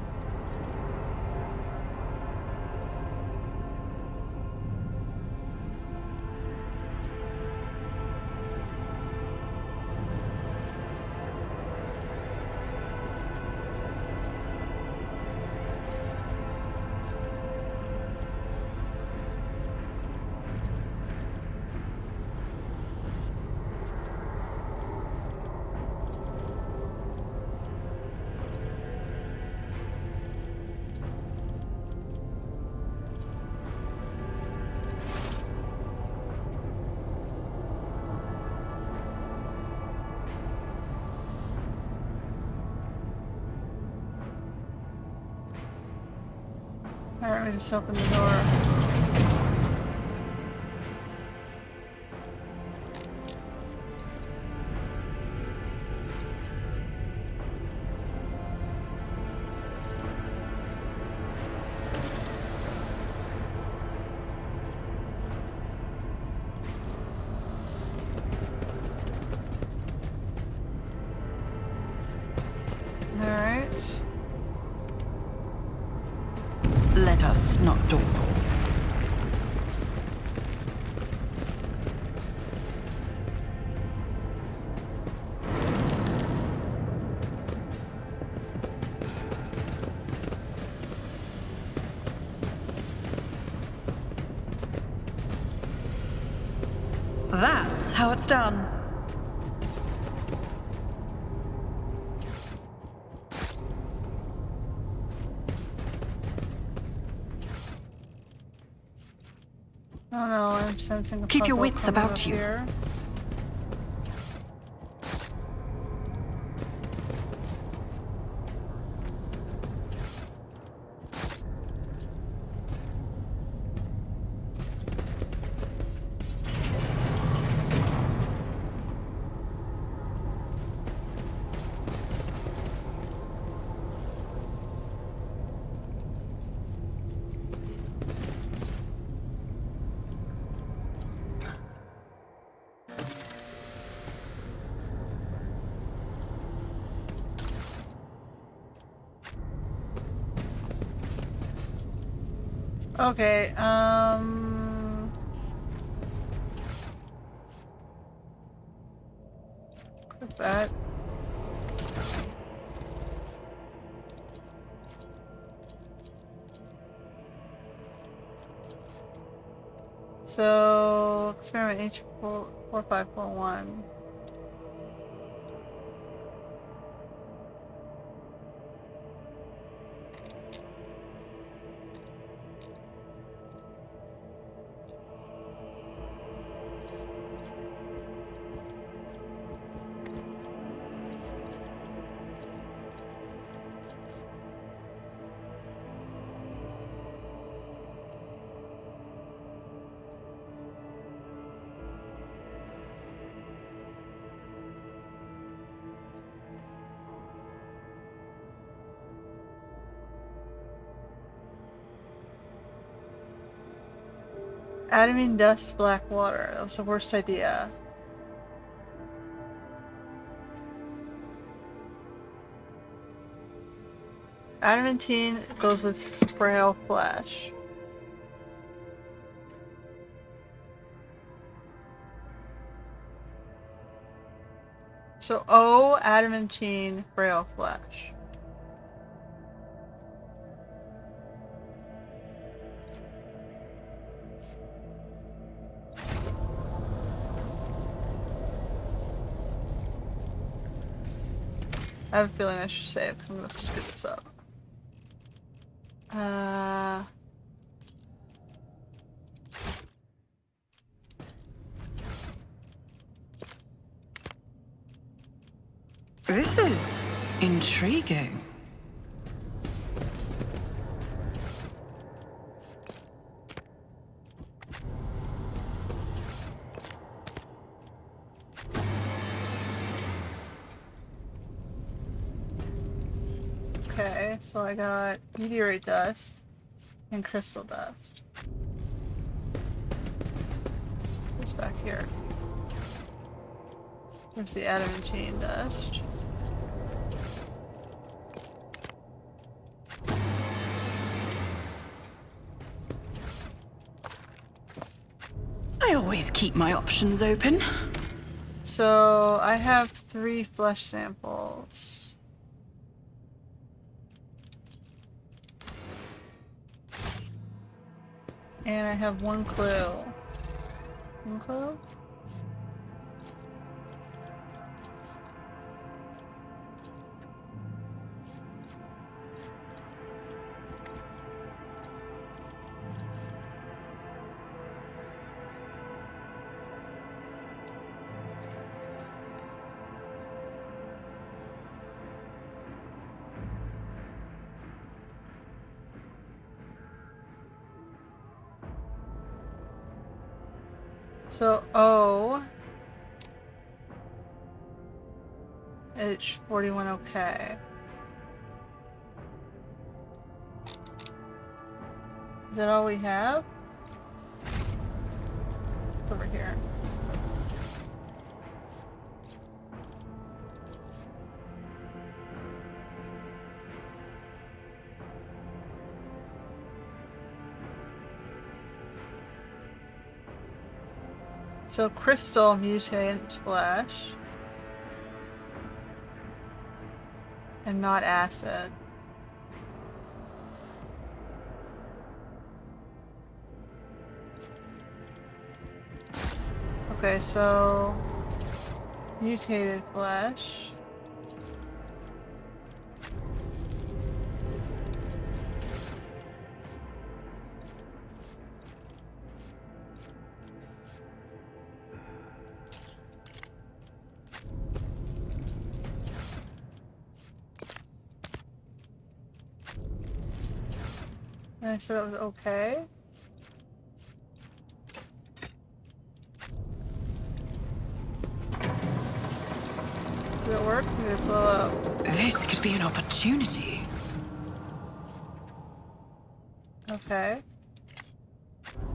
Alright, we just opened the door. Alright.
Let us not dawdle. That's how it's done.
Oh no, I'm sensing a
Keep your
puzzle
wits
coming
about
up
you.
Here. Okay, click that. So, experiment H4541. Adamine dust, black water. That was the worst idea. Adamantine goes with frail flesh. So O, adamantine, frail flesh. I have a feeling I should save because I'm going to screw this up.
This is intriguing.
Okay, so I got meteorite dust and crystal dust. What's back here? There's the adamantine dust.
I always keep my options open.
So I have 3 flesh samples. And I have 1 clue. 1 clue? So O H41 okay. Is that all we have? It's over here. So crystal mutant flesh. And not acid. Okay, so mutated flesh. And I said it was okay. Did it work? Did it blow up?
This could be an opportunity.
Okay.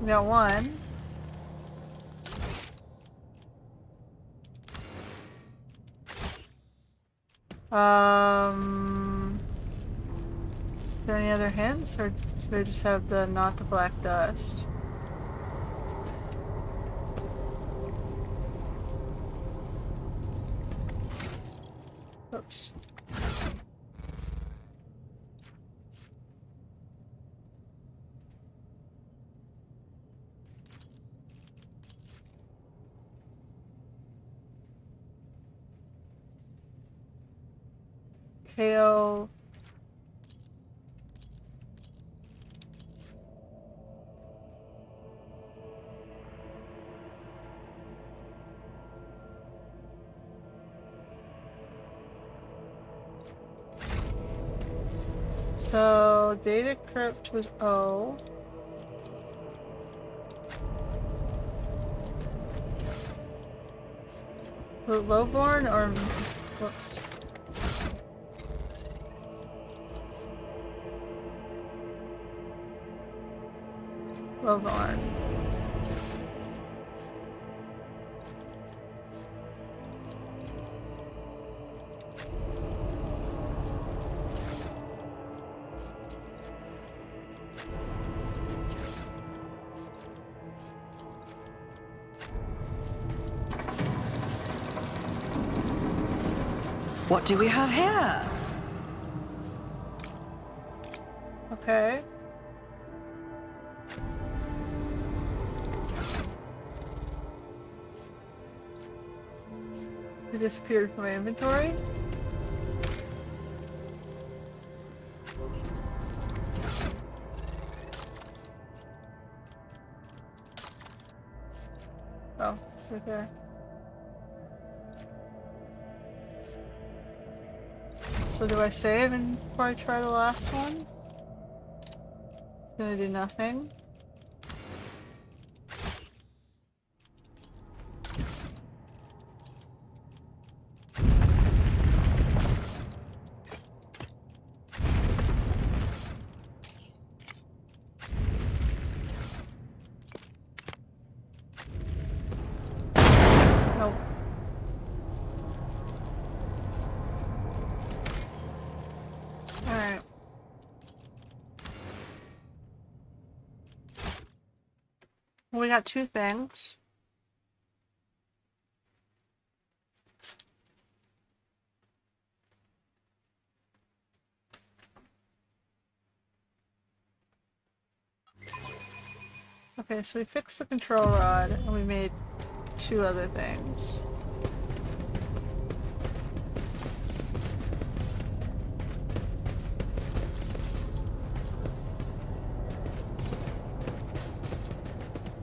We got 1. Is there any other hints, or should I just have the not the black dust? Oops. KO. So data crypt was O. Was it lowborn or whoops? Lowborn.
What do we have here?
Okay. It disappeared from my inventory. Oh, it's right there. So do I save and before I try the last one? It's gonna do nothing. Nope. Alright. We got two things. Okay, so we fixed the control rod and we made two other things.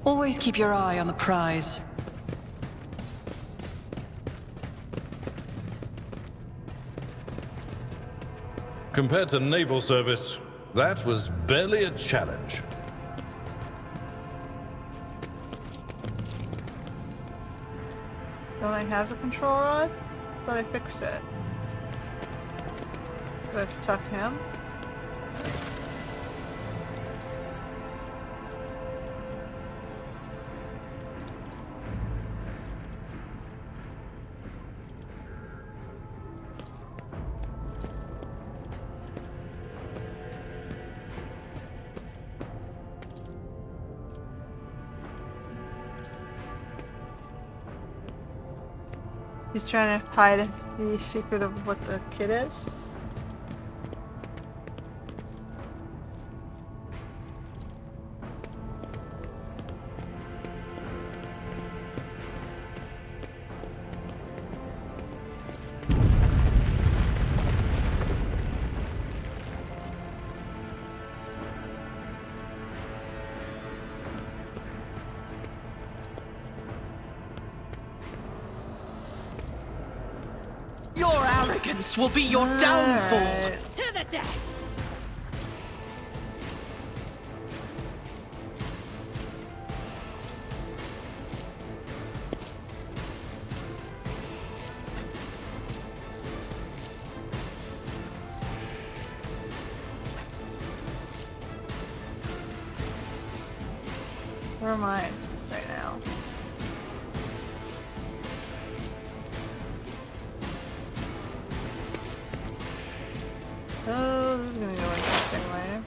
Always keep your eye on the prize.
Compared to naval service, that was barely a challenge.
Don't I have the control rod? But I fixed it. Do I have to talk to him? He's trying to hide the secret of what the kid is.
Your arrogance will be your downfall.
To the death!
Where am I right now? Oh, this is gonna go interesting way.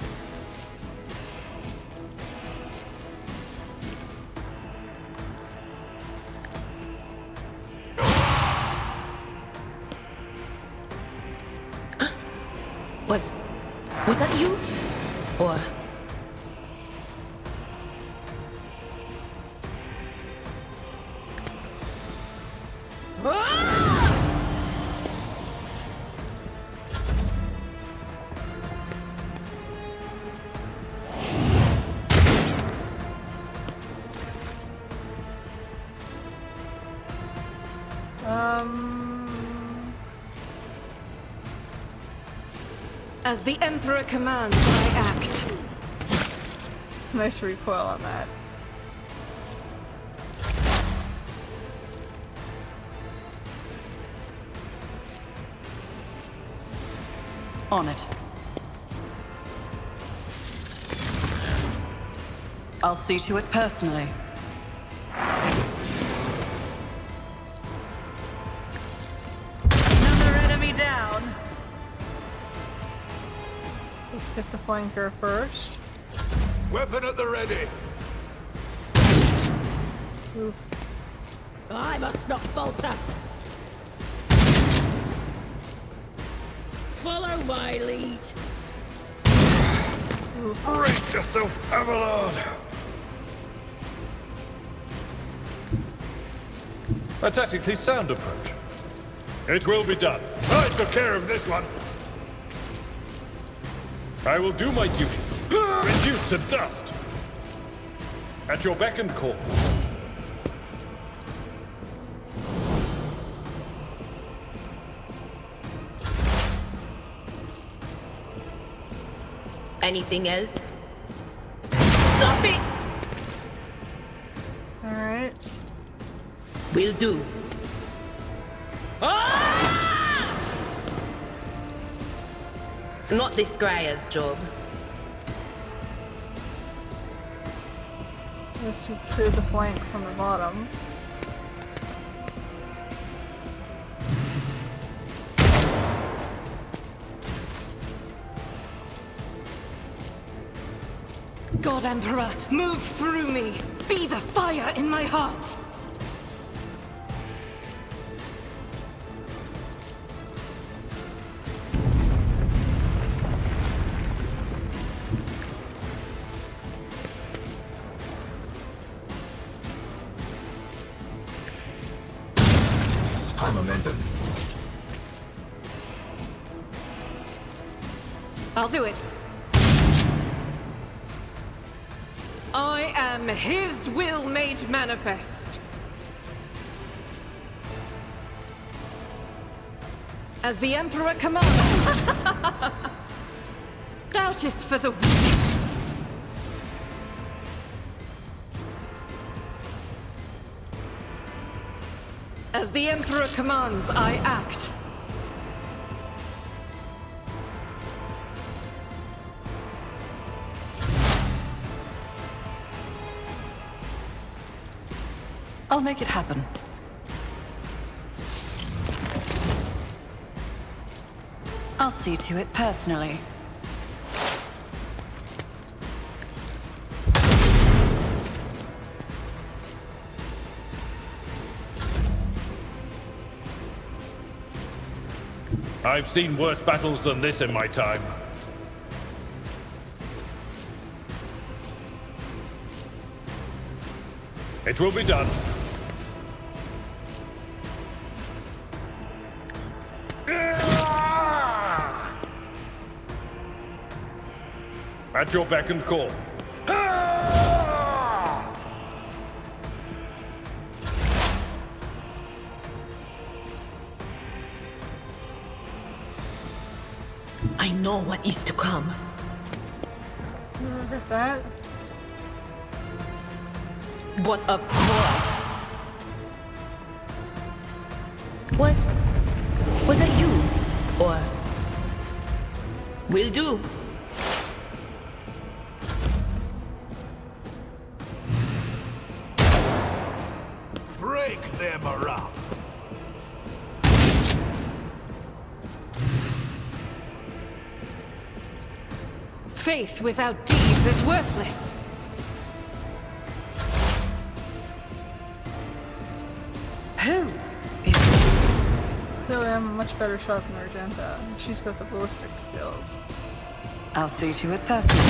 Was that you? Or...
As the Emperor commands, I act.
Nice recoil on that.
On it. I'll see to it personally. Another enemy down.
Let's get the flanker first.
Weapon at the ready.
Oof.
I must not falter. Follow my lead.
Brace yourself, Avalon! A tactically sound approach. It will be done. I took care of this one. I will do my duty. Reduced to dust. At your beck and call.
Anything else? Stop it!
Alright.
Will do. Ah! Not this Scryer's job.
Let's clear the flank from the bottom.
God Emperor, move through me! Be the fire in my heart!
High momentum.
I'll do it. I am his will made manifest. As the Emperor commands. Doubt is for the weak. As the Emperor commands, I act.
I'll make it happen. I'll see to it personally.
I've seen worse battles than this in my time. It will be done. At your beck and call.
I know what is to come.
Remember that?
But of course. Was that you? Or will do.
Break them up.
Faith without deeds is worthless.
Who?
Clearly I'm a much better shot than Argenta. She's got the ballistic skills.
I'll see to it personally.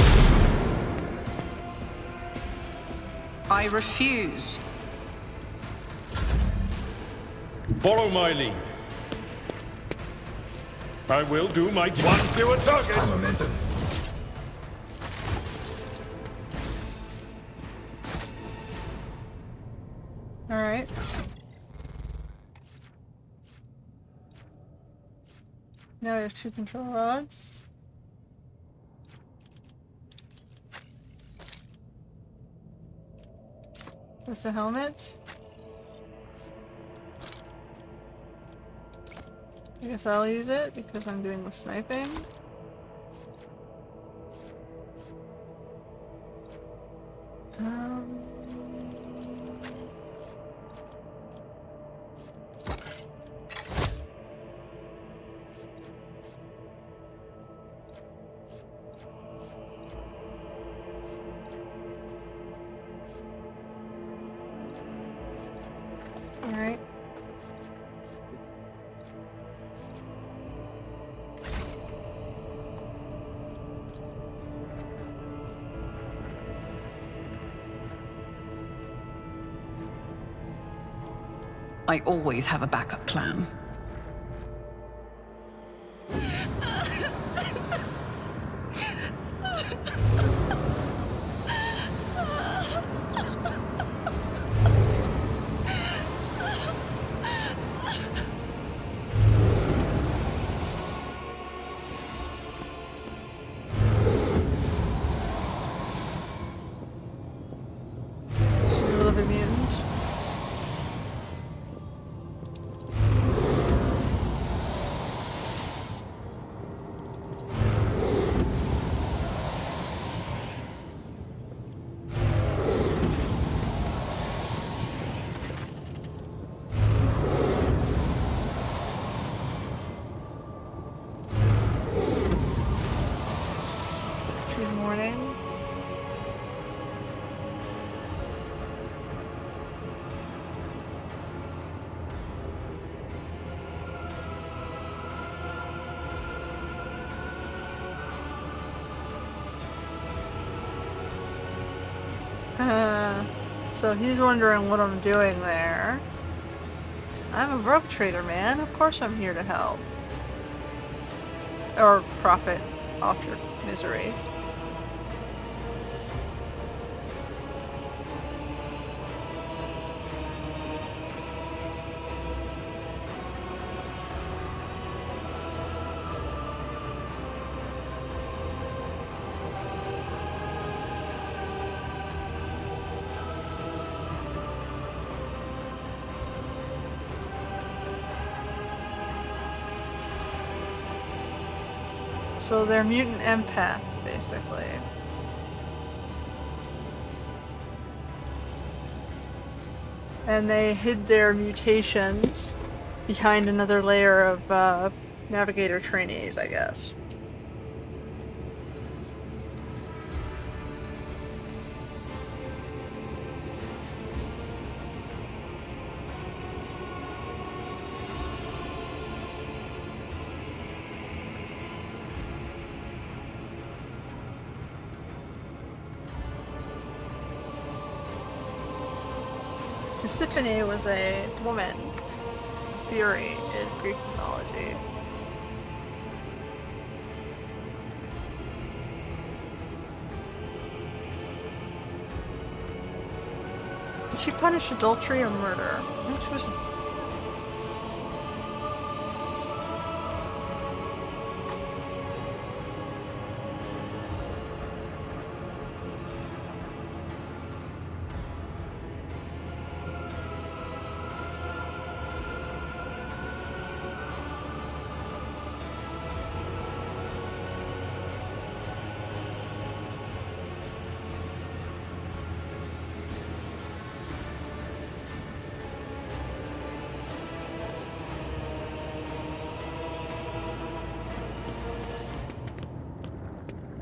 I refuse.
Follow my lead. I will do my duty.
One fewer target.
High momentum.
Alright. Now we have 2 control rods. That's a helmet. I guess I'll use it because I'm doing the sniping. Alright.
I always have a backup plan.
Shield of a mutant. Good morning. So he's wondering what I'm doing there. I'm a rope trader, man. Of course I'm here to help. Or profit off your misery. So they're mutant empaths, basically. And they hid their mutations behind another layer of navigator trainees, I guess. Tisiphone was a woman, Fury in Greek mythology. Did she punish adultery or murder? Which was...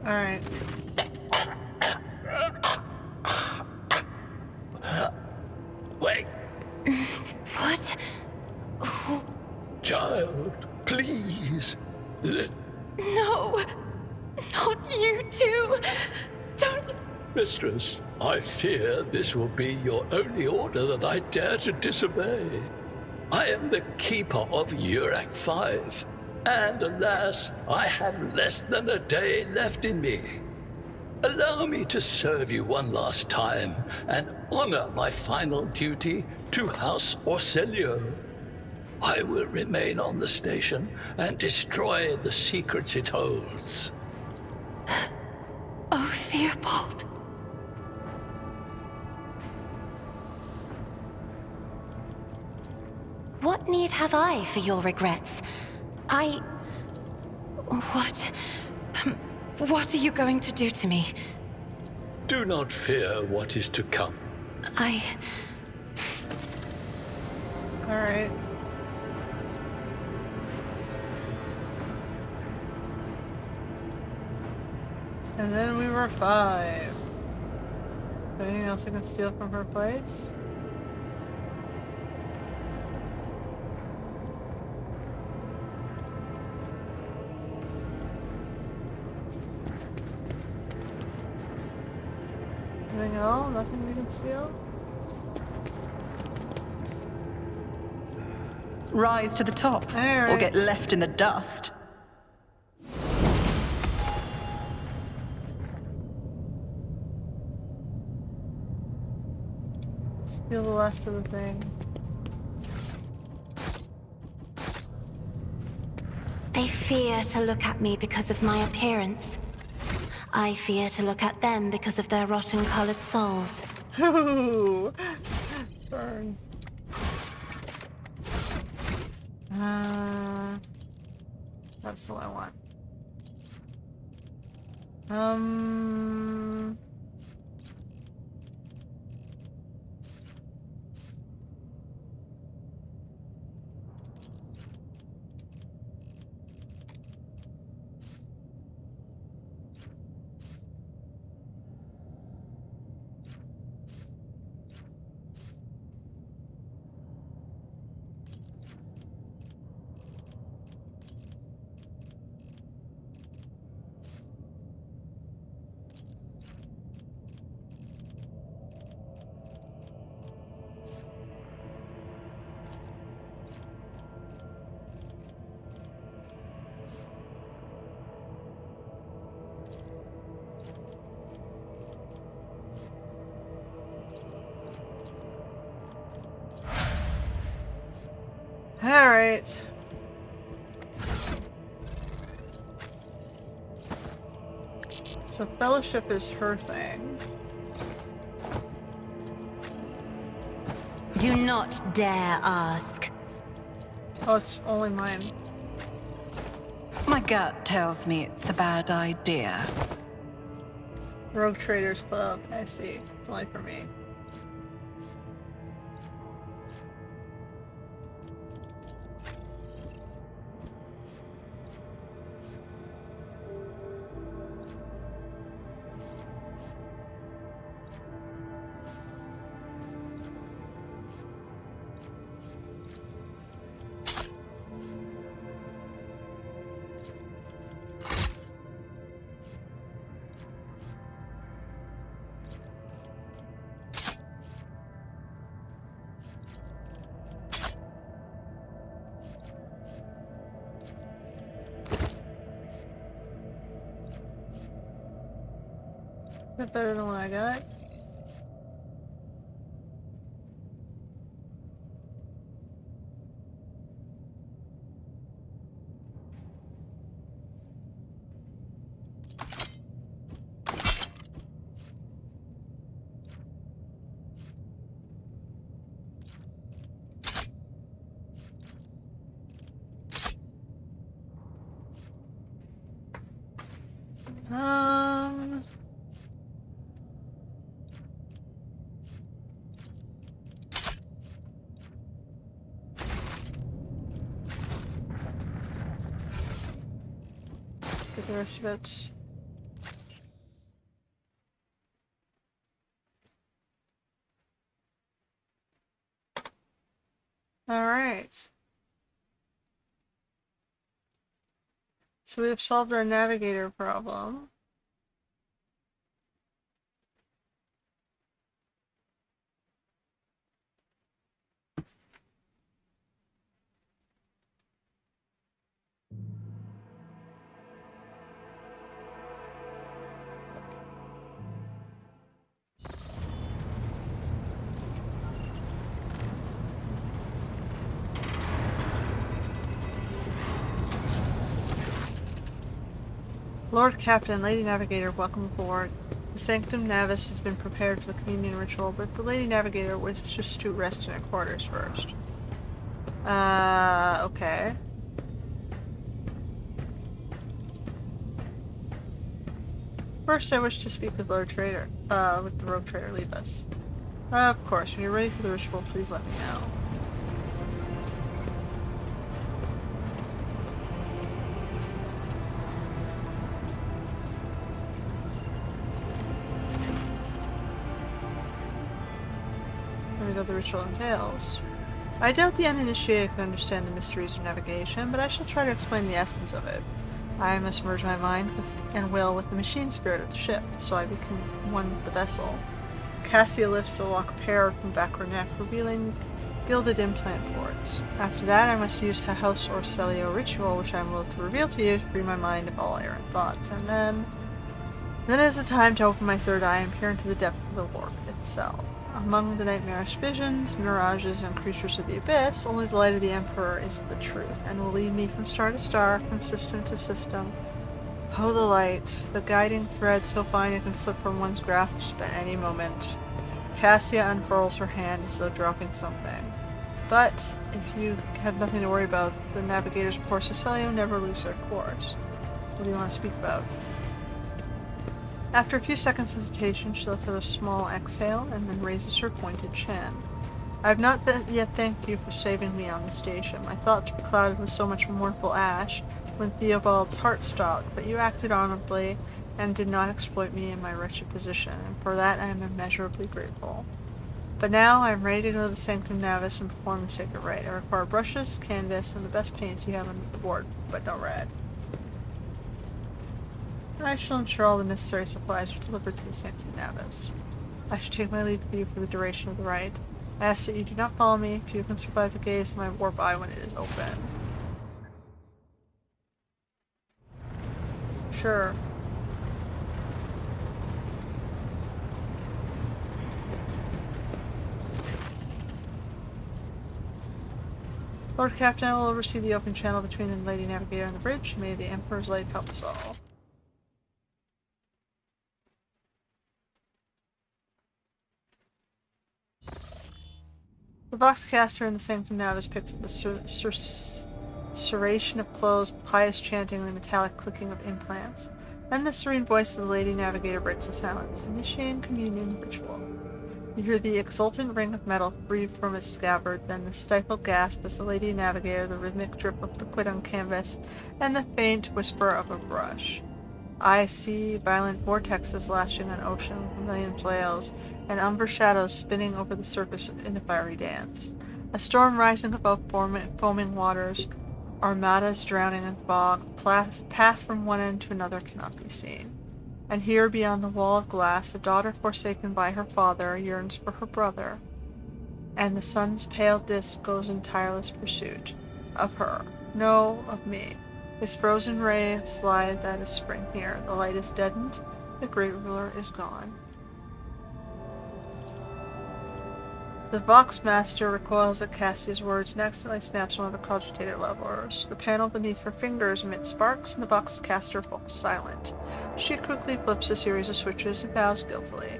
Alright.
Wait,
What?
child, please.
No! Not you two! Don't...
Mistress, I fear this will be your only order that I dare to disobey. I am the keeper of Urak 5, and alas, I have less than a day left in me. Allow me to serve you one last time and honor my final duty to House Orselio. I will remain on the station and destroy the secrets it holds.
Oh, Theobald.
What need have I for your regrets? What are you going to do to me?
Do not fear what is to come.
Alright. And then we were 5. Is there anything else I can steal from her place? Anything at all? Nothing we can steal?
Rise to the top, or get left in the dust.
Steal the rest of the thing.
They fear to look at me because of my appearance. I fear to look at them because of their rotten-colored souls.
Ooh. Burn. That's the one I want. Alright. So fellowship is her thing.
Do not dare ask.
Oh, it's only mine.
My gut tells me it's a bad idea.
Rogue Traders Club. I see. It's only for me. Is it better than what I got? Get the rest of it. All right. So we have solved our navigator problem. Lord Captain, Lady Navigator, welcome aboard. The Sanctum Navis has been prepared for the communion ritual, but the Lady Navigator wishes to rest in her quarters first. Okay. First, I wish to speak with Lord Trader, with the Rogue Trader. Leave us. Of course, when you're ready for the ritual, please let me know. Let me know what the ritual entails. I doubt the uninitiated can understand the mysteries of navigation, but I shall try to explain the essence of it. I must merge my mind and will with the machine spirit of the ship, so I become one with the vessel. Cassia lifts the lock pair from back her neck, revealing gilded implant ports. After that, I must use a house or celio ritual, which I am willing to reveal to you to free my mind of all errant thoughts. And then is the time to open my third eye and peer into the depth of the warp itself. Among the nightmarish visions, mirages, and creatures of the abyss, only the light of the Emperor is the truth, and will lead me from star to star, from system to system. Oh, the light, the guiding thread so fine it can slip from one's grasp at any moment. Cassia unfurls her hand as though dropping something. But, if you have nothing to worry about, the navigators of Portia Celio never lose their course. What do you want to speak about? After a few seconds' hesitation, she lets out a small exhale and then raises her pointed chin. I have not yet thanked you for saving me on the station. My thoughts were clouded with so much mournful ash when Theobald's heart stopped, but you acted honorably and did not exploit me in my wretched position, and for that I am immeasurably grateful. But now I am ready to go to the Sanctum Navis and perform the sacred rite. I require brushes, canvas, and the best paints you have on the board, but no red. I shall ensure all the necessary supplies are delivered to the Sanctum Navis. I shall take my leave of you for the duration of the rite. I ask that you do not follow me if you can survive the gaze of my warp eye when it is open. Sure. Lord Captain, I will oversee the open channel between the Lady Navigator and the bridge. May the Emperor's light help us all. The boxcaster in the Sanctum Navis picks up the serration of clothes, pious chanting, and the metallic clicking of implants. Then the serene voice of the Lady Navigator breaks the silence, initiating communion ritual. You hear the exultant ring of metal free from its scabbard, then the stifled gasp as the Lady Navigator, the rhythmic drip of liquid on canvas, and the faint whisper of a brush. I see violent vortexes lashing on ocean with a million flails, and umber shadows spinning over the surface in a fiery dance. A storm rising above foaming waters, armadas drowning in fog, path from one end to another cannot be seen. And here beyond the wall of glass, a daughter forsaken by her father yearns for her brother, and the sun's pale disk goes in tireless pursuit of her. No, of me. His frozen ray slide that is spring here. The light is deadened, the great ruler is gone. The Voxmaster recoils at Cassia's words and accidentally snaps one of the cogitator levers. The panel beneath her fingers emits sparks, and the Voxcaster falls silent. She quickly flips a series of switches and bows guiltily.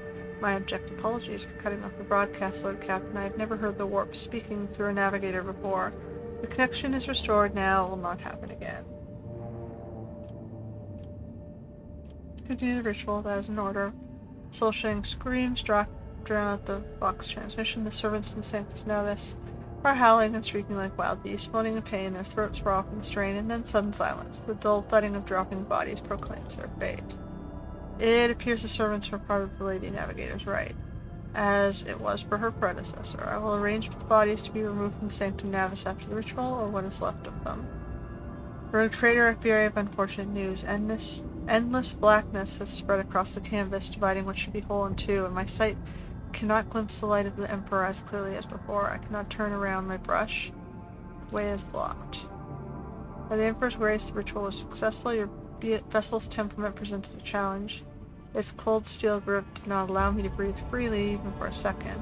My abject apologies for cutting off the broadcast, Lord Captain. I have never heard the warp speaking through a navigator before. The connection is restored now. It will not happen again. Continue the ritual. That is in order. Soul-sharing screams drown out the Vox transmission. The servants in Sanctus Navis are howling and shrieking like wild beasts, moaning in pain, their throats raw from strain, and then sudden silence. The dull thudding of dropping bodies proclaims their fate. It appears the servants were part of the Lady Navigator's rite, as it was for her predecessor. I will arrange for the bodies to be removed from the Sanctum Navis after the ritual, or what is left of them. Rogue Trader, I fear I have unfortunate news. Endless blackness has spread across the canvas, dividing what should be whole in two, and my sight cannot glimpse the light of the Emperor as clearly as before. I cannot turn around my brush. The way is blocked. By the Emperor's grace, the ritual was successful. Your vessel's temperament presented a challenge. Its cold steel grip did not allow me to breathe freely, even for a second.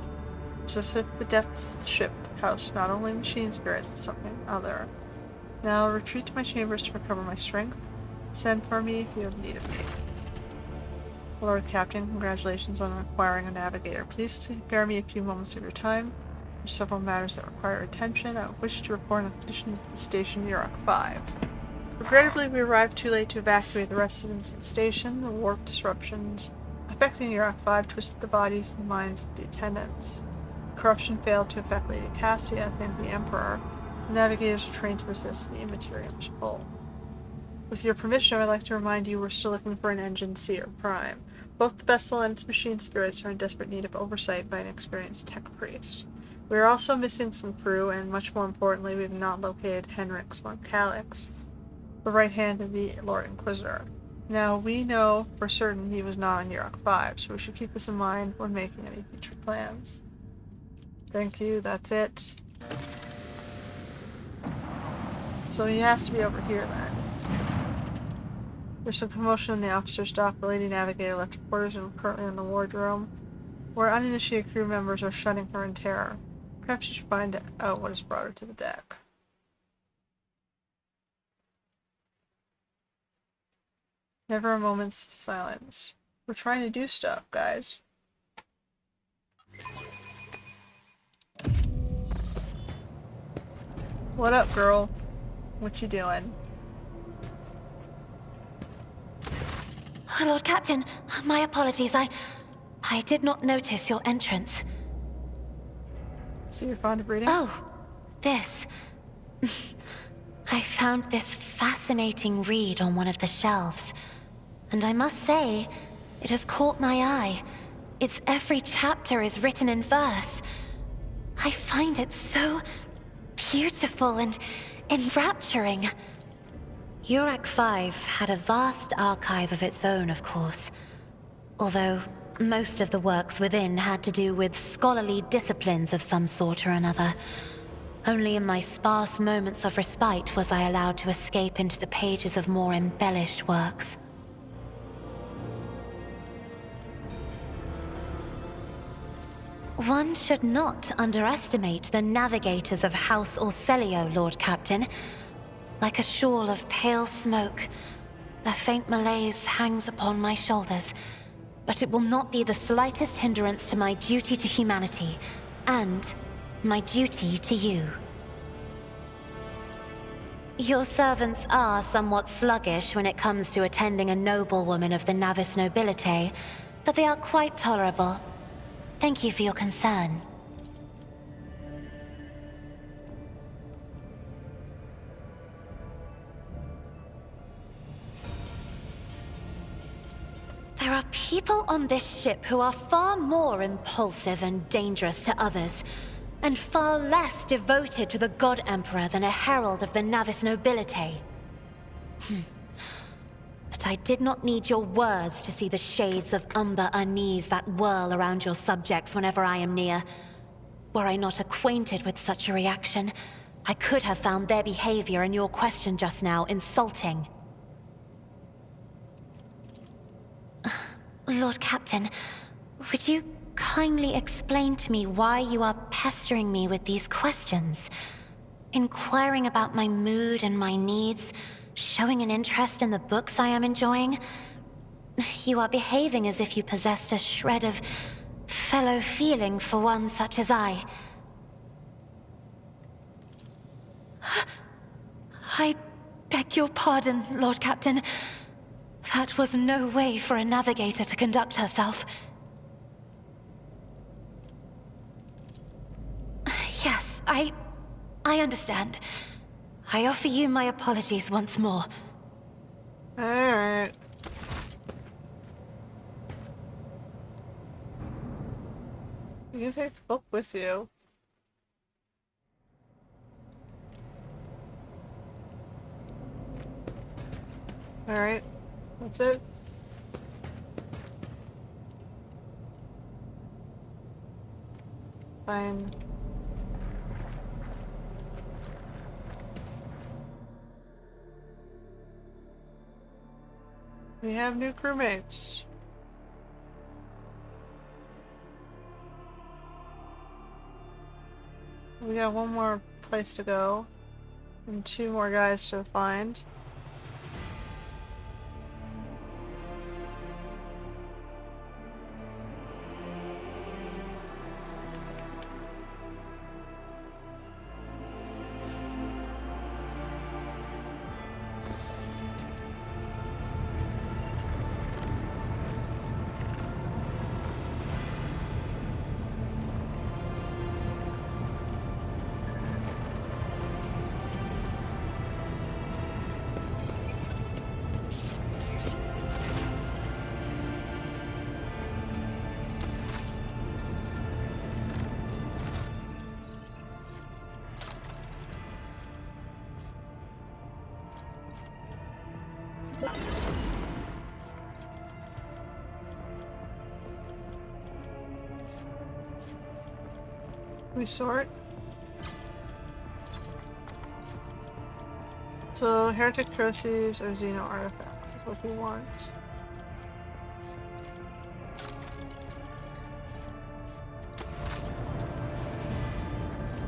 Just as if the depths of the ship housed not only machine spirits, but something other. Now I'll retreat to my chambers to recover my strength. Send for me if you have need of me. Lord Captain, congratulations on acquiring a navigator. Please spare me a few moments of your time. There's several matters that require attention. I wish to report on the condition of the station Yurok 5. Regrettably, we arrived too late to evacuate the residents of the station. The warp disruptions affecting Yurok 5 twisted the bodies and minds of the attendants. Corruption failed to affect Lady Cassia and the Emperor. The navigators were trained to resist the immaterial's pull. With your permission, I'd like to remind you we're still looking for an Engine C or Prime. Both the vessel and its machine spirits are in desperate need of oversight by an experienced tech priest. We are also missing some crew, and much more importantly, we have not located Henrix von Calix, the right hand of the Lord Inquisitor. Now, we know for certain he was not on Yurok 5, so we should keep this in mind when making any future plans. Thank you, that's it. So he has to be over here then. There's some commotion in the officer's dock. The Lady Navigator left her quarters and we're currently in the wardroom, where uninitiated crew members are shunning her in terror. Perhaps you should find out what has brought her to the deck. Never a moment's silence. We're trying to do stuff, guys. What up, girl? What you doing?
Lord Captain, my apologies. I did not notice your entrance.
So you're fond of reading?
Oh, this. I found this fascinating read on one of the shelves. And I must say, it has caught my eye. Its every chapter is written in verse. I find it so beautiful and enrapturing. Yurok 5 had a vast archive of its own, of course. Although most of the works within had to do with scholarly disciplines of some sort or another. Only in my sparse moments of respite was I allowed to escape into the pages of more embellished works. One should not underestimate the navigators of House Orselio, Lord Captain. Like a shawl of pale smoke, a faint malaise hangs upon my shoulders, but it will not be the slightest hindrance to my duty to humanity, and my duty to you. Your servants are somewhat sluggish when it comes to attending a noblewoman of the Navis nobility, but they are quite tolerable. Thank you for your concern. There are people on this ship who are far more impulsive and dangerous to others, and far less devoted to the God Emperor than a herald of the Navis nobility. But I did not need your words to see the shades of umber unease that whirl around your subjects whenever I am near. Were I not acquainted with such a reaction, I could have found their behavior and your question just now insulting. Lord Captain, would you kindly explain to me why you are pestering me with these questions? Inquiring about my mood and my needs, showing an interest in the books I am enjoying? You are behaving as if you possessed a shred of fellow feeling for one such as I. I beg your pardon, Lord Captain. That was no way for a navigator to conduct herself. Yes, I understand. I offer you my apologies once more.
Alright. You can take the book with you. Alright. That's it. Fine. We have new crewmates. We got one more place to go and 2 more guys to find. We sort. So, heretic trophies or Xeno artifacts is what he wants.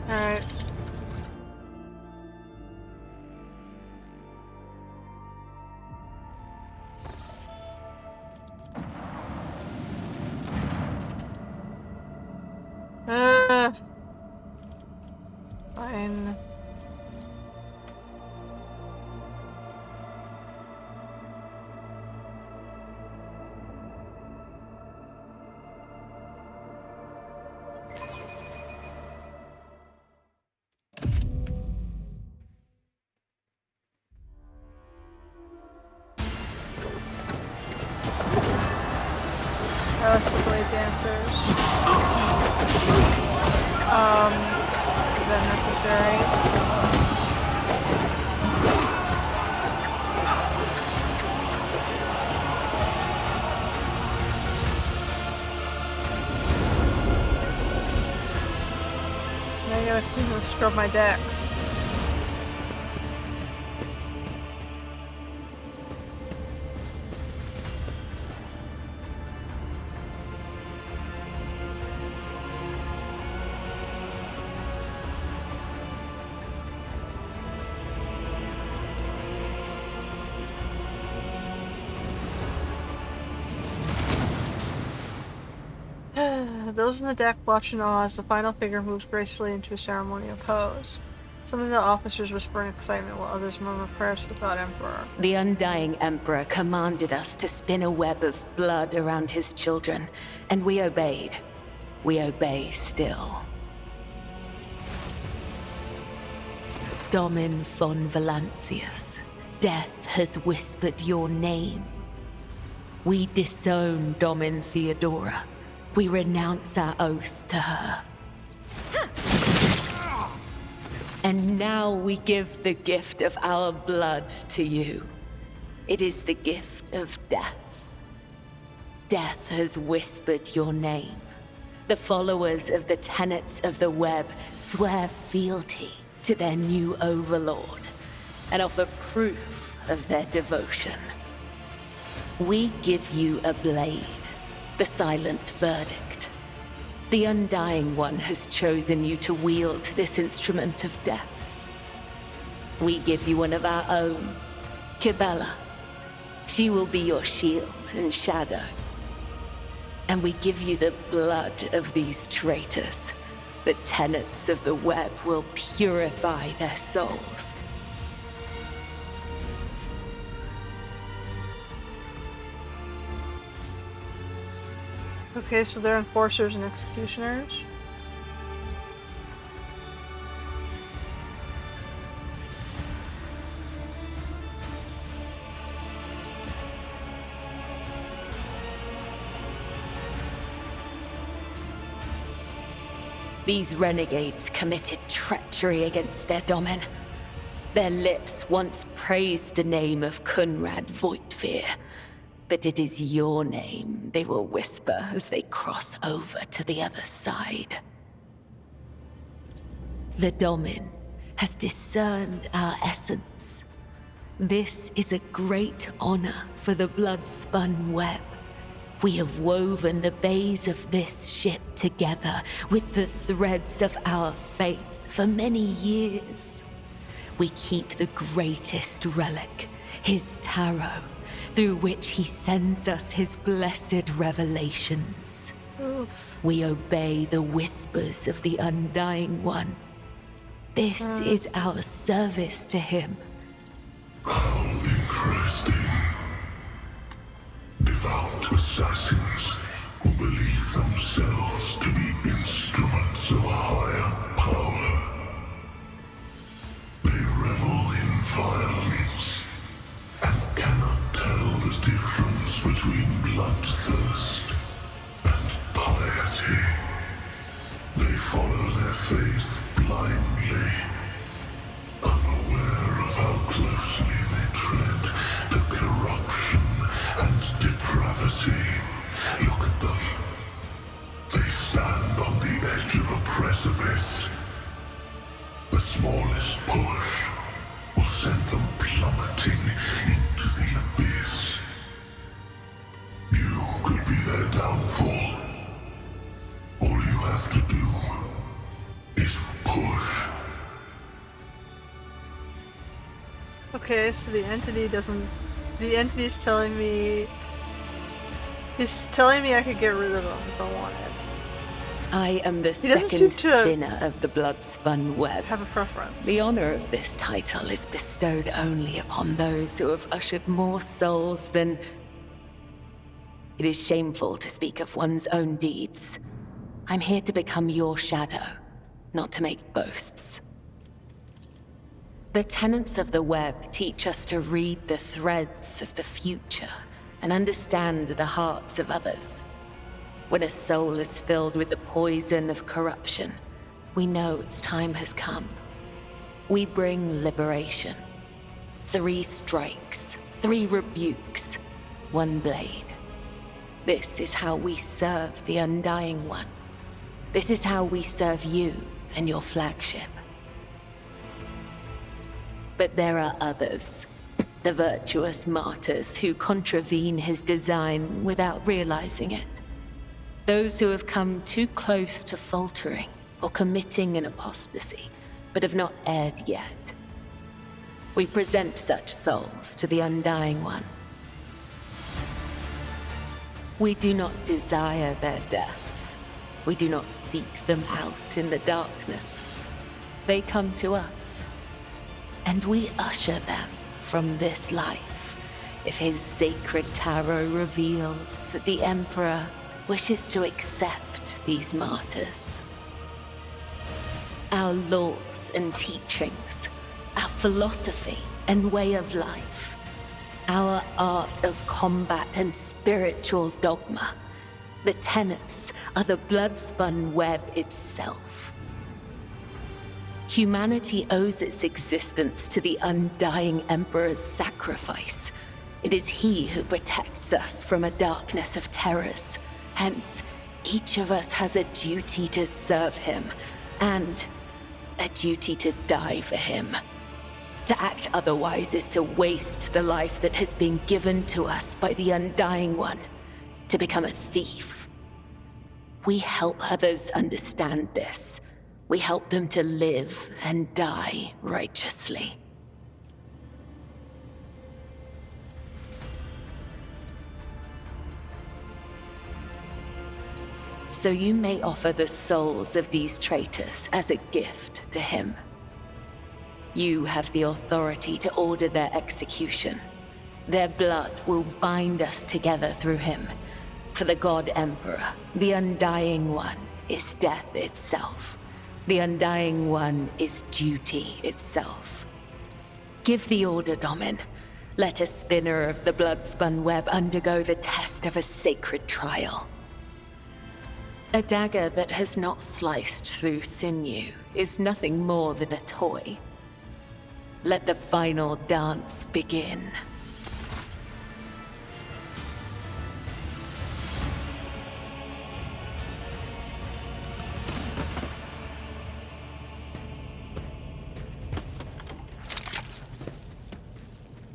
Alright. Fine. That was the blade dancers. Is that necessary? Now I gotta clean and scrub my decks. Those in the deck watch in awe as the final figure moves gracefully into a ceremonial pose. Some of the officers whisper in excitement while others murmur prayers to the God Emperor.
The Undying Emperor commanded us to spin a web of blood around his children, and we obeyed. We obey still. Domin von Valancius, death has whispered your name. We disown Domin Theodora. We renounce our oath to her. And now we give the gift of our blood to you. It is the gift of death. Death has whispered your name. The followers of the tenets of the web swear fealty to their new overlord and offer proof of their devotion. We give you a blade. The silent verdict. The Undying One has chosen you to wield this instrument of death. We give you one of our own, Kibella. She will be your shield and shadow. And we give you the blood of these traitors. The tenets of the web will purify their souls.
Okay, so they're enforcers and executioners.
These renegades committed treachery against their domin. Their lips once praised the name of Kunrad Voitvir, but it is your name they will whisper as they cross over to the other side. The Domin has discerned our essence. This is a great honor for the blood-spun web. We have woven the bays of this ship together with the threads of our faith for many years. We keep the greatest relic, his tarot, through which he sends us his blessed revelations.
Oof.
We obey the whispers of the Undying One. This is our service to him.
How interesting. Devout assassins who believe themselves to be instruments of a higher power. They revel in violence and cannot tell the difference between bloodthirst and piety. They follow their faith blindly, unaware of how closely they
Okay, so the entity doesn't... The entity's telling me... He's telling me I could get rid of him if I wanted.
I am the
He doesn't seem
second
to
spinner of the blood-spun web.
have a preference.
The honor of this title is bestowed only upon those who have ushered more souls than... It is shameful to speak of one's own deeds. I'm here to become your shadow, not to make boasts. The tenets of the web teach us to read the threads of the future and understand the hearts of others. When a soul is filled with the poison of corruption, we know its time has come. We bring liberation. 3 strikes, 3 rebukes, 1 blade. This is how we serve the Undying One. This is how we serve you and your flagship. But there are others, the virtuous martyrs who contravene his design without realizing it. Those who have come too close to faltering or committing an apostasy, but have not erred yet. We present such souls to the Undying One. We do not desire their death. We do not seek them out in the darkness. They come to us, and we usher them from this life if his sacred tarot reveals that the Emperor wishes to accept these martyrs. Our laws and teachings, our philosophy and way of life, our art of combat and spiritual dogma, the tenets are the blood-spun web itself. Humanity owes its existence to the Undying Emperor's sacrifice. It is he who protects us from a darkness of terrors. Hence, each of us has a duty to serve him, and a duty to die for him. To act otherwise is to waste the life that has been given to us by the Undying One, to become a thief. We help others understand this. We help them to live and die righteously. So you may offer the souls of these traitors as a gift to him. You have the authority to order their execution. Their blood will bind us together through him. For the God Emperor, the Undying One, is death itself. The Undying One is duty itself. Give the order, Domin. Let a spinner of the blood-spun web undergo the test of a sacred trial. A dagger that has not sliced through sinew is nothing more than a toy. Let the final dance begin.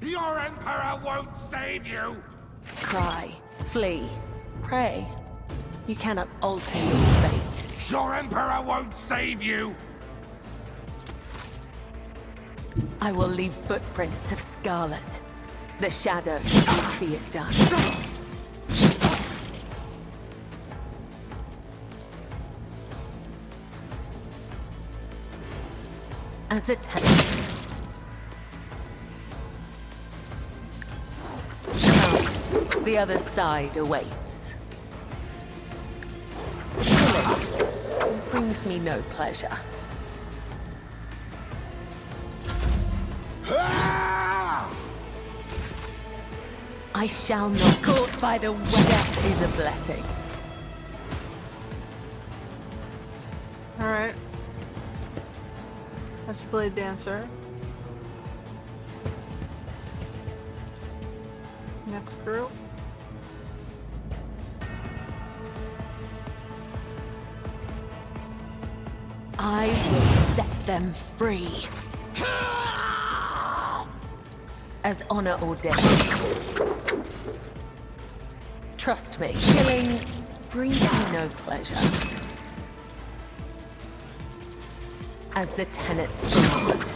Your Emperor won't save you!
Cry, flee, pray. You cannot alter your fate.
Your Emperor won't save you!
I will leave footprints of scarlet. The shadows will see it done. As a tenant. The other side awaits. Killing brings me no pleasure. I shall not. Caught by the web. Death is a blessing.
Alright. That's the Blade Dancer. Next group.
I will set them free. As honor ordained. Trust me, killing brings me no pleasure. As the tenets demand.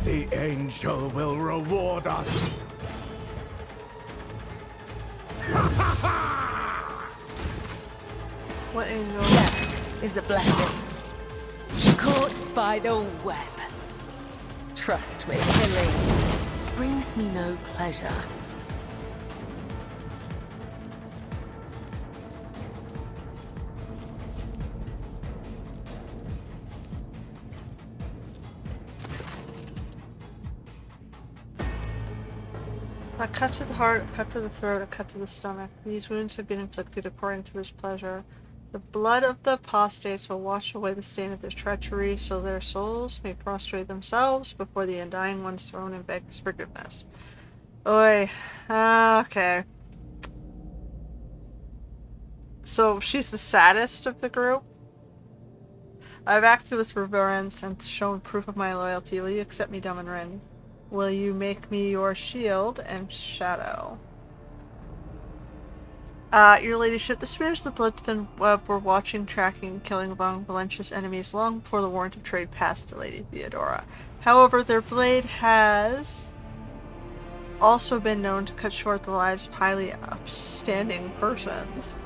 The angel will reward us.
What angel?
Death is a blessing. Caught by the web. Trust me, killing brings me no pleasure.
A cut to the heart, a cut to the throat, a cut to the stomach. These wounds have been inflicted according to his pleasure. The blood of the apostates will wash away the stain of their treachery, so their souls may prostrate themselves before the undying one's throne and beg his forgiveness. Oi. Okay. So, she's the saddest of the group. I've acted with reverence and shown proof of my loyalty. Will you accept me, Dominrin? Will you make me your shield and shadow? Your ladyship, the spinners of the Bloodspin Web were watching, tracking, and killing among Valentia's enemies long before the warrant of trade passed to Lady Theodora. However, their blade has also been known to cut short the lives of highly upstanding persons.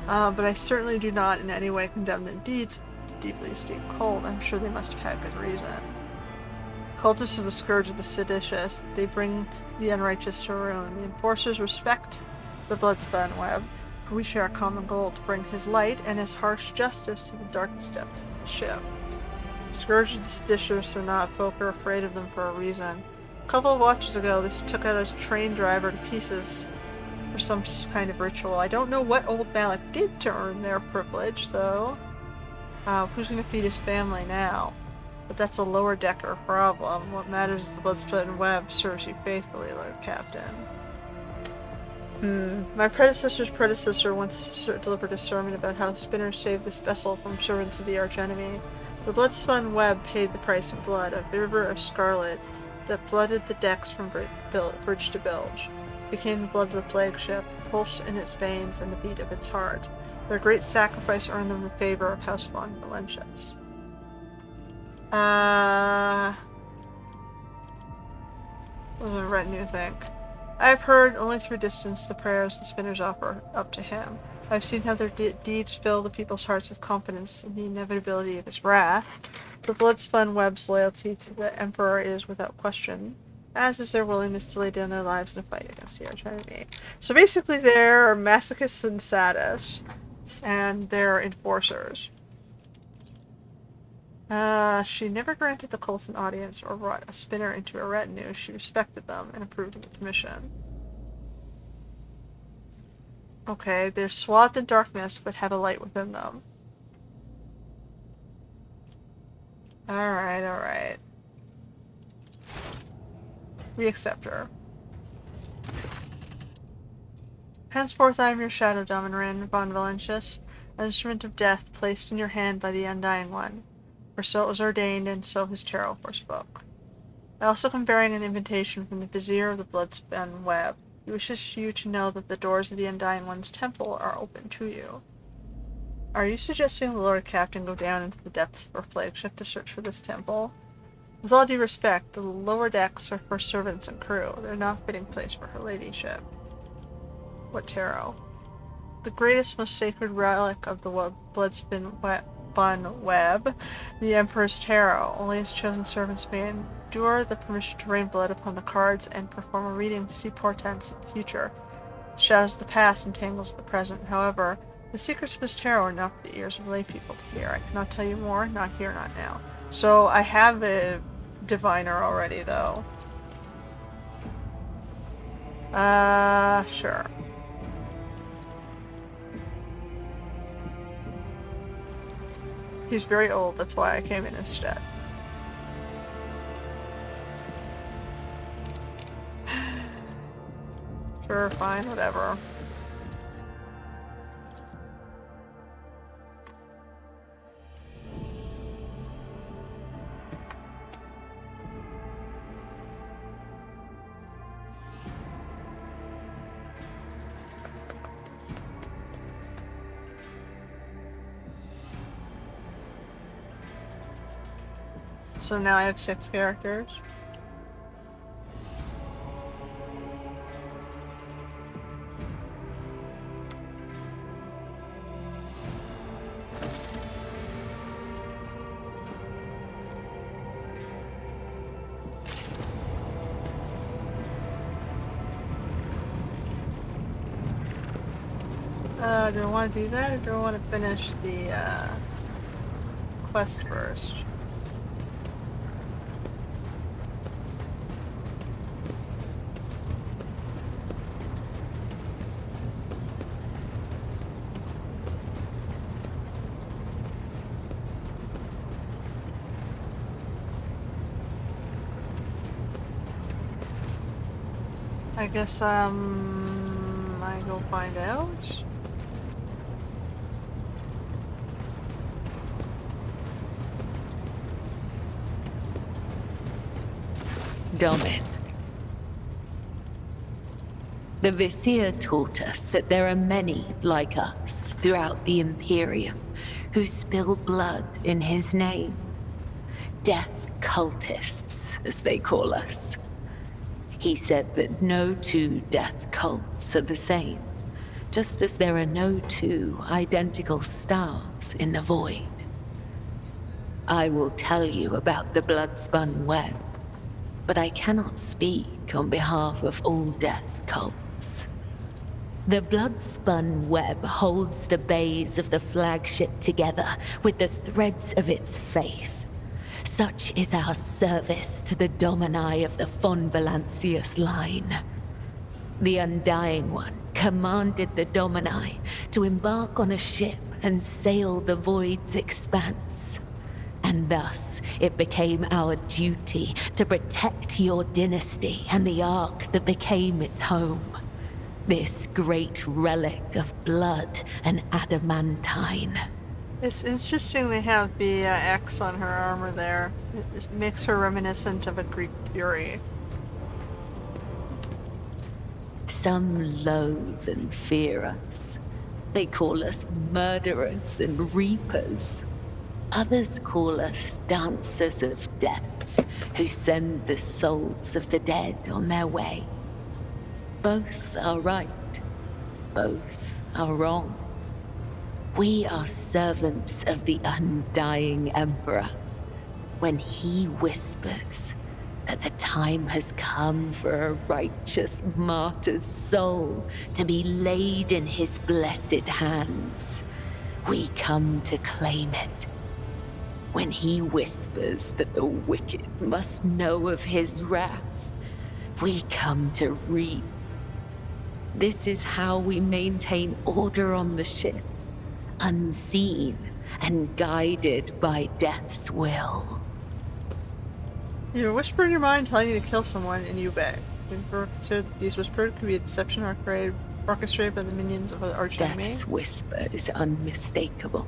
But I certainly do not in any way condemn their deeds. Deeply esteemed cold. I'm sure they must have had good reason. Cultists are the scourge of the seditious. They bring the unrighteous to ruin. The enforcers respect the Bloodspun Web, for we share a common goal to bring his light and his harsh justice to the darkest depths of the ship. The scourge of the seditious are not. Folk are afraid of them for a reason. A couple of watches ago, they took out a train driver to pieces for some kind of ritual. I don't know what old Malik did to earn their privilege, though. Who's going to feed his family now? But that's a lower decker problem. What matters is the Bloodspin Web serves you faithfully, Lord Captain. My predecessor's predecessor once delivered a sermon about how spinners saved this vessel from servants of the archenemy. The Bloodspun Web paid the price in blood, a river of scarlet that flooded the decks from bridge to bilge. It became the blood of the flagship, the pulse in its veins and the beat of its heart. Their great sacrifice earned them the favor of House von Valentius. What does my retinue think? I've heard only through distance the prayers the spinners offer up to him. I've seen how their deeds fill the people's hearts with confidence in the inevitability of his wrath. The Bloodspun Web's loyalty to the Emperor is without question, as is their willingness to lay down their lives in a fight against the archenemy. So basically they're masochists and sadists, and they're enforcers. She never granted the cult an audience or brought a spinner into her retinue. She respected them and approved of its mission. Okay, they're swathed in darkness, but have a light within them. Alright, alright. We accept her. Henceforth I am your shadow, Dominrin von Valentius, an instrument of death placed in your hand by the Undying One. For so it was ordained, and so his tarot forespoke. I also come bearing an invitation from the Vizier of the Bloodspun Web. He wishes you to know that the doors of the Undying One's temple are open to you. Are you suggesting the Lord Captain go down into the depths of her flagship to search for this temple? With all due respect, the lower decks are for servants and crew. They're not a fitting place for her ladyship. What tarot? The greatest, most sacred relic of the Bloodspun Web, the Emperor's Tarot. Only his chosen servants may endure the permission to rain blood upon the cards and perform a reading to see portents of the future, shadows of the past and tangles of the present. However, the secrets of his tarot are not for the ears of lay people to hear. I cannot tell you more, not here, not now. So I have a diviner already, though. Sure. He's very old, that's why I came in instead. Sure, fine, whatever. So now I have 6 characters. Do I want to do that, or do I want to finish the quest first? I guess, I go find out.
Domin. The Vizier taught us that there are many like us throughout the Imperium who spill blood in his name. Death cultists, as they call us. He said that no two death cults are the same, just as there are no two identical stars in the void. I will tell you about the blood-spun web, but I cannot speak on behalf of all death cults. The blood-spun web holds the bays of the flagship together with the threads of its faith. Such is our service to the Domini of the von Valancius line. The Undying One commanded the Domini to embark on a ship and sail the void's expanse. And thus, it became our duty to protect your dynasty and the Ark that became its home. This great relic of blood and adamantine.
It's interesting they have the X on her armor there. It makes her reminiscent of a Greek fury.
Some loathe and fear us. They call us murderers and reapers. Others call us dancers of death, who send the souls of the dead on their way. Both are right. Both are wrong. We are servants of the Undying Emperor. When he whispers that the time has come for a righteous martyr's soul to be laid in his blessed hands, we come to claim it. When he whispers that the wicked must know of his wrath, we come to reap. This is how we maintain order on the ship. Unseen and guided by death's will.
You whisper in your mind telling you to kill someone, and you obey. So these whispers could be a deception orchestrated by the minions of an archenemy.
Death's whisper is unmistakable.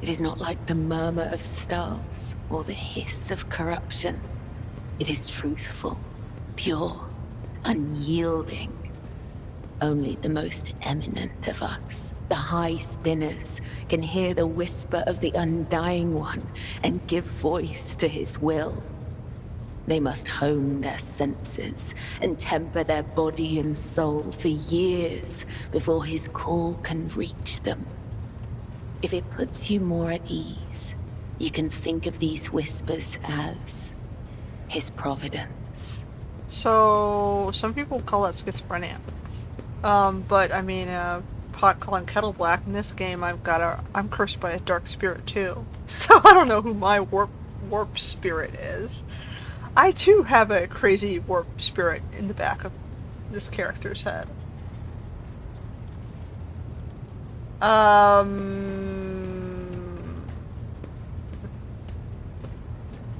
It is not like the murmur of stars or the hiss of corruption. It is truthful, pure, unyielding. Only the most eminent of us, the High Spinners, can hear the whisper of the Undying One and give voice to his will. They must hone their senses and temper their body and soul for years before his call can reach them. If it puts you more at ease, you can think of these whispers as his providence.
So, some people call that schizophrenia. But I mean, pot calling kettle black. In this game, I'm cursed by a dark spirit too. So I don't know who my warp spirit is. I too have a crazy warp spirit in the back of this character's head.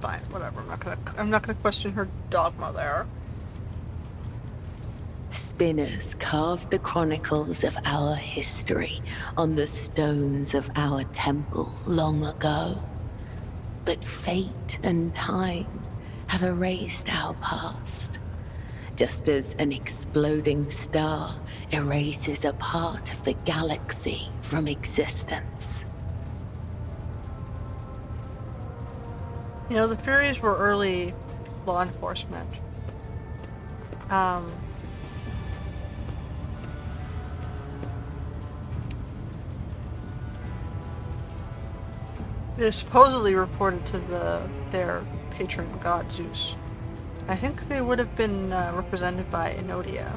Fine, whatever. I'm not gonna question her dogma there.
Spinners carved the chronicles of our history on the stones of our temple long ago. But fate and time have erased our past, just as an exploding star erases a part of the galaxy from existence.
You know, the Furies were early law enforcement. They're supposedly reported to their patron god Zeus. I think they would have been represented by Enodia.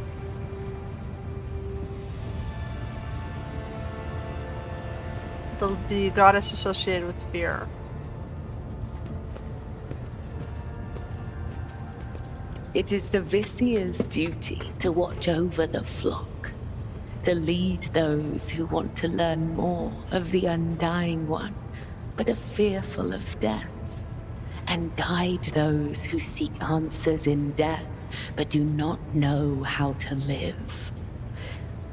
the goddess associated with fear.
It is the Visier's duty to watch over the flock, to lead those who want to learn more of the Undying One, but are fearful of death, and guide those who seek answers in death, but do not know how to live.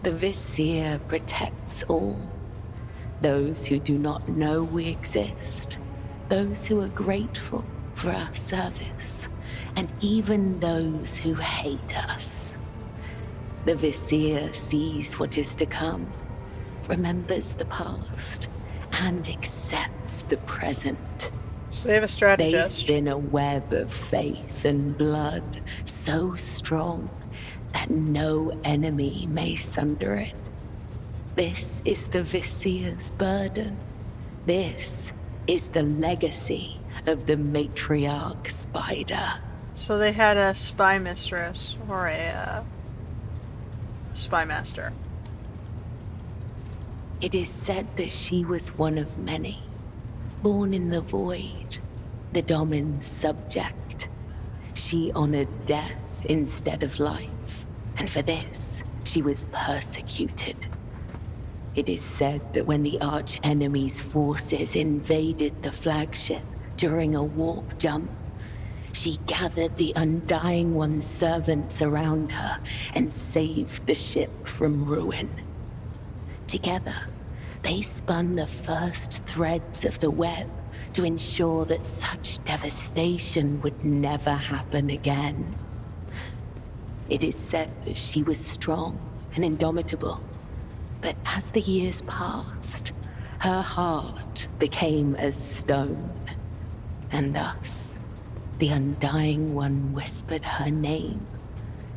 The Visier protects all, those who do not know we exist, those who are grateful for our service, and even those who hate us. The Visier sees what is to come, remembers the past, and accepts the present.
So they have a
They
strategist.
spin a web of faith and blood so strong that no enemy may sunder it. This is the Visier's burden. This is the legacy of the matriarch spider.
So they had a spy mistress or a spy master.
It is said that she was one of many, born in the void, the Domin's subject. She honored death instead of life, and for this, she was persecuted. It is said that when the arch-enemy's forces invaded the flagship during a warp jump, she gathered the Undying One's servants around her and saved the ship from ruin. Together, they spun the first threads of the web to ensure that such devastation would never happen again. It is said that she was strong and indomitable, but as the years passed, her heart became as stone, and thus, the Undying One whispered her name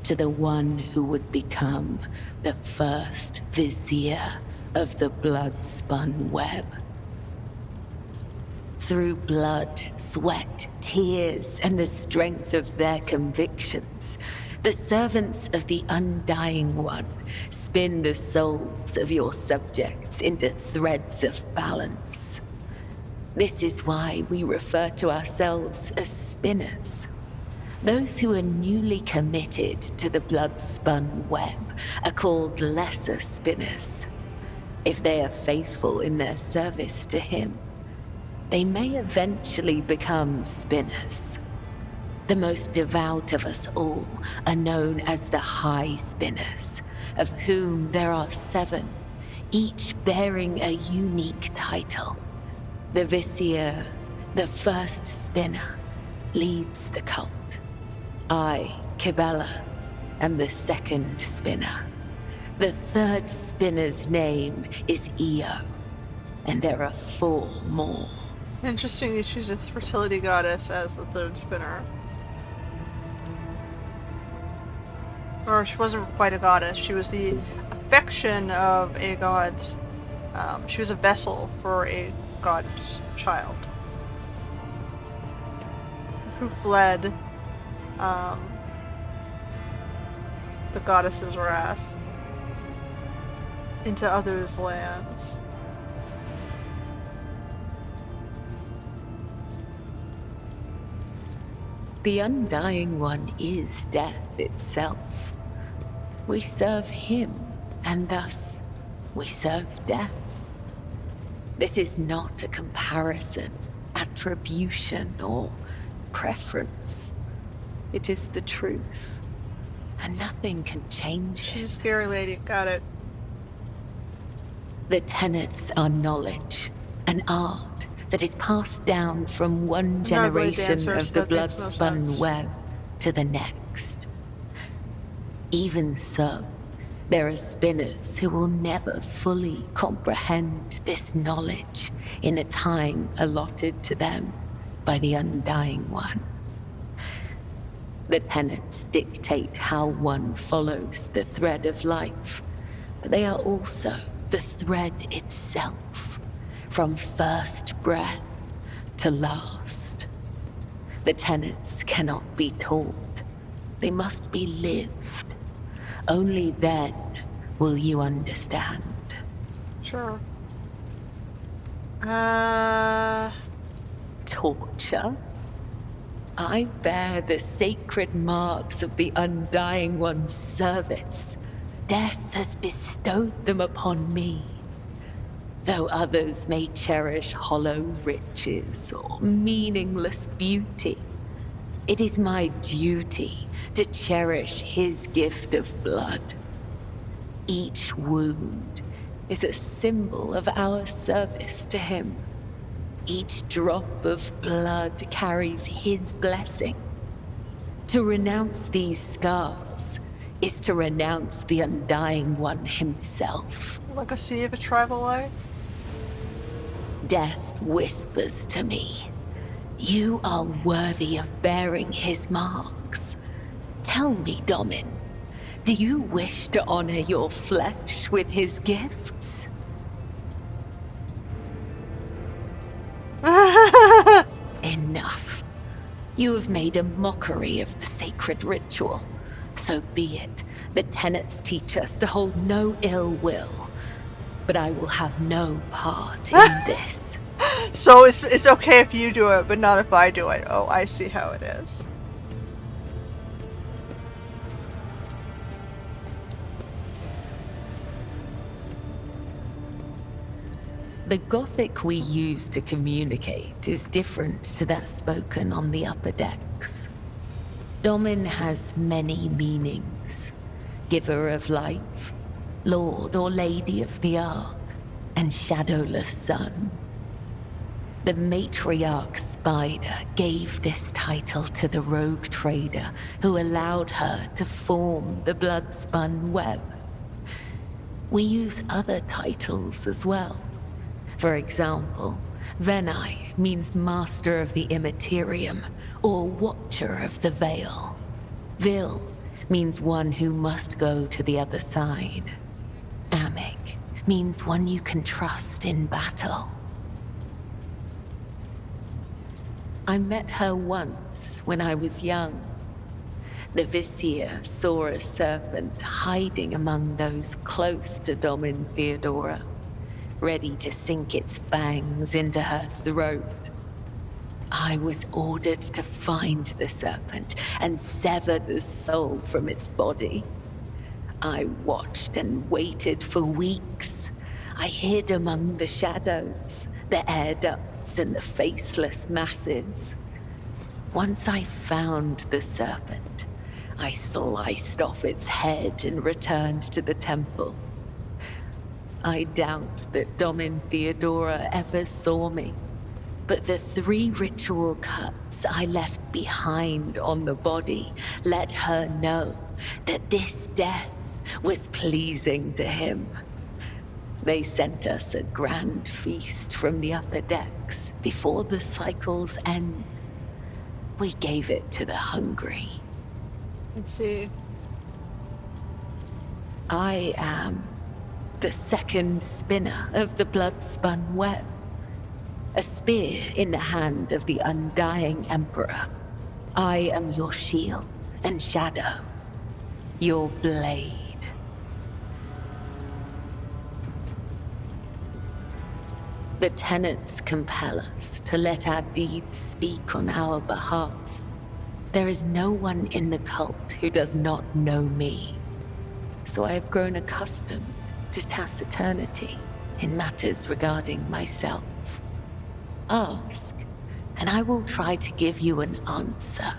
to the one who would become the first Visier of the blood-spun web. Through blood, sweat, tears, and the strength of their convictions, the servants of the Undying One spin the souls of your subjects into threads of balance. This is why we refer to ourselves as spinners. Those who are newly committed to the blood-spun web are called lesser spinners. If they are faithful in their service to him, they may eventually become spinners. The most devout of us all are known as the High Spinners, of whom there are 7, each bearing a unique title. The Visier, the first spinner, leads the cult. I, Kibella, am the second spinner. The third spinner's name is Io, and there are 4 more.
Interesting you choose a fertility goddess as the third spinner. Or she wasn't quite a goddess, she was the affection of a god's, she was a vessel for a god's child who fled the goddess's wrath into others' lands.
The Undying One is death itself. We serve him, and thus we serve death. This is not a comparison, attribution, or preference. It is the truth, and nothing can change it.
She's a scary lady, got it.
The tenets are knowledge, an art that is passed down from one
Not really
generation
dancers,
of the
that makes no
blood-spun
sense.
web to the next. Even so, there are spinners who will never fully comprehend this knowledge in the time allotted to them by the Undying One. The tenets dictate how one follows the thread of life, but they are also the thread itself, from first breath to last. The tenets cannot be taught, they must be lived. Only then will you understand.
Sure.
Torture? I bear the sacred marks of the Undying One's service. Death has bestowed them upon me. Though others may cherish hollow riches or meaningless beauty, it is my duty to cherish his gift of blood. Each wound is a symbol of our service to him. Each drop of blood carries his blessing. To renounce these scars is to renounce the Undying One himself.
Legacy of a tribal life?
Death whispers to me, you are worthy of bearing his marks. Tell me, Domin, do you wish to honor your flesh with his gifts? Enough. You have made a mockery of the sacred ritual. So be it. The tenets teach us to hold no ill will. But I will have no part in this.
So it's okay if you do it, but not if I do it. Oh, I see how it is.
The Gothic we use to communicate is different to that spoken on the upper decks. Domin has many meanings. Giver of life, Lord or Lady of the Ark, and Shadowless Sun. The matriarch Spider gave this title to the rogue trader who allowed her to form the blood-spun web. We use other titles as well. For example, Venai means Master of the Immaterium, or Watcher of the Veil. Vil means one who must go to the other side. Amic means one you can trust in battle. I met her once when I was young. The Vizier saw a serpent hiding among those close to Domin Theodora, ready to sink its fangs into her throat. I was ordered to find the serpent and sever the soul from its body. I watched and waited for weeks. I hid among the shadows, the air ducts and the faceless masses. Once I found the serpent, I sliced off its head and returned to the temple. I doubt that Domin Theodora ever saw me, but the 3 ritual cuts I left behind on the body let her know that this death was pleasing to him. They sent us a grand feast from the upper decks before the cycle's end. We gave it to the hungry.
Let's see.
I am the second spinner of the blood-spun web. A spear in the hand of the Undying Emperor. I am your shield and shadow. Your blade. The tenets compel us to let our deeds speak on our behalf. There is no one in the cult who does not know me. So I have grown accustomed to taciturnity in matters regarding myself. Ask, and I will try to give you an answer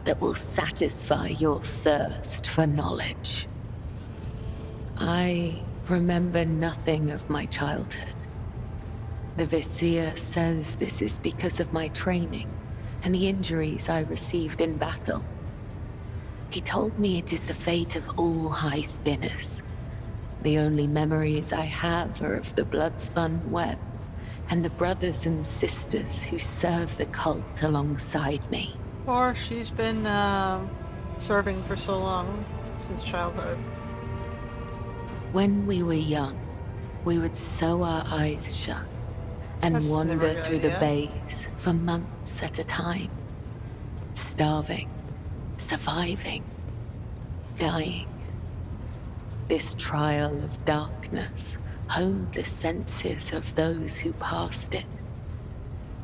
that will satisfy your thirst for knowledge. I remember nothing of my childhood. The Vizier says this is because of my training and the injuries I received in battle. He told me it is the fate of all high spinners. The only memories I have are of the blood-spun web and the brothers and sisters who serve the cult alongside me.
Or she's been serving for so long, since childhood.
When we were young, we would sew our eyes shut and
That's never a
wander
good
through the
idea.
bays for months at a time. Starving, surviving, dying. This trial of darkness honed the senses of those who passed it.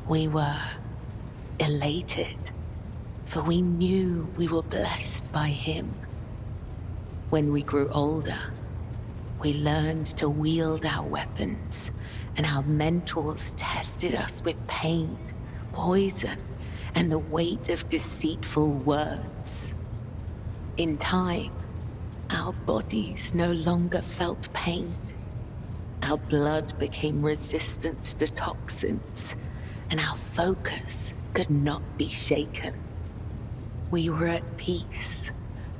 We were elated, for we knew we were blessed by him. When we grew older, we learned to wield our weapons, and our mentors tested us with pain, poison, and the weight of deceitful words. In time, our bodies no longer felt pain. Our blood became resistant to toxins, and our focus could not be shaken. We were at peace,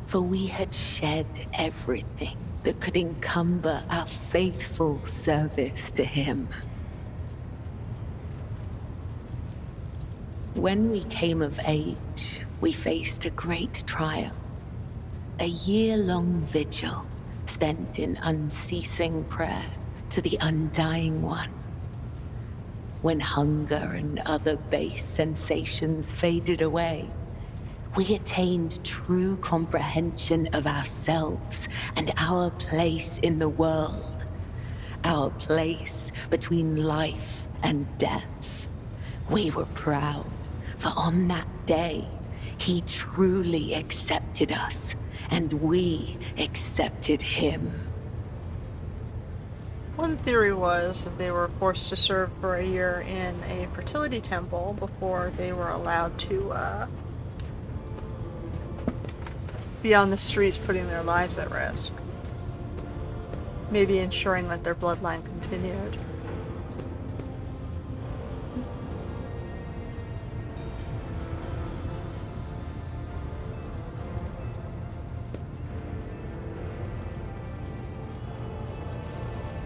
for we had shed everything that could encumber our faithful service to him. When we came of age, we faced a great trial. A year-long vigil spent in unceasing prayer to the Undying One. When hunger and other base sensations faded away, we attained true comprehension of ourselves and our place in the world. Our place between life and death. We were proud, for on that day, he truly accepted us, and we accepted him.
One theory was that they were forced to serve for a year in a fertility temple before they were allowed to be on the streets putting their lives at risk. Maybe ensuring that their bloodline continued.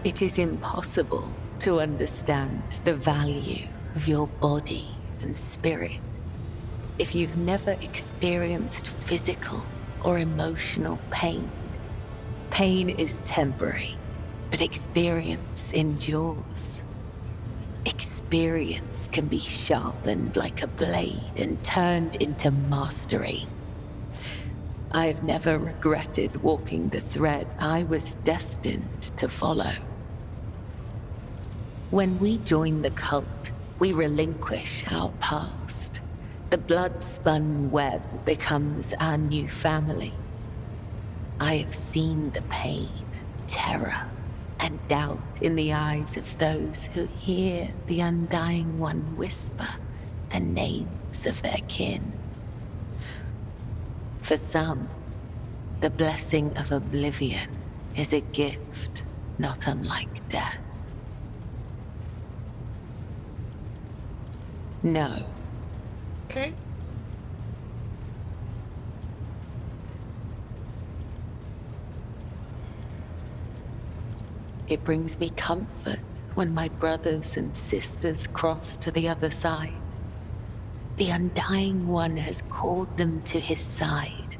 It is impossible to understand the value of your body and spirit if you've never experienced physical or emotional pain. Pain is temporary, but experience endures. Experience can be sharpened like a blade and turned into mastery. I've never regretted walking the thread I was destined to follow. When we join the cult, we relinquish our past. The blood-spun web becomes our new family. I have seen the pain, terror, and doubt in the eyes of those who hear the Undying One whisper the names of their kin. For some, the blessing of oblivion is a gift not unlike death. No.
Okay.
It brings me comfort when my brothers and sisters cross to the other side. The Undying One has called them to his side,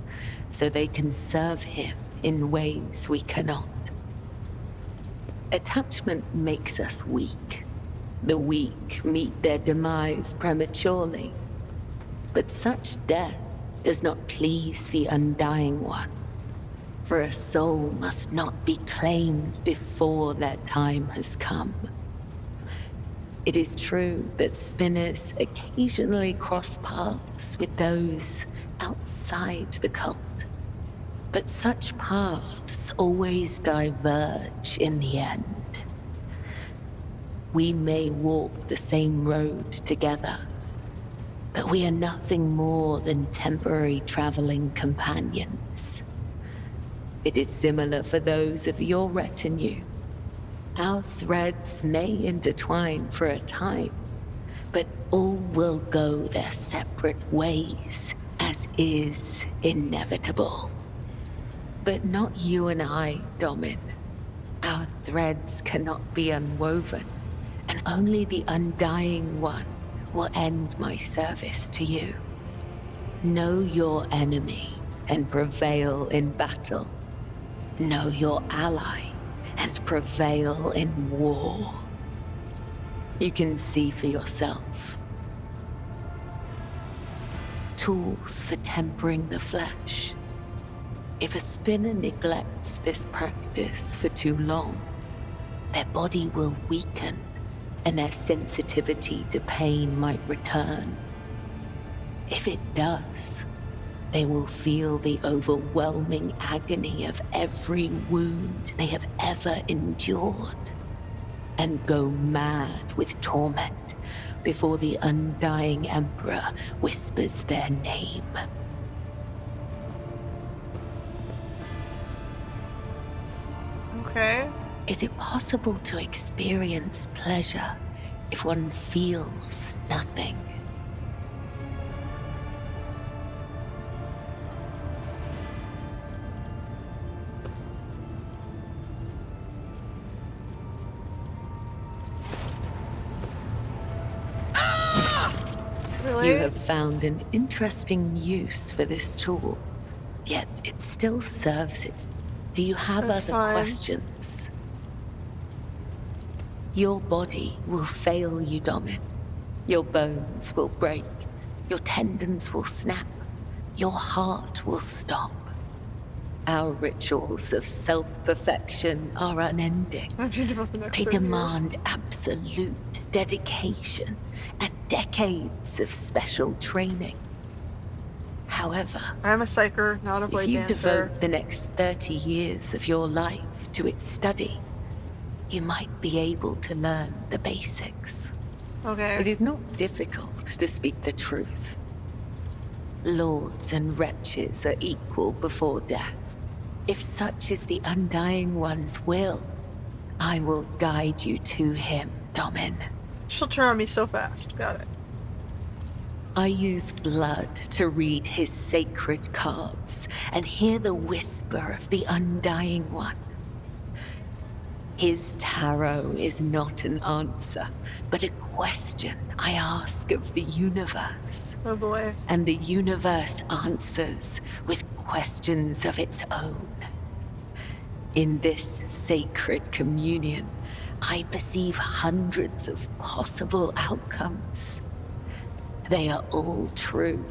so they can serve him in ways we cannot. Attachment makes us weak. The weak meet their demise prematurely. But such death does not please the Undying One, for a soul must not be claimed before their time has come. It is true that spinners occasionally cross paths with those outside the cult, but such paths always diverge in the end. We may walk the same road together, but we are nothing more than temporary traveling companions. It is similar for those of your retinue. Our threads may intertwine for a time, but all will go their separate ways, as is inevitable. But not you and I, Domin. Our threads cannot be unwoven, and only the Undying One will end my service to you. Know your enemy and prevail in battle. Know your ally and prevail in war. You can see for yourself. Tools for tempering the flesh. If a spinner neglects this practice for too long, their body will weaken, and their sensitivity to pain might return. If it does, they will feel the overwhelming agony of every wound they have ever endured, and go mad with torment before the undying Emperor whispers their name.
Okay.
Is it possible to experience pleasure if one feels nothing?
Really?
You have found an interesting use for this tool, yet it still serves it. Do you have
That's
other
fine.
questions? Your body will fail you, Domin. Your bones will break. Your tendons will snap. Your heart will stop. Our rituals of self-perfection are unending.
I've been about the next
They
30 years.
demand absolute dedication and decades of special training. However,
I'm a psyker, not a
if
blade
you
dancer.
devote the next 30 years of your life to its study, you might be able to learn the basics.
Okay.
It is not difficult to speak the truth. Lords and wretches are equal before death. If such is the Undying One's will, I will guide you to him, Domin.
She'll turn on me so fast. Got it.
I use blood to read his sacred cards and hear the whisper of the Undying One. His tarot is not an answer, but a question I ask of the universe.
Oh boy.
And the universe answers with questions of its own. In this sacred communion, I perceive hundreds of possible outcomes. They are all true,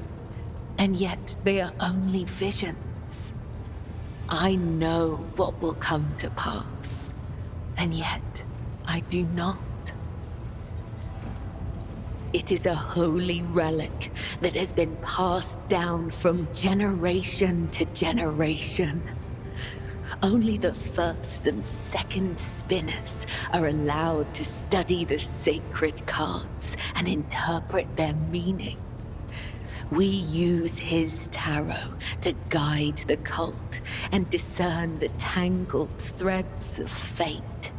and yet they are only visions. I know what will come to pass, and yet I do not. It is a holy relic that has been passed down from generation to generation. Only the first and second spinners are allowed to study the sacred cards and interpret their meaning. We use his tarot to guide the cult and discern the tangled threads of fate.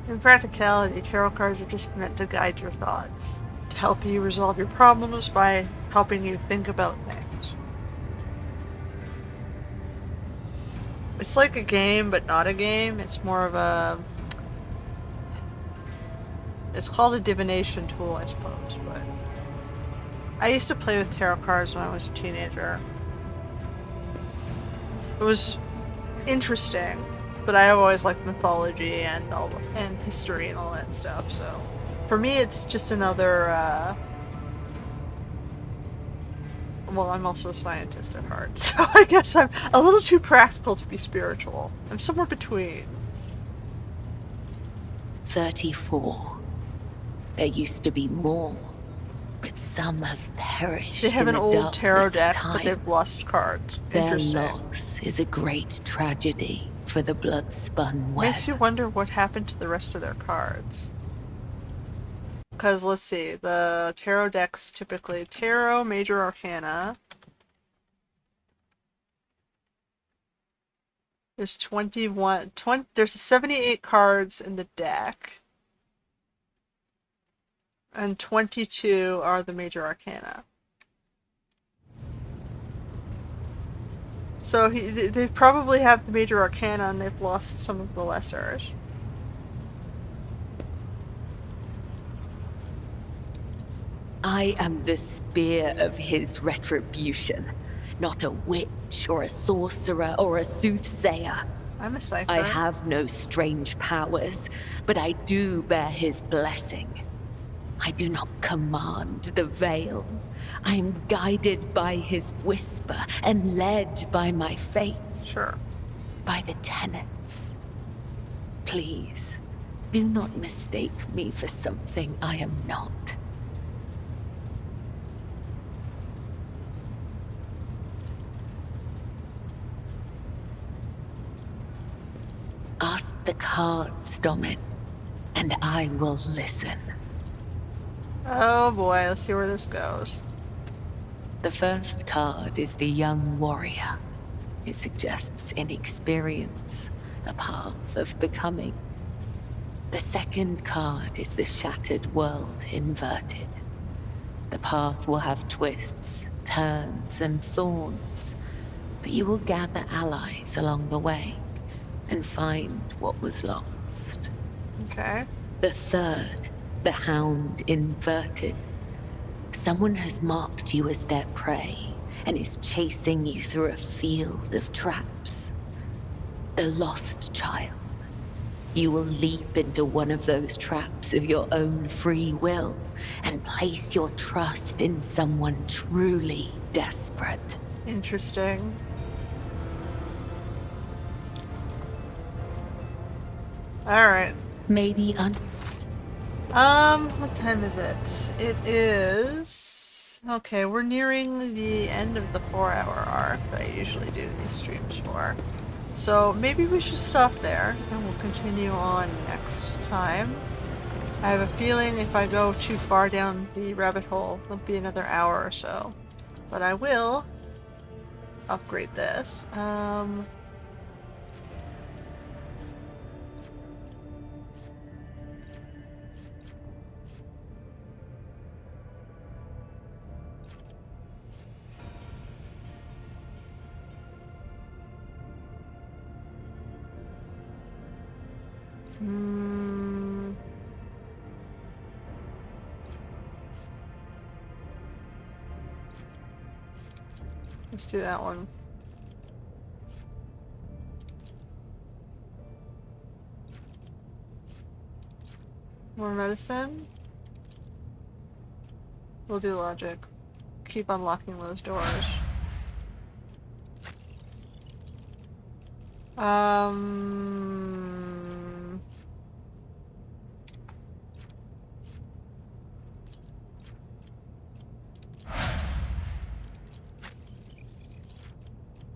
In practicality, tarot cards are just meant to guide your thoughts, to help you resolve your problems by helping you think about things. It's like a game, but not a game. It's more of a... It's called a divination tool, I suppose, but... I used to play with tarot cards when I was a teenager. It was interesting, but I always liked mythology and history and all that stuff, so... For me, it's just another, Well, I'm also a scientist at heart, so I guess I'm a little too practical to be spiritual. I'm somewhere between.
34. There used to be more, but some have perished.
They have
in
an
the
old tarot
darkness of
deck,
time.
but they've lost cards.
Their
Interesting.
loss is a great tragedy for the blood-spun web.
Makes you wonder what happened to the rest of their cards. Because, let's see, the tarot decks typically Tarot, Major Arcana. There's 20, there's 78 cards in the deck. And 22 are the Major Arcana. So they probably have the Major Arcana and they've lost some of the lessers.
I am the spear of his retribution, not a witch or a sorcerer or a soothsayer.
I'm a psyker.
I have no strange powers, but I do bear his blessing. I do not command the veil. I am guided by his whisper and led by my faith.
Sure.
By the tenets. Please, Do not mistake me for something I am not. Ask the cards, Domin, and I will listen.
Oh boy, let's see where this goes.
The first card is the young warrior. It suggests inexperience, a path of becoming. The second card is the shattered world inverted. The path will have twists, turns, and thorns, but you will gather allies along the way and find what was lost.
Okay.
The third, the hound inverted. Someone has marked you as their prey and is chasing you through a field of traps. The lost child. You will leap into one of those traps of your own free will and place your trust in someone truly desperate.
Interesting. Alright.
Maybe
what time is it? It is... Okay, we're nearing the end of the 4-hour arc that I usually do these streams for. So maybe we should stop there and we'll continue on next time. I have a feeling if I go too far down the rabbit hole, it'll be another hour or so. But I will upgrade this. Let's do that one. More medicine? We'll do logic. Keep unlocking those doors.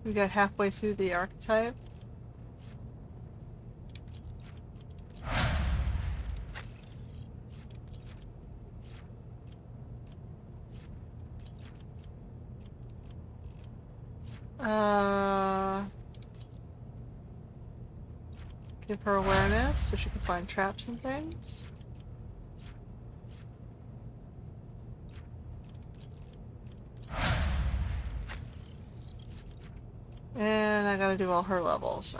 We got halfway through the archetype. Give her awareness so she can find traps and things. And I gotta do all her levels.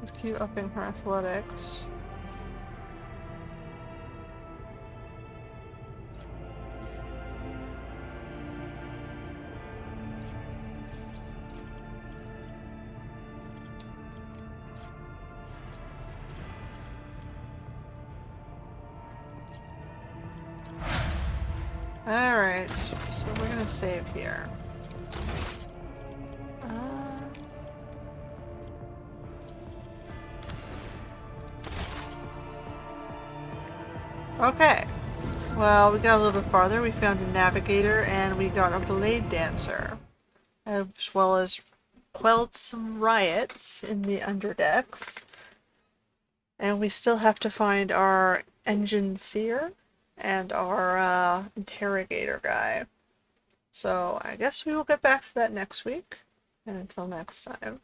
Let's keep upping her athletics. Alright, so we're gonna save here. Okay. Well, we got a little bit farther. We found a navigator and we got a blade dancer. As well as quelled some riots in the underdecks. And we still have to find our engine seer and our interrogator guy. So I guess we will get back to that next week. And until next time.